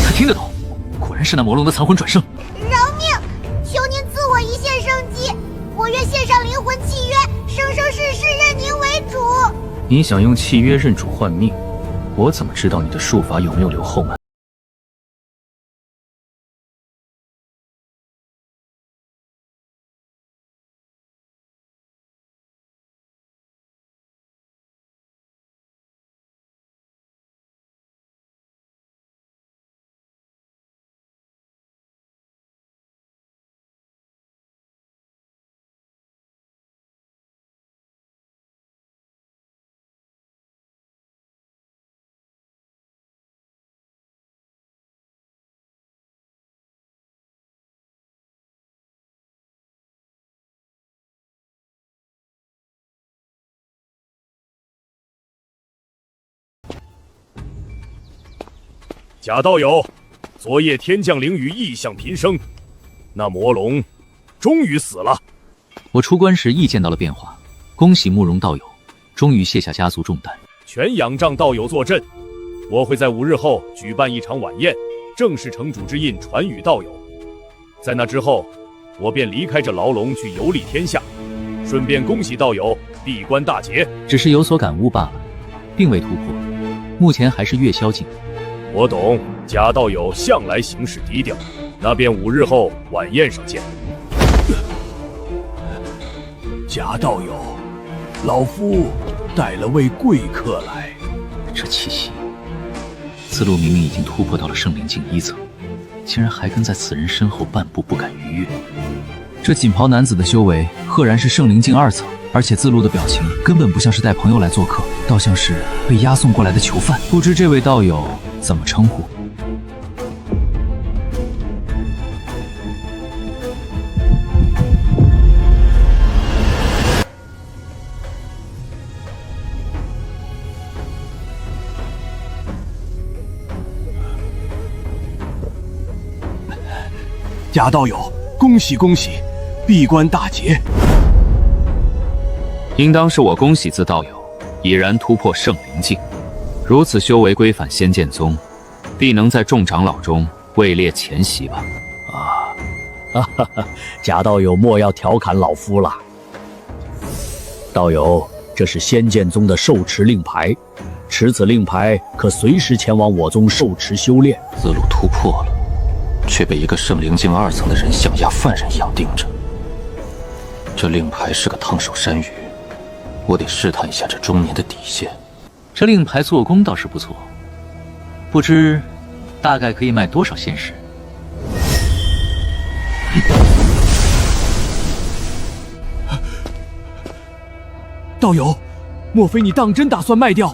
他听得懂，果然是那魔龙的残魂转生。饶命！求您赐我一线生机，我愿献上灵魂契约，生生世世认您为主。你想用契约认主换命，我怎么知道你的术法有没有留后门？贾道友，昨夜天降灵雨，异象频生，那魔龙终于死了。我出关时亦见到了变化，恭喜慕容道友，终于卸下家族重担。全仰仗道友坐镇，我会在5日后举办一场晚宴，正式城主之印传与道友。在那之后，我便离开这牢笼去游历天下，顺便恭喜道友闭关大捷。只是有所感悟罢了，并未突破，目前还是月宵境。我懂，贾道友向来行事低调，那便5日后晚宴上见。贾道友，老夫带了位贵客来。这气息，此路明明已经突破到了圣灵境1层，竟然还跟在此人身后半步不敢逾越。这锦袍男子的修为赫然是圣灵境2层，而且自路的表情根本不像是带朋友来做客，倒像是被押送过来的囚犯。不知这位道友怎么称呼？贾道友，恭喜恭喜，闭关大捷！应当是我恭喜自道友已然突破圣灵境，如此修为归返仙剑宗，必能在众长老中位列前席吧？哈哈，贾道友莫要调侃老夫了。道友，这是仙剑宗的受持令牌，持此令牌可随时前往我宗受持修炼。自路突破了，却被一个圣灵境2层的人像押犯人一样盯着。这令牌是个烫手山芋，我得试探一下这中年的底线。这令牌做工倒是不错，不知大概可以卖多少仙石？道友，莫非你当真打算卖掉？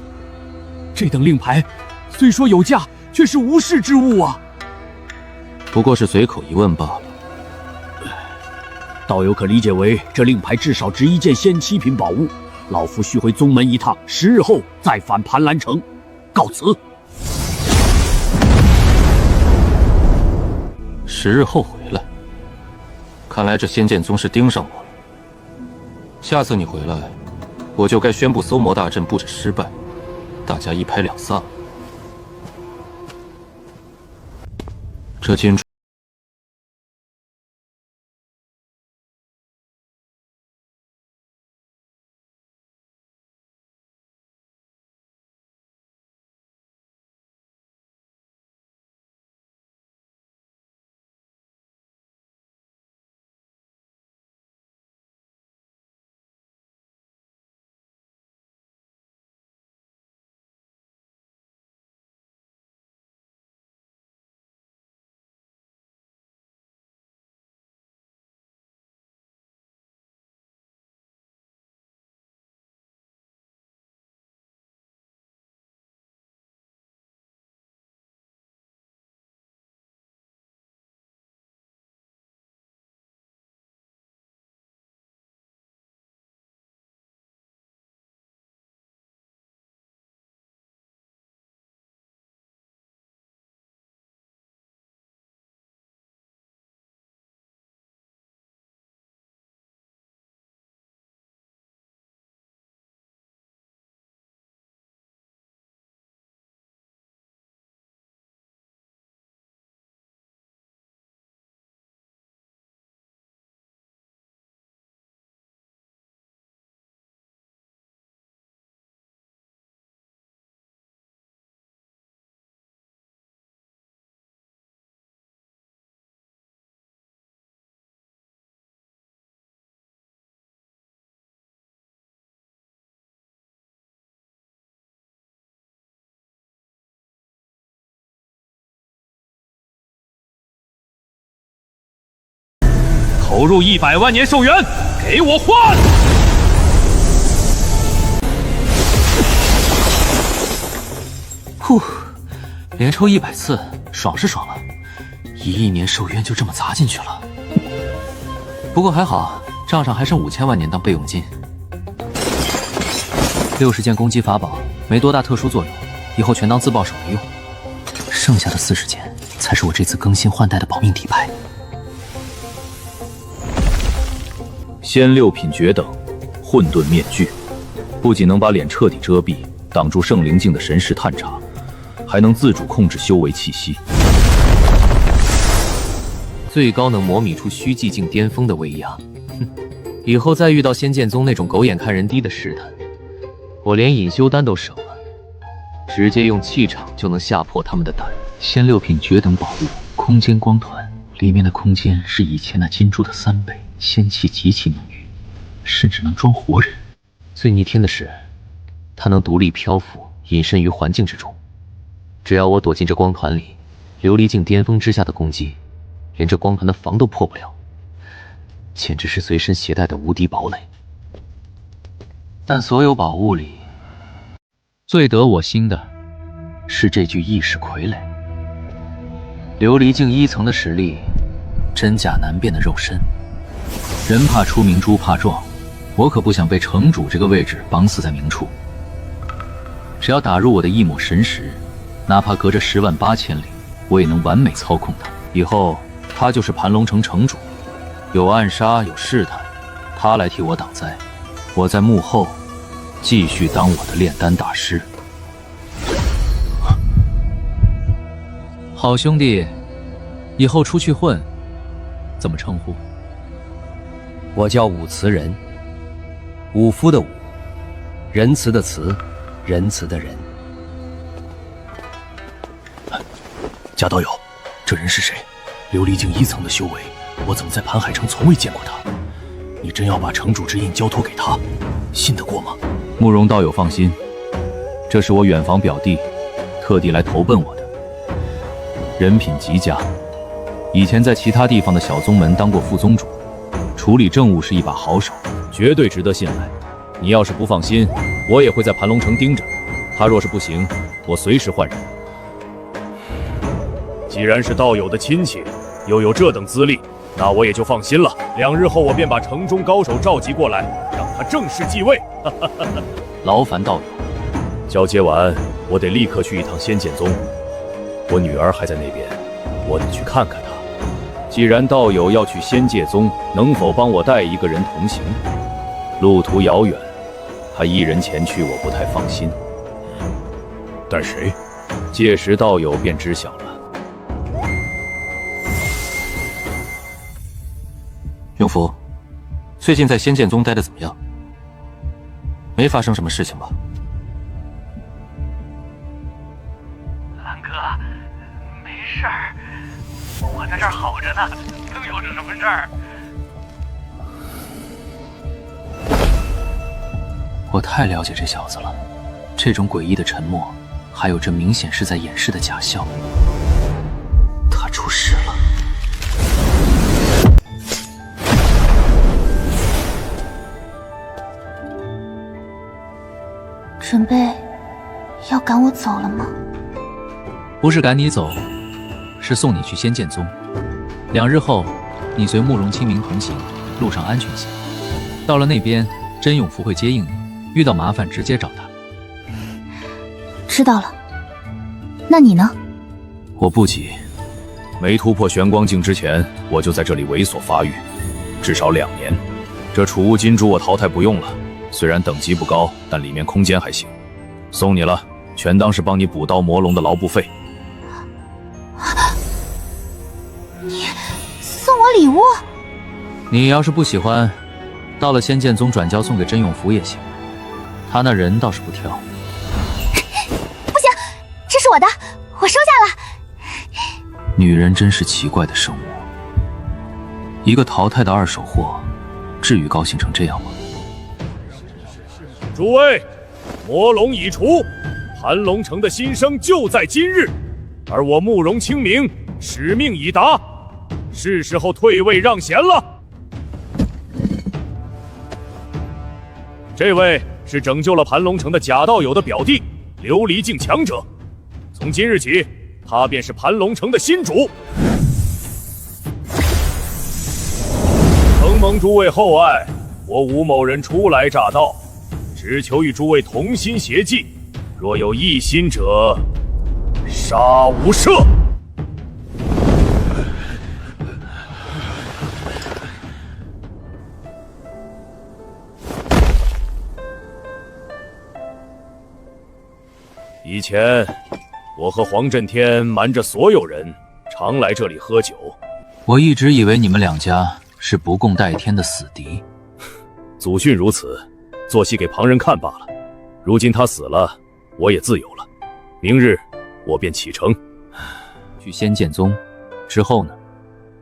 这等令牌虽说有价，却是无世之物啊！不过是随口一问罢了。道友可理解为这令牌至少值1件仙7品宝物。老夫须回宗门一趟，10日后再返盘兰城。告辞。10日后回来，看来这仙剑宗是盯上我了。下次你回来，我就该宣布搜魔大阵布置失败，大家一拍两散。这金珠。投入100万年寿元，给我换！呼，连抽100次，爽是爽了，1亿年寿元就这么砸进去了。不过还好，账上还剩5000万年当备用金。60件攻击法宝，没多大特殊作用，以后全当自爆手来用。剩下的40件才是我这次更新换代的保命底牌。仙6品绝等，混沌面具，不仅能把脸彻底遮蔽，挡住圣灵境的神识探查，还能自主控制修为气息，最高能模拟出虚寂境巅峰的威压。哼，以后再遇到仙剑宗那种狗眼看人低的试探，我连隐修丹都省了，直接用气场就能吓破他们的胆。仙6品绝等宝物，空间光团，里面的空间是以前那金珠的3倍。仙气极其浓郁，甚至能装活人。最逆天的是，它能独立漂浮，隐身于环境之中。只要我躲进这光团里，琉璃镜巅峰之下的攻击，连这光团的防都破不了，简直是随身携带的无敌堡垒。但所有宝物里，最得我心的是这具意识傀儡。琉璃镜1层的实力，真假难辨的肉身。人怕出名猪怕壮，我可不想被城主这个位置绑死在明处。只要打入我的一抹神识，哪怕隔着108000里，我也能完美操控它。以后他就是盘龙城城主，有暗杀有试探，他来替我挡灾，我在幕后继续当我的炼丹大师。好兄弟，以后出去混怎么称呼？我叫武慈仁，武夫的武，仁慈的慈，仁慈的仁。贾道友，这人是谁？琉璃境1层的修为，我怎么在盘海城从未见过他？你真要把城主之印交托给他，信得过吗？慕容道友放心，这是我远房表弟，特地来投奔我的。人品极佳，以前在其他地方的小宗门当过副宗主，处理政务是一把好手，绝对值得信赖。你要是不放心，我也会在盘龙城盯着他。若是不行，我随时换人。既然是道友的亲戚，又有这等资历，那我也就放心了。2日后，我便把城中高手召集过来，让他正式继位。劳烦道友。交接完，我得立刻去一趟仙剑宗。我女儿还在那边，我得去看看她。既然道友要去仙界宗，能否帮我带一个人同行？路途遥远，他一人前去，我不太放心。带谁？届时道友便知晓了。永福，最近在仙剑宗待得怎么样？没发生什么事情吧？兰哥，没事儿，我在这儿好着呢，能有什么事儿？我太了解这小子了，这种诡异的沉默，还有这明显是在掩饰的假笑，他出事了。准备要赶我走了吗？不是赶你走，是送你去仙剑宗。2日后，你随慕容清明同行，路上安全些。到了那边，真永福会接应你，遇到麻烦直接找他。知道了。那你呢？我不急，没突破玄光境之前，我就在这里猥琐发育，至少2年。这储物金珠我淘汰不用了。虽然等级不高，但里面空间还行，送你了，全当是帮你捕刀魔龙的劳步费。你送我礼物？你要是不喜欢，到了仙剑宗转交送给真永福也行，他那人倒是不挑。不行，这是我的，我收下了。女人真是奇怪的生物，一个淘汰的2手货，至于高兴成这样吗？诸位，魔龙已除，盘龙城的新生就在今日，而我慕容清明使命已达，是时候退位让贤了。这位是拯救了盘龙城的贾道友的表弟，琉璃境强者，从今日起，他便是盘龙城的新主。承蒙诸位厚爱，我吴某人初来乍到，只求与诸位同心协计，若有异心者，杀无赦。以前，我和黄震天瞒着所有人，常来这里喝酒。我一直以为你们2家是不共戴天的死敌。祖训如此，做戏给旁人看罢了。如今他死了，我也自由了。明日我便启程去仙剑宗。之后呢？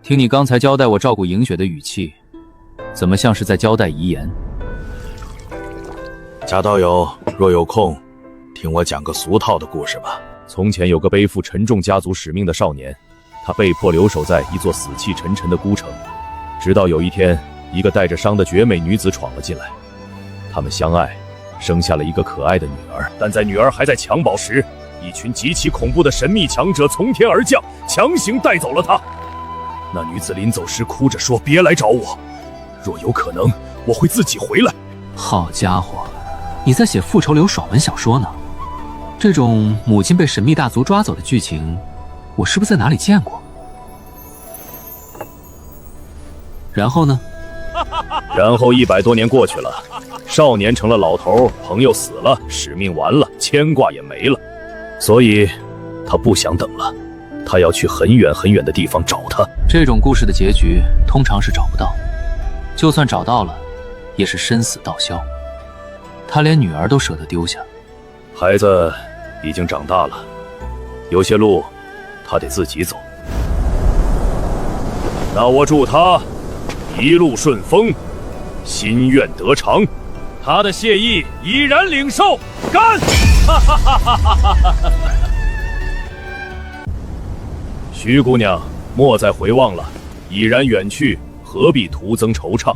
听你刚才交代我照顾银雪的语气，怎么像是在交代遗言？贾道友，若有空，听我讲个俗套的故事吧。从前有个背负沉重家族使命的少年，他被迫留守在一座死气沉沉的孤城，直到有一天，一个带着伤的绝美女子闯了进来，他们相爱，生下了一个可爱的女儿。但在女儿还在襁褓时，一群极其恐怖的神秘强者从天而降，强行带走了她。那女子临走时哭着说：“别来找我，若有可能，我会自己回来。”好家伙，你在写复仇流爽文小说呢？这种母亲被神秘大族抓走的剧情，我是不是在哪里见过？然后呢？然后100多年过去了，少年成了老头，朋友死了，使命完了，牵挂也没了，所以他不想等了，他要去很远很远的地方找他。这种故事的结局通常是找不到，就算找到了，也是身死道消。他连女儿都舍得丢下。孩子已经长大了，有些路他得自己走。那我祝他一路顺风，心愿得偿。他的谢意已然领受，干！徐姑娘，莫再回望了，已然远去，何必徒增惆怅？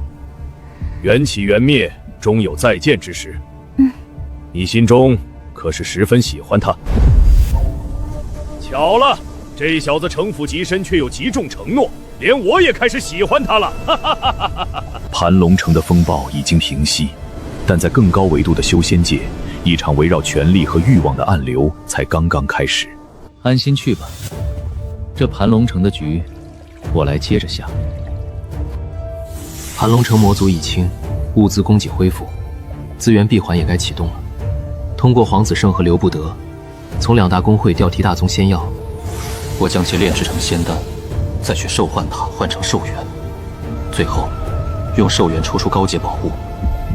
缘起缘灭，终有再见之时。你心中可是十分喜欢他？巧了，这小子城府极深，却又极重承诺，连我也开始喜欢他了。盘龙城的风暴已经平息，但在更高维度的修仙界，一场围绕权力和欲望的暗流才刚刚开始。安心去吧，这盘龙城的局，我来接着下。盘龙城魔族已清，物资供给恢复，资源闭环也该启动了。通过黄子胜和刘不得，从2大公会调替大宗仙药，我将其炼制成仙丹，再去兽幻塔换成兽元，最后用兽元抽出高阶宝物，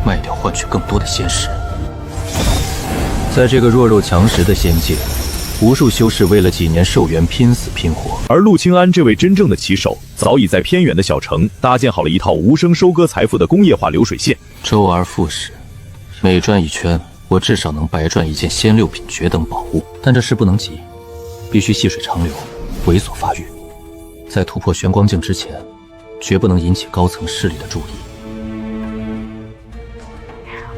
卖掉换取更多的仙石。在这个弱肉强食的仙界，无数修士为了几年兽元拼死拼活，而陆清安这位真正的棋手，早已在偏远的小城搭建好了一套无声收割财富的工业化流水线，周而复始，每转一圈，我至少能白赚一件仙6品绝等宝物。但这事不能急，必须细水长流，猥琐发育。在突破玄光境之前，绝不能引起高层势力的注意。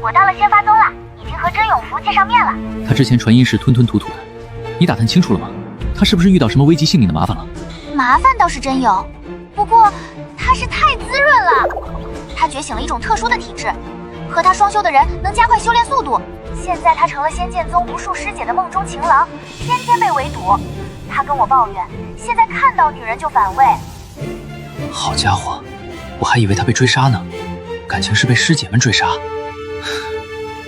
我到了仙发宗了，已经和真永福见上面了。他之前传音时吞吞吐吐的，你打探清楚了吗？他是不是遇到什么危及性命的麻烦了？麻烦倒是真有，不过他是太滋润了。他觉醒了一种特殊的体质，和他双修的人能加快修炼速度。现在他成了仙剑宗无数师姐的梦中情郎，天天被围堵。他跟我抱怨，现在看到女人就反胃。好家伙，我还以为他被追杀呢，感情是被师姐们追杀。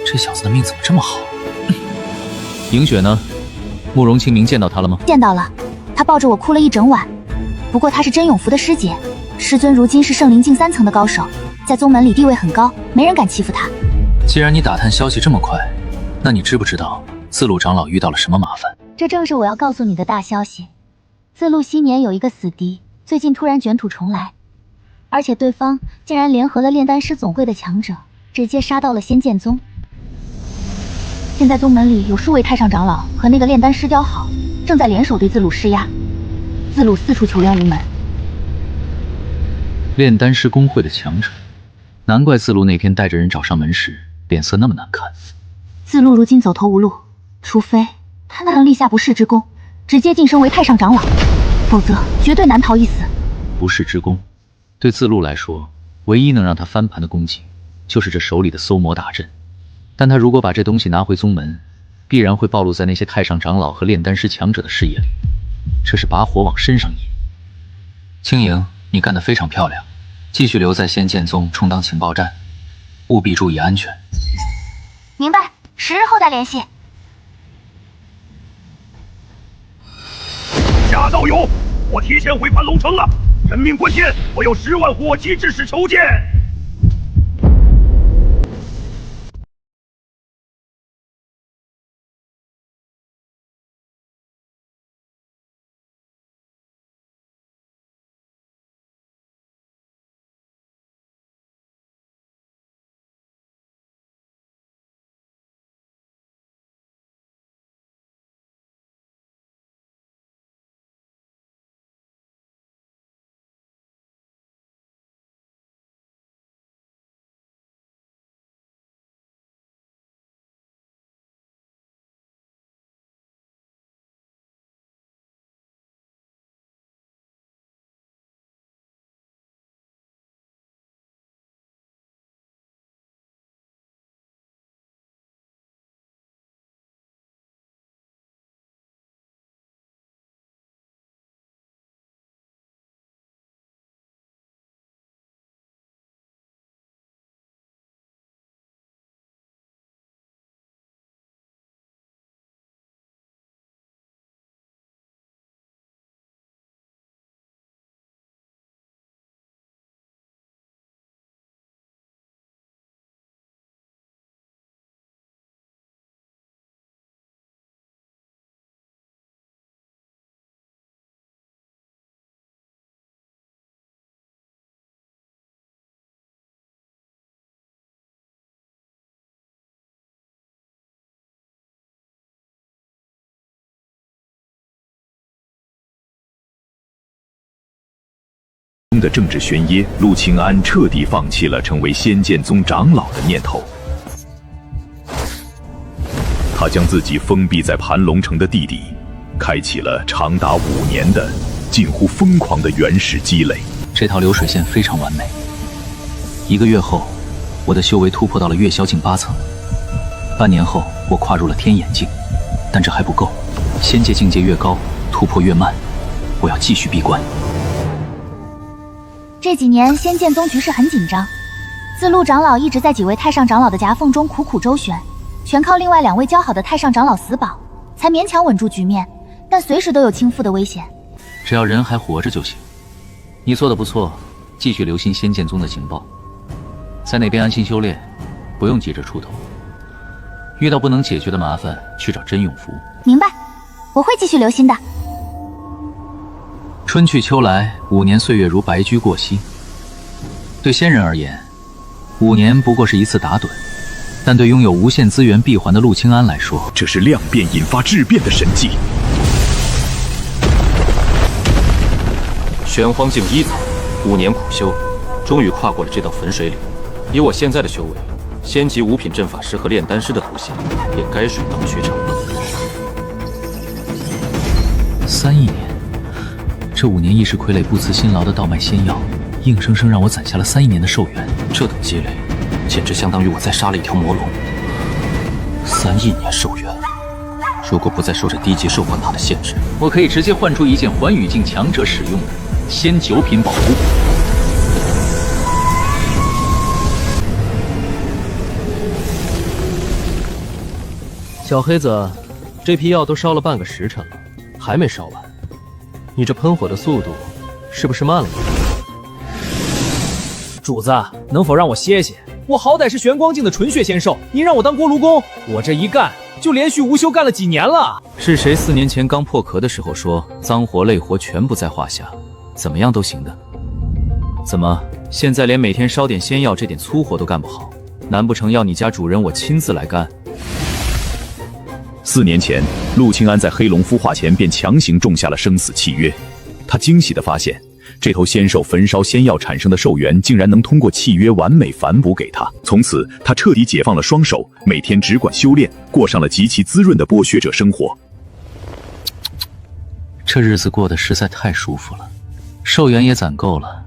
这小子的命怎么这么好？莹雪呢？慕容清明见到他了吗？见到了，他抱着我哭了一整晚。不过他是真永福的师姐，师尊如今是圣灵境3层的高手，在宗门里地位很高，没人敢欺负他。既然你打探消息这么快，那你知不知道自鲁长老遇到了什么麻烦？这正是我要告诉你的大消息。自路昔年有一个死敌，最近突然卷土重来，而且对方竟然联合了炼丹师总会的强者，直接杀到了仙剑宗。现在宗门里有数位太上长老和那个炼丹师交好，正在联手对自鲁施压。自鲁四处求援无门。炼丹师公会的强者，难怪自路那天带着人找上门时脸色那么难看。自路如今走投无路，除非他能立下不世之功，直接晋升为太上长老，否则绝对难逃一死。不世之功，对自路来说，唯一能让他翻盘的功绩，就是这手里的搜魔大阵。但他如果把这东西拿回宗门，必然会暴露在那些太上长老和炼丹师强者的视野里，这是把火往身上引。青莹，你干得非常漂亮，继续留在仙剑宗充当情报站，务必注意安全。明白，10日后再联系。贾道友，我提前回盘龙城了，人命关天，我有10万火急之使求见。的政治宣耶，陆清安彻底放弃了成为仙剑宗长老的念头。他将自己封闭在盘龙城的地底，开启了长达5年的近乎疯狂的原始积累。这条流水线非常完美。1个月后，我的修为突破到了月宵境8层。半年后，我跨入了天眼境，但这还不够。仙界境界越高，突破越慢。我要继续闭关。这几年仙剑宗局势很紧张，自陆长老一直在几位太上长老的夹缝中苦苦周旋，全靠另外2位交好的太上长老死保，才勉强稳住局面，但随时都有倾覆的危险。只要人还活着就行。你做得不错，继续留心仙剑宗的情报，在那边安心修炼，不用急着出头。遇到不能解决的麻烦，去找真永福。明白，我会继续留心的。春去秋来，5年岁月如白驹过隙。对仙人而言，5年不过是一次打盹，但对拥有无限资源闭环的陆清安来说，这是量变引发质变的神迹。玄荒境1层，5年苦修，终于跨过了这道粉水岭。以我现在的修为，仙级5品阵法师和炼丹师的图形，也该水到渠成了。3亿年，这5年一时傀儡不辞辛劳的倒卖仙药，硬生生让我攒下了3亿年的寿元。这等积累，简直相当于我再杀了一条魔龙。3亿年寿元，如果不再受这低级兽魂塔的限制，我可以直接换出一件寰宇境强者使用的仙9品宝物。小黑子，这批药都烧了半个时辰了，还没烧完。你这喷火的速度是不是慢了点？主子，能否让我歇歇？我好歹是玄光境的纯血仙兽，您让我当锅炉工，我这一干就连续无休干了几年了。是谁4年前刚破壳的时候说脏活累活全部在话下，怎么样都行的？怎么现在连每天烧点仙药这点粗活都干不好？难不成要你家主人我亲自来干？4年前，陆清安在黑龙孵化前便强行种下了生死契约。他惊喜地发现，这头仙兽焚烧仙药产生的寿元，竟然能通过契约完美反哺给他。从此，他彻底解放了双手，每天只管修炼，过上了极其滋润的剥削者生活。这日子过得实在太舒服了，寿元也攒够了，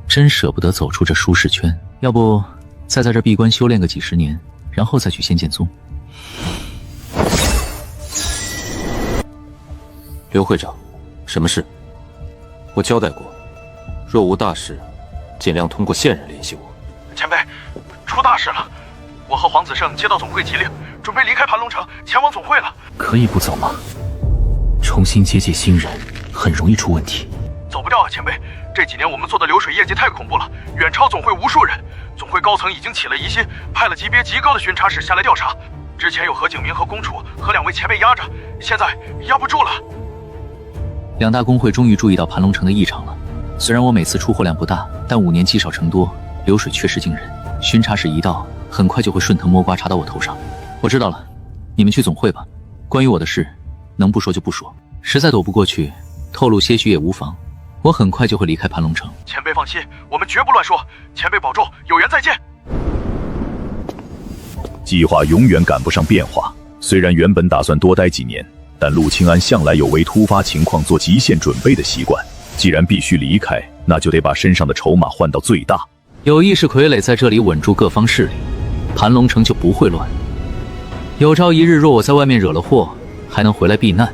真舍不得走出这舒适圈。要不，再在这闭关修炼个几10年，然后再去仙剑宗。刘会长，什么事？我交代过，若无大事，尽量通过线人联系我。前辈，出大事了！我和黄子胜接到总会急令，准备离开盘龙城，前往总会了。可以不走吗？重新接济新人，很容易出问题。走不掉啊，前辈！这几年我们做的流水业绩太恐怖了，远超总会无数人。总会高层已经起了疑心，派了级别极高的巡查使下来调查。之前有何景明和公主和2位前辈压着，现在压不住了。2大公会终于注意到盘龙城的异常了。虽然我每次出货量不大，但5年积少成多，流水确实惊人。巡查使一到，很快就会顺藤摸瓜查到我头上。我知道了，你们去总会吧。关于我的事，能不说就不说，实在躲不过去，透露些许也无妨。我很快就会离开盘龙城。前辈放心，我们绝不乱说。前辈保重，有缘再见。计划永远赶不上变化。虽然原本打算多待几年，但陆清安向来有为突发情况做极限准备的习惯。既然必须离开，那就得把身上的筹码换到最大。有意识傀儡在这里稳住各方势力，盘龙城就不会乱。有朝一日，若我在外面惹了祸，还能回来避难。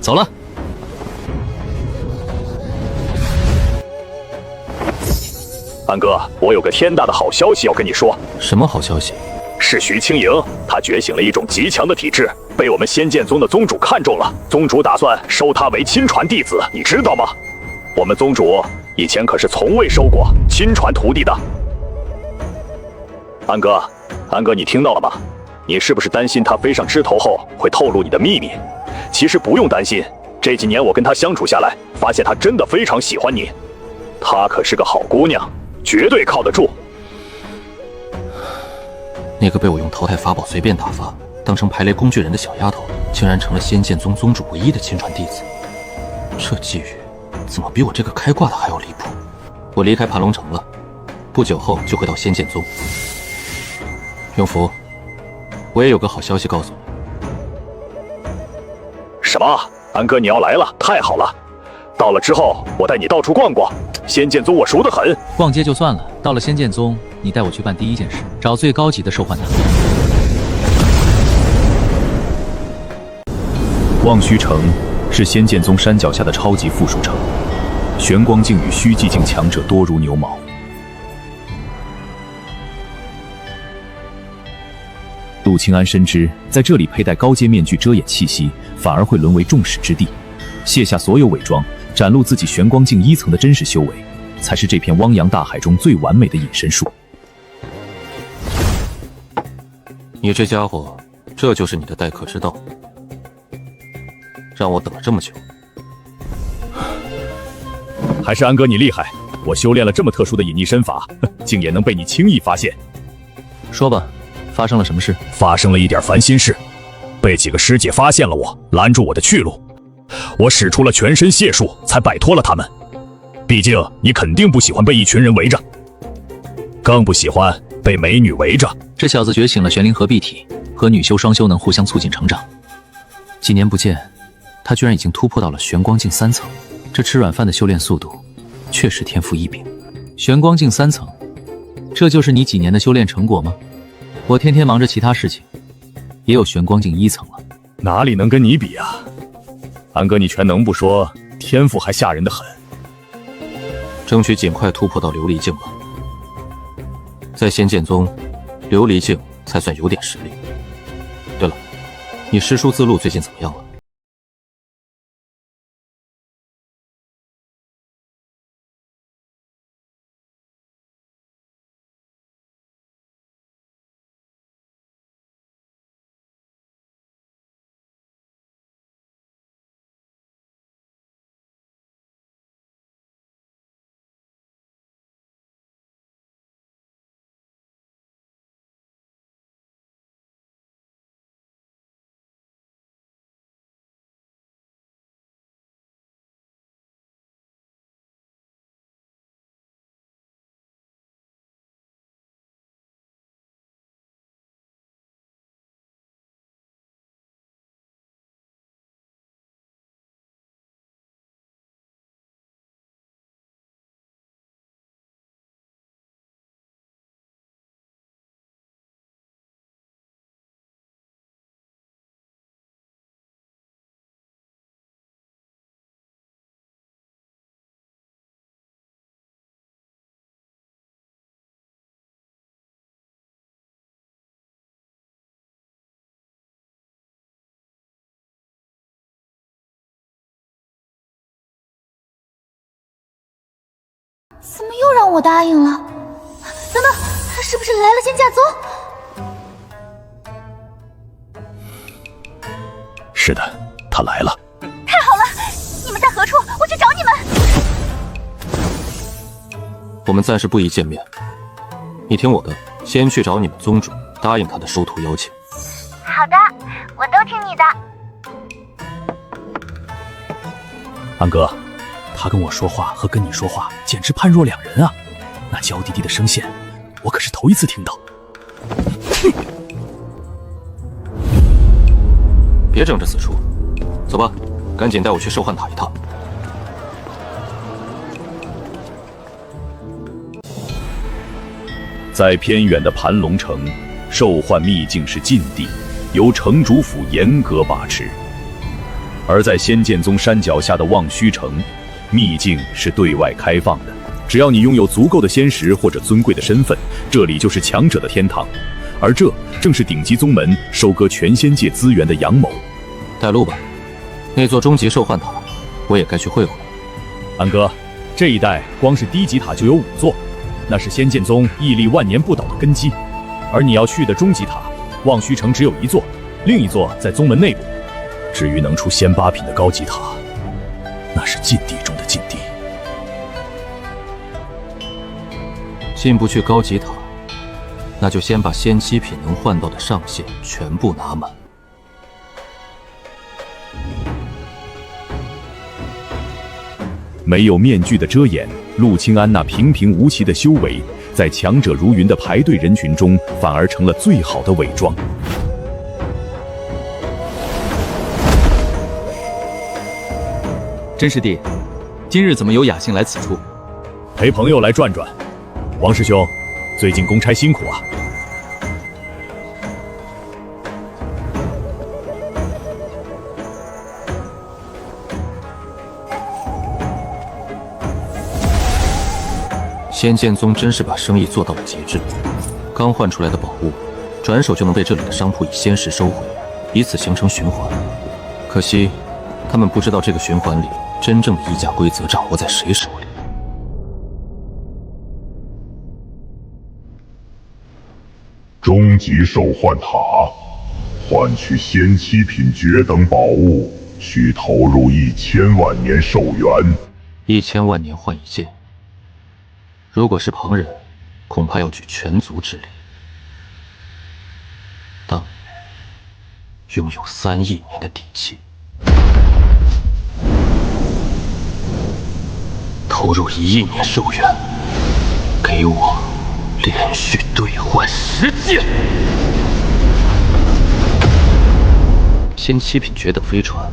走了。安哥，我有个天大的好消息要跟你说。什么好消息？是徐清莹，她觉醒了一种极强的体质，被我们仙剑宗的宗主看中了。宗主打算收她为亲传弟子，你知道吗？我们宗主以前可是从未收过亲传徒弟的。安哥，你听到了吗？你是不是担心她飞上枝头后会透露你的秘密？其实不用担心，这几年我跟她相处下来，发现她真的非常喜欢你。她可是个好姑娘，绝对靠得住。那个被我用淘汰法宝随便打发，当成排雷工具人的小丫头，竟然成了仙剑宗宗主唯一的亲传弟子。这际遇怎么比我这个开挂的还要离谱？我离开盘龙城了，不久后就会到仙剑宗。永福，我也有个好消息告诉你。什么？安哥你要来了，太好了！到了之后，我带你到处逛逛。仙剑宗我熟得很。逛街就算了，到了仙剑宗，你带我去办第一件事，找最高级的兽幻塔。望虚城是仙剑宗山脚下的超级附属城，玄光境与虚寂境强者多如牛毛。陆清安深知，在这里佩戴高阶面具遮掩气息，反而会沦为众矢之的。卸下所有伪装，展露自己玄光境1层的真实修为，才是这片汪洋大海中最完美的隐身术。你这家伙，这就是你的待客之道，让我等了这么久。还是安哥你厉害，我修炼了这么特殊的隐匿身法，竟也能被你轻易发现。说吧，发生了什么事？发生了一点烦心事，被几个师姐发现了我，拦住我的去路。我使出了全身解术，才摆脱了他们。毕竟你肯定不喜欢被一群人围着，更不喜欢被美女围着。这小子觉醒了玄灵合璧体，和女修双修能互相促进成长。几年不见，他居然已经突破到了玄光境3层，这吃软饭的修炼速度，确实天赋异禀。玄光境3层，这就是你几年的修炼成果吗？我天天忙着其他事情，也有玄光境1层了。哪里能跟你比啊？安哥，你全能不说，天赋还吓人的很。争取尽快突破到琉璃境吧。在仙剑宗，琉璃境才算有点实力。对了，你师叔自录最近怎么样了？怎么又让我答应了？等等，他是不是来了仙剑宗？是的，他来了。太好了！你们在何处？我去找你们。我们暂时不宜见面，你听我的，先去找你们宗主，答应他的收徒邀请。好的，我都听你的。安哥，他跟我说话和跟你说话简直判若两人啊！那娇滴滴的声线，我可是头一次听到。别争着死出，走吧，赶紧带我去兽幻塔一趟。在偏远的盘龙城，兽幻秘境是禁地，由城主府严格把持；而在仙剑宗山脚下的望虚城，秘境是对外开放的，只要你拥有足够的仙石或者尊贵的身份，这里就是强者的天堂。而这正是顶级宗门收割全仙界资源的阳谋。带路吧，那座终极兽幻塔，我也该去会会。安哥，这一带光是低级塔就有5座，那是仙剑宗屹立万年不倒的根基。而你要去的终极塔，望虚城只有1座，另一座在宗门内部。至于能出仙8品的高级塔，那是禁地中的禁地。进不去高级塔，那就先把仙7品能换到的上限全部拿满。没有面具的遮掩，陆清安那平平无奇的修为，在强者如云的排队人群中，反而成了最好的伪装。真师弟，今日怎么有雅兴来此处？陪朋友来转转。王师兄，最近公差辛苦啊。仙剑宗真是把生意做到了极致，刚换出来的宝物，转手就能被这里的商铺以仙石收回，以此形成循环。可惜，他们不知道这个循环里真正的议价规则掌握在谁手里。终极兽幻塔，换取仙七品绝等宝物，需投入1000万年寿元。1000万年换一件。如果是旁人，恐怕要举全族之力。但拥有3亿年的底气，投入1亿年寿元，给我连续兑换10件。仙七品绝等飞船，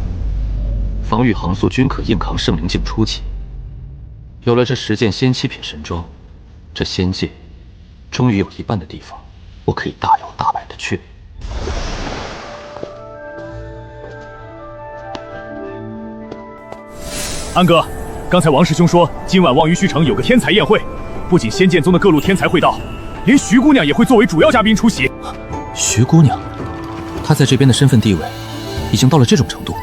防御航速均可硬扛圣灵境初期。有了这10件仙七品神装，这仙界终于有一半的地方，我可以大摇大摆的去。安哥，刚才王师兄说今晚望于虚城有个天才宴会，不仅仙剑宗的各路天才会到，连徐姑娘也会作为主要嘉宾出席。徐姑娘，她在这边的身份地位已经到了这种程度。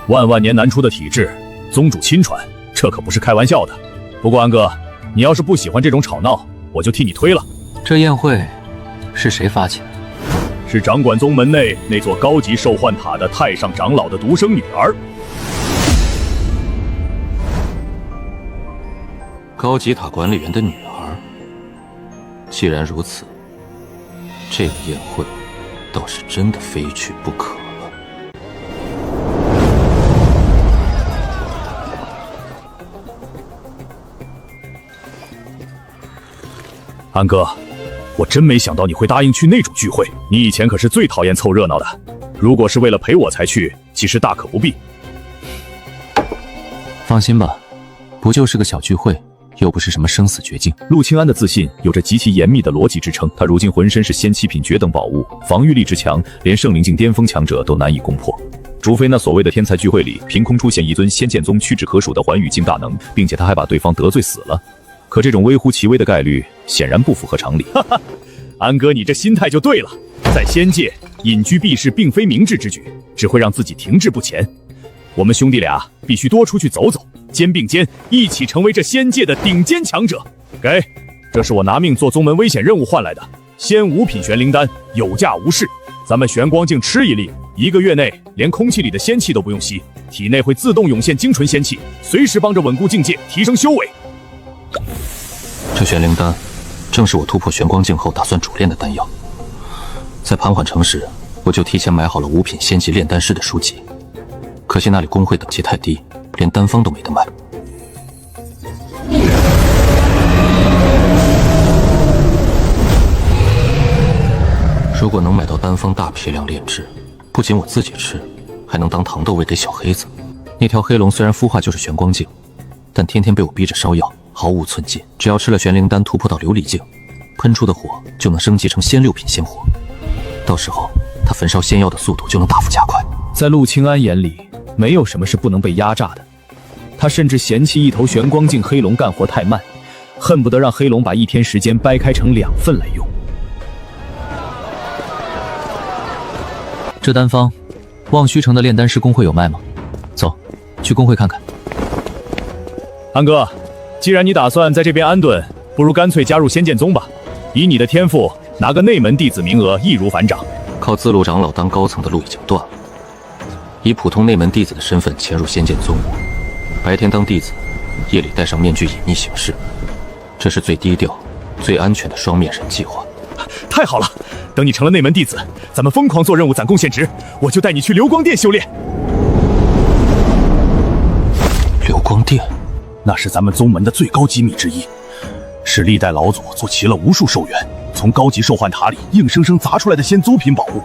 万万年难出的体质，宗主亲传，这可不是开玩笑的。不过安哥，你要是不喜欢这种吵闹，我就替你推了。这宴会是谁发起的？是掌管宗门内那座高级兽幻塔的太上长老的独生女儿。高级塔管理员的女儿。既然如此，这个宴会倒是真的非去不可了。安哥，我真没想到你会答应去那种聚会。你以前可是最讨厌凑热闹的，如果是为了陪我才去，其实大可不必。放心吧，不就是个小聚会，又不是什么生死绝境。陆清安的自信有着极其严密的逻辑支撑，他如今浑身是仙七品绝等宝物，防御力之强，连圣灵境巅峰强者都难以攻破。除非那所谓的天才聚会里凭空出现一尊仙剑宗屈指可数的寰宇境大能，并且他还把对方得罪死了。可这种微乎其微的概率显然不符合常理。哈哈，安哥，你这心态就对了。在仙界，隐居避世并非明智之举，只会让自己停滞不前。我们兄弟俩必须多出去走走，肩并肩，一起成为这仙界的顶尖强者。给，这是我拿命做宗门危险任务换来的仙5品玄灵丹，有价无市。咱们玄光镜吃一粒，1个月内连空气里的仙气都不用吸，体内会自动涌现精纯仙气，随时帮着稳固境界，提升修为。这玄灵丹正是我突破玄光境后打算主炼的丹药。在盘缓城时，我就提前买好了5品仙级炼丹师的书籍，可惜那里工会等级太低，连丹方都没得卖。如果能买到丹方大批量炼制，不仅我自己吃，还能当糖豆喂给小黑子。那条黑龙虽然孵化就是玄光境，但天天被我逼着烧药，毫无寸进。只要吃了玄灵丹突破到琉璃境，喷出的火就能升级成仙6品仙火，到时候他焚烧仙药的速度就能大幅加快。在陆清安眼里，没有什么是不能被压榨的。他甚至嫌弃一头玄光境黑龙干活太慢，恨不得让黑龙把1天时间掰开成2份来用。这丹方，望虚城的炼丹师工会有卖吗？走，去工会看看。安哥，既然你打算在这边安顿，不如干脆加入仙剑宗吧。以你的天赋，拿个内门弟子名额易如反掌。靠自录长老当高层的路已经断了，以普通内门弟子的身份潜入仙剑宗，白天当弟子，夜里戴上面具隐匿行事，这是最低调、最安全的双面人计划。太好了，等你成了内门弟子，咱们疯狂做任务攒贡献值，我就带你去流光殿修炼。流光殿？那是咱们宗门的最高机密之一，是历代老祖做齐了无数寿元，从高级兽幻塔里硬生生砸出来的仙邹品宝物。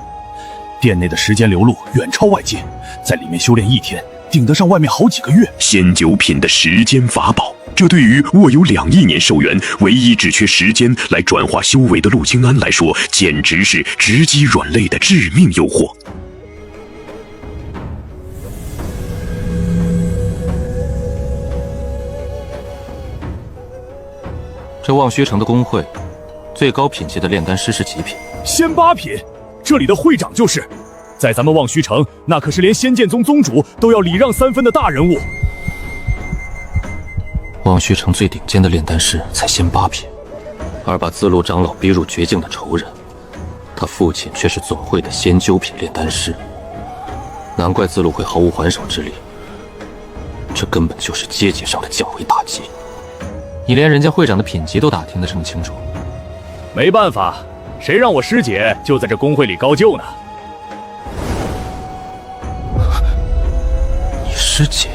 殿内的时间流露远超外界，在里面修炼1天，顶得上外面好几个月。仙邹品的时间法宝，这对于握有2亿年寿元，唯一只缺时间来转化修为的陆清安来说，简直是直击软肋的致命诱惑。这望虚城的工会，最高品级的炼丹师是几品？仙8品。这里的会长就是，在咱们望虚城，那可是连仙剑宗宗主都要礼让3分的大人物。望虚城最顶尖的炼丹师才仙8品，而把自路长老逼入绝境的仇人，他父亲却是总会的仙9品炼丹师，难怪自路会毫无还手之力。这根本就是阶级上的降维打击。你连人家会长的品级都打听得这么清楚？没办法，谁让我师姐就在这工会里高就呢？你师姐？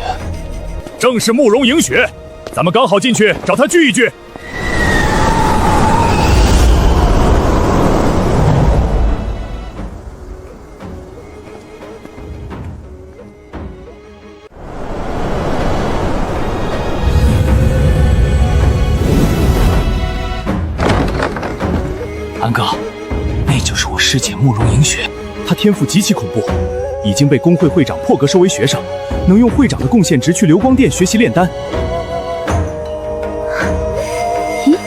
正是慕容迎雪，咱们刚好进去找她聚一聚。安哥，那就是我师姐慕容迎雪，她天赋极其恐怖，已经被工会会长破格收为学生，能用会长的贡献值去流光殿学习炼丹。咦，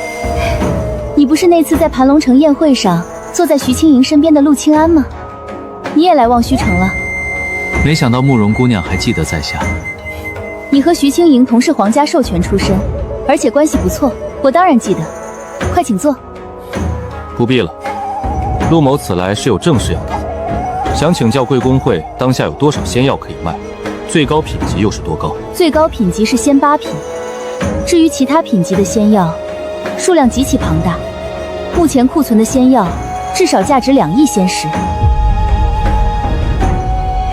你不是那次在盘龙城宴会上坐在徐清莹身边的陆清安吗？你也来望虚城了？没想到慕容姑娘还记得在下。你和徐清莹同是皇家授权出身，而且关系不错，我当然记得。快请坐。不必了，陆某此来是有正事要谈，想请教贵公会当下有多少仙药可以卖，最高品级又是多高？最高品级是仙8品，至于其他品级的仙药，数量极其庞大，目前库存的仙药至少价值2亿仙石。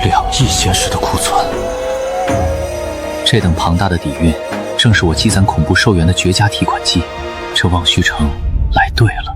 2亿仙石的库存，这等庞大的底蕴，正是我积攒恐怖寿元的绝佳提款机。这望虚城来对了。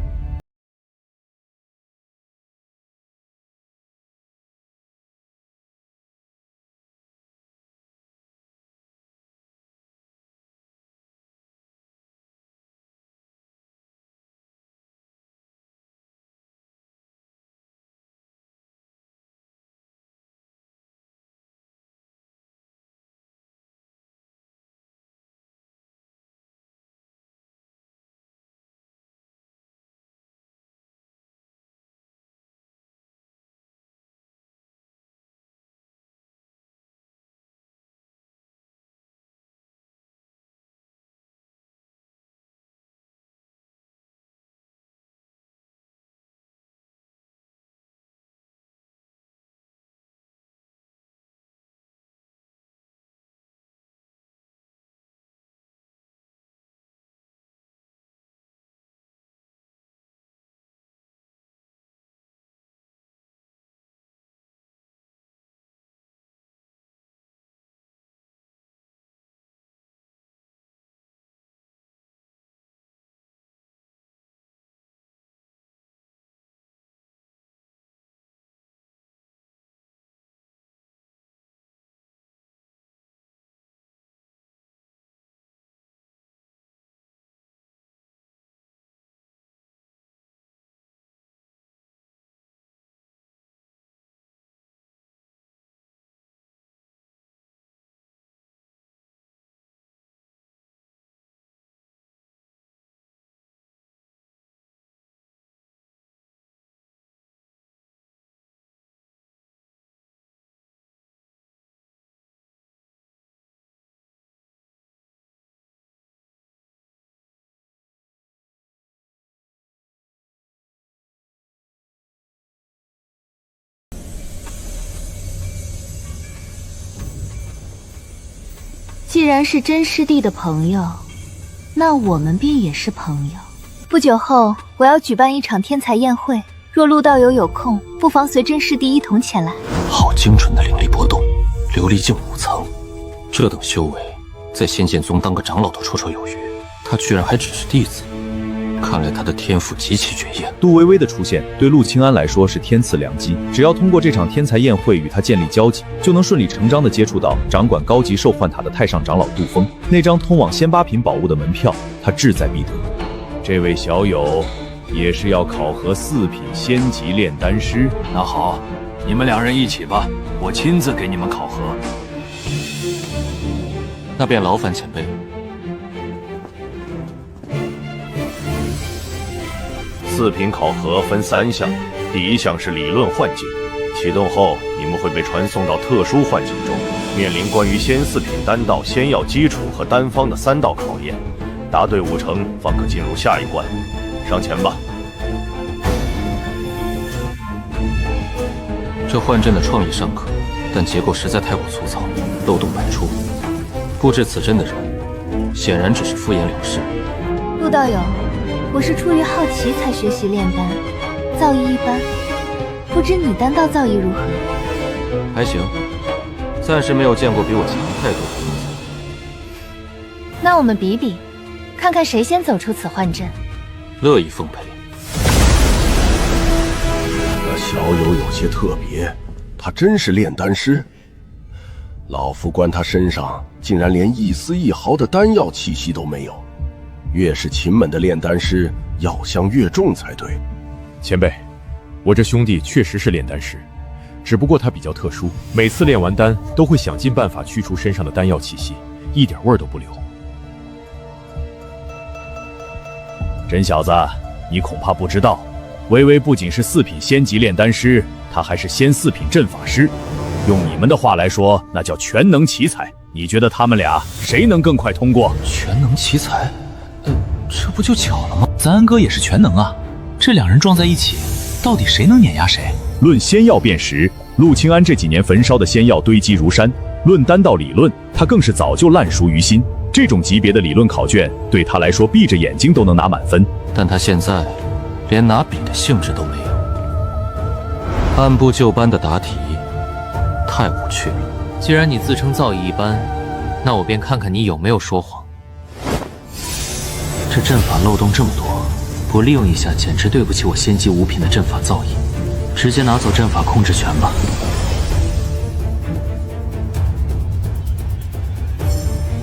既然是真师弟的朋友，那我们便也是朋友。不久后，我要举办一场天才宴会，若陆道友有空，不妨随真师弟一同前来。好精准的灵力波动，琉璃境5层，这等修为，在仙剑宗当个长老都绰绰有余，他居然还只是弟子，看来他的天赋极其绝艳。杜薇薇的出现对陆清安来说是天赐良机，只要通过这场天才宴会与他建立交集，就能顺理成章地接触到掌管高级兽幻塔的太上长老杜峰。那张通往仙八品宝物的门票，他志在必得。这位小友也是要考核4品仙级炼丹师。那好，你们2人一起吧，我亲自给你们考核。那便劳烦前辈了。4品考核分3项，第1项是理论幻境，启动后你们会被传送到特殊幻境中，面临关于仙4品丹道仙药基础和丹方的3道考验，答对5成方可进入下一关。上前吧。这幻阵的创意尚可，但结构实在太过粗糙，漏洞百出。布置此阵的人，显然只是敷衍了事。陆道友，我是出于好奇才学习炼丹，造诣一般，不知你丹道造诣如何？还行，暂时没有见过比我强太多的人才。那我们比比，看看谁先走出此幻阵。乐意奉陪。那小友有些特别，他真是炼丹师？老夫观他身上竟然连一丝一毫的丹药气息都没有。越是秦门的炼丹师，药香越重才对。前辈，我这兄弟确实是炼丹师，只不过他比较特殊，每次炼完丹都会想尽办法去除身上的丹药气息，一点味儿都不留。真小子，你恐怕不知道，薇薇不仅是4品仙级炼丹师，他还是仙4品阵法师。用你们的话来说，那叫全能奇才。你觉得他们俩谁能更快通过？全能奇才？这不就巧了吗？咱安哥也是全能啊，这2人撞在一起，到底谁能碾压谁？论仙药辨识，陆清安这几年焚烧的仙药堆积如山；论丹道理论，他更是早就烂熟于心。这种级别的理论考卷，对他来说闭着眼睛都能拿满分。但他现在连拿笔的兴致都没有，按部就班的答题，太无趣了。既然你自称造诣一般，那我便看看你有没有说谎。这阵法漏洞这么多，不利用一下简直对不起我仙级5品的阵法造诣，直接拿走阵法控制权吧。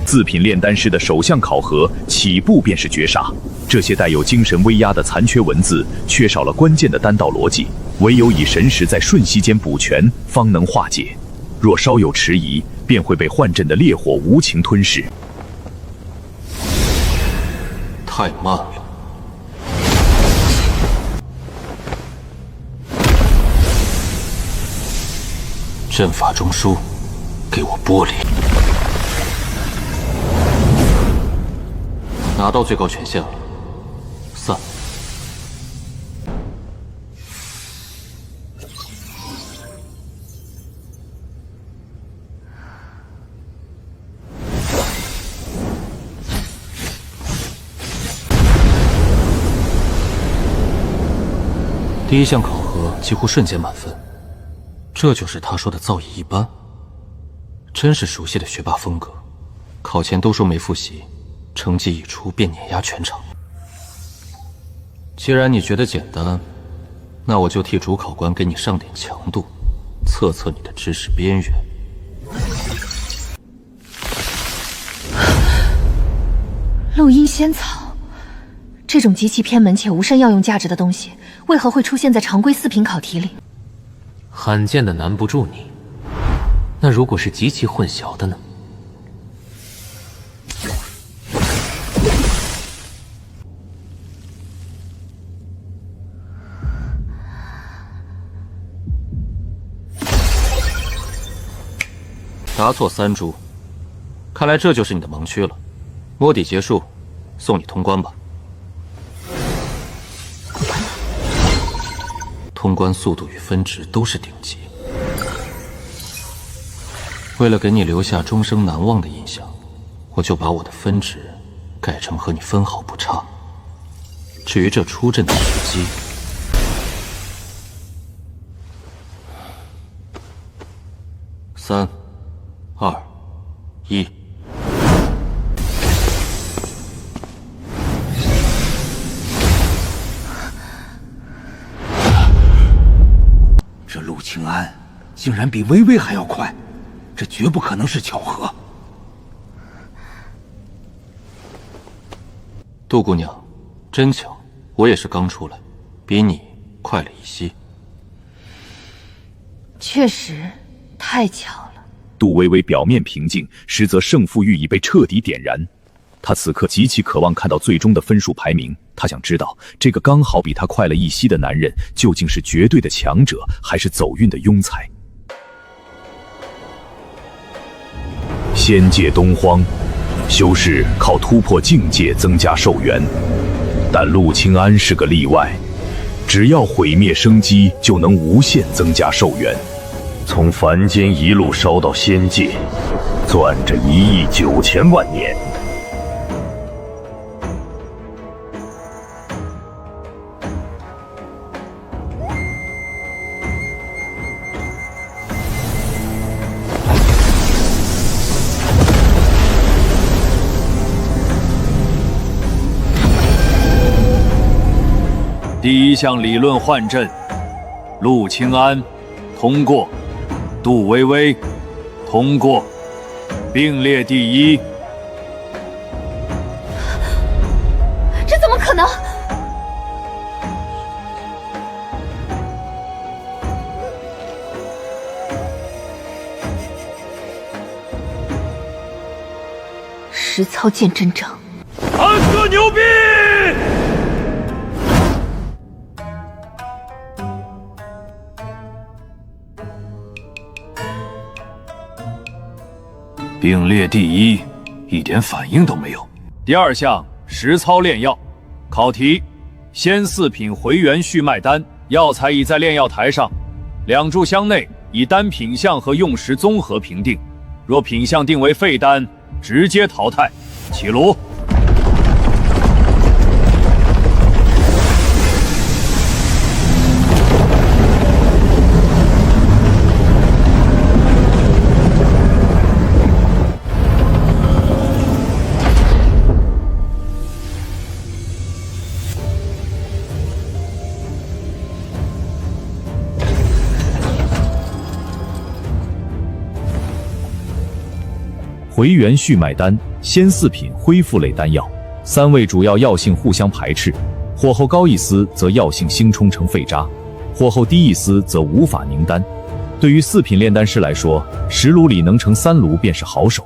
4品炼丹师的首项考核，起步便是绝杀。这些带有精神威压的残缺文字，缺少了关键的丹道逻辑，唯有以神识在瞬息间补全，方能化解。若稍有迟疑，便会被幻阵的烈火无情吞噬。太慢了。阵法中枢，给我剥离。拿到最高权限了，散。第1项考核几乎瞬间满分，这就是他说的造诣一般。真是熟悉的学霸风格，考前都说没复习，成绩一出便碾压全场。既然你觉得简单，那我就替主考官给你上点强度，测测你的知识边缘。录音仙草，这种极其偏门且无甚药用价值的东西，为何会出现在常规4品考题里？罕见的难不住你。那如果是极其混淆的呢？答错3株，看来这就是你的盲区了。摸底结束，送你通关吧。通关速度与分值都是顶级。为了给你留下终生难忘的印象，我就把我的分值改成和你分毫不差。至于这出阵的时机，3、2、1，竟然比微微还要快，这绝不可能是巧合。杜姑娘，真巧，我也是刚出来，比你快了一些。确实，太巧了。杜微微表面平静，实则胜负欲已被彻底点燃。他此刻极其渴望看到最终的分数排名，他想知道这个刚好比他快了一息的男人究竟是绝对的强者，还是走运的庸才。仙界东荒，修士靠突破境界增加寿元，但陆清安是个例外，只要毁灭生机，就能无限增加寿元。从凡间一路烧到仙界，攥着1亿9千万年。第一项理论换阵，陆清安通过，杜微微通过，并列第一。这怎么可能？实操见真章，安哥牛逼！并列第一，一点反应都没有。第二项实操炼药，考题：仙4品回元续脉丹，药材已在炼药台上，2炷香内以丹品相和用时综合评定。若品相定为废丹，直接淘汰。起炉。回元续脉丹，仙4品恢复类丹药，3味主要药性互相排斥，火候高一丝则药性兴冲成废渣，火候低一丝则无法凝丹。对于4品炼丹师来说，10炉里能成3炉便是好手。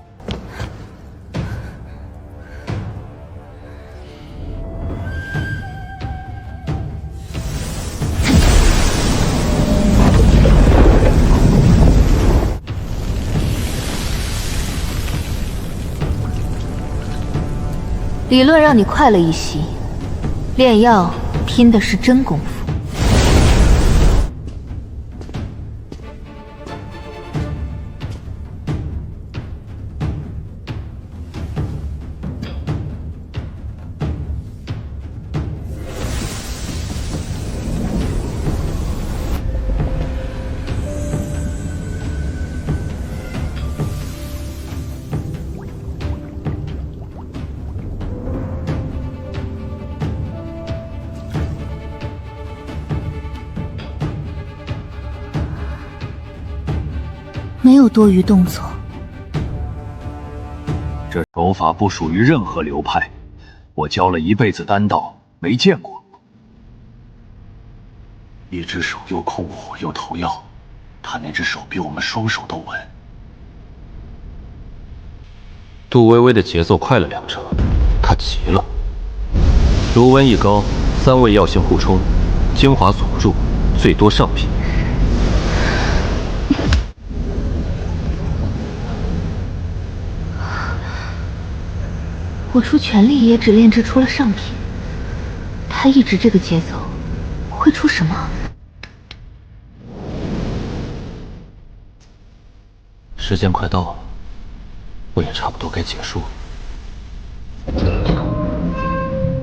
理论让你快了一些，炼药拼的是真功夫。没有多余动作。这手法不属于任何流派，我教了一辈子丹道，没见过。一只手又控火又投药，他那只手比我们双手都稳。杜微微的节奏快了2成，他急了。炉温一高，3味药性互冲，精华锁不住，最多上品。我出全力也只炼制出了上品，他一直这个节奏，会出什么？时间快到了，我也差不多该结束了。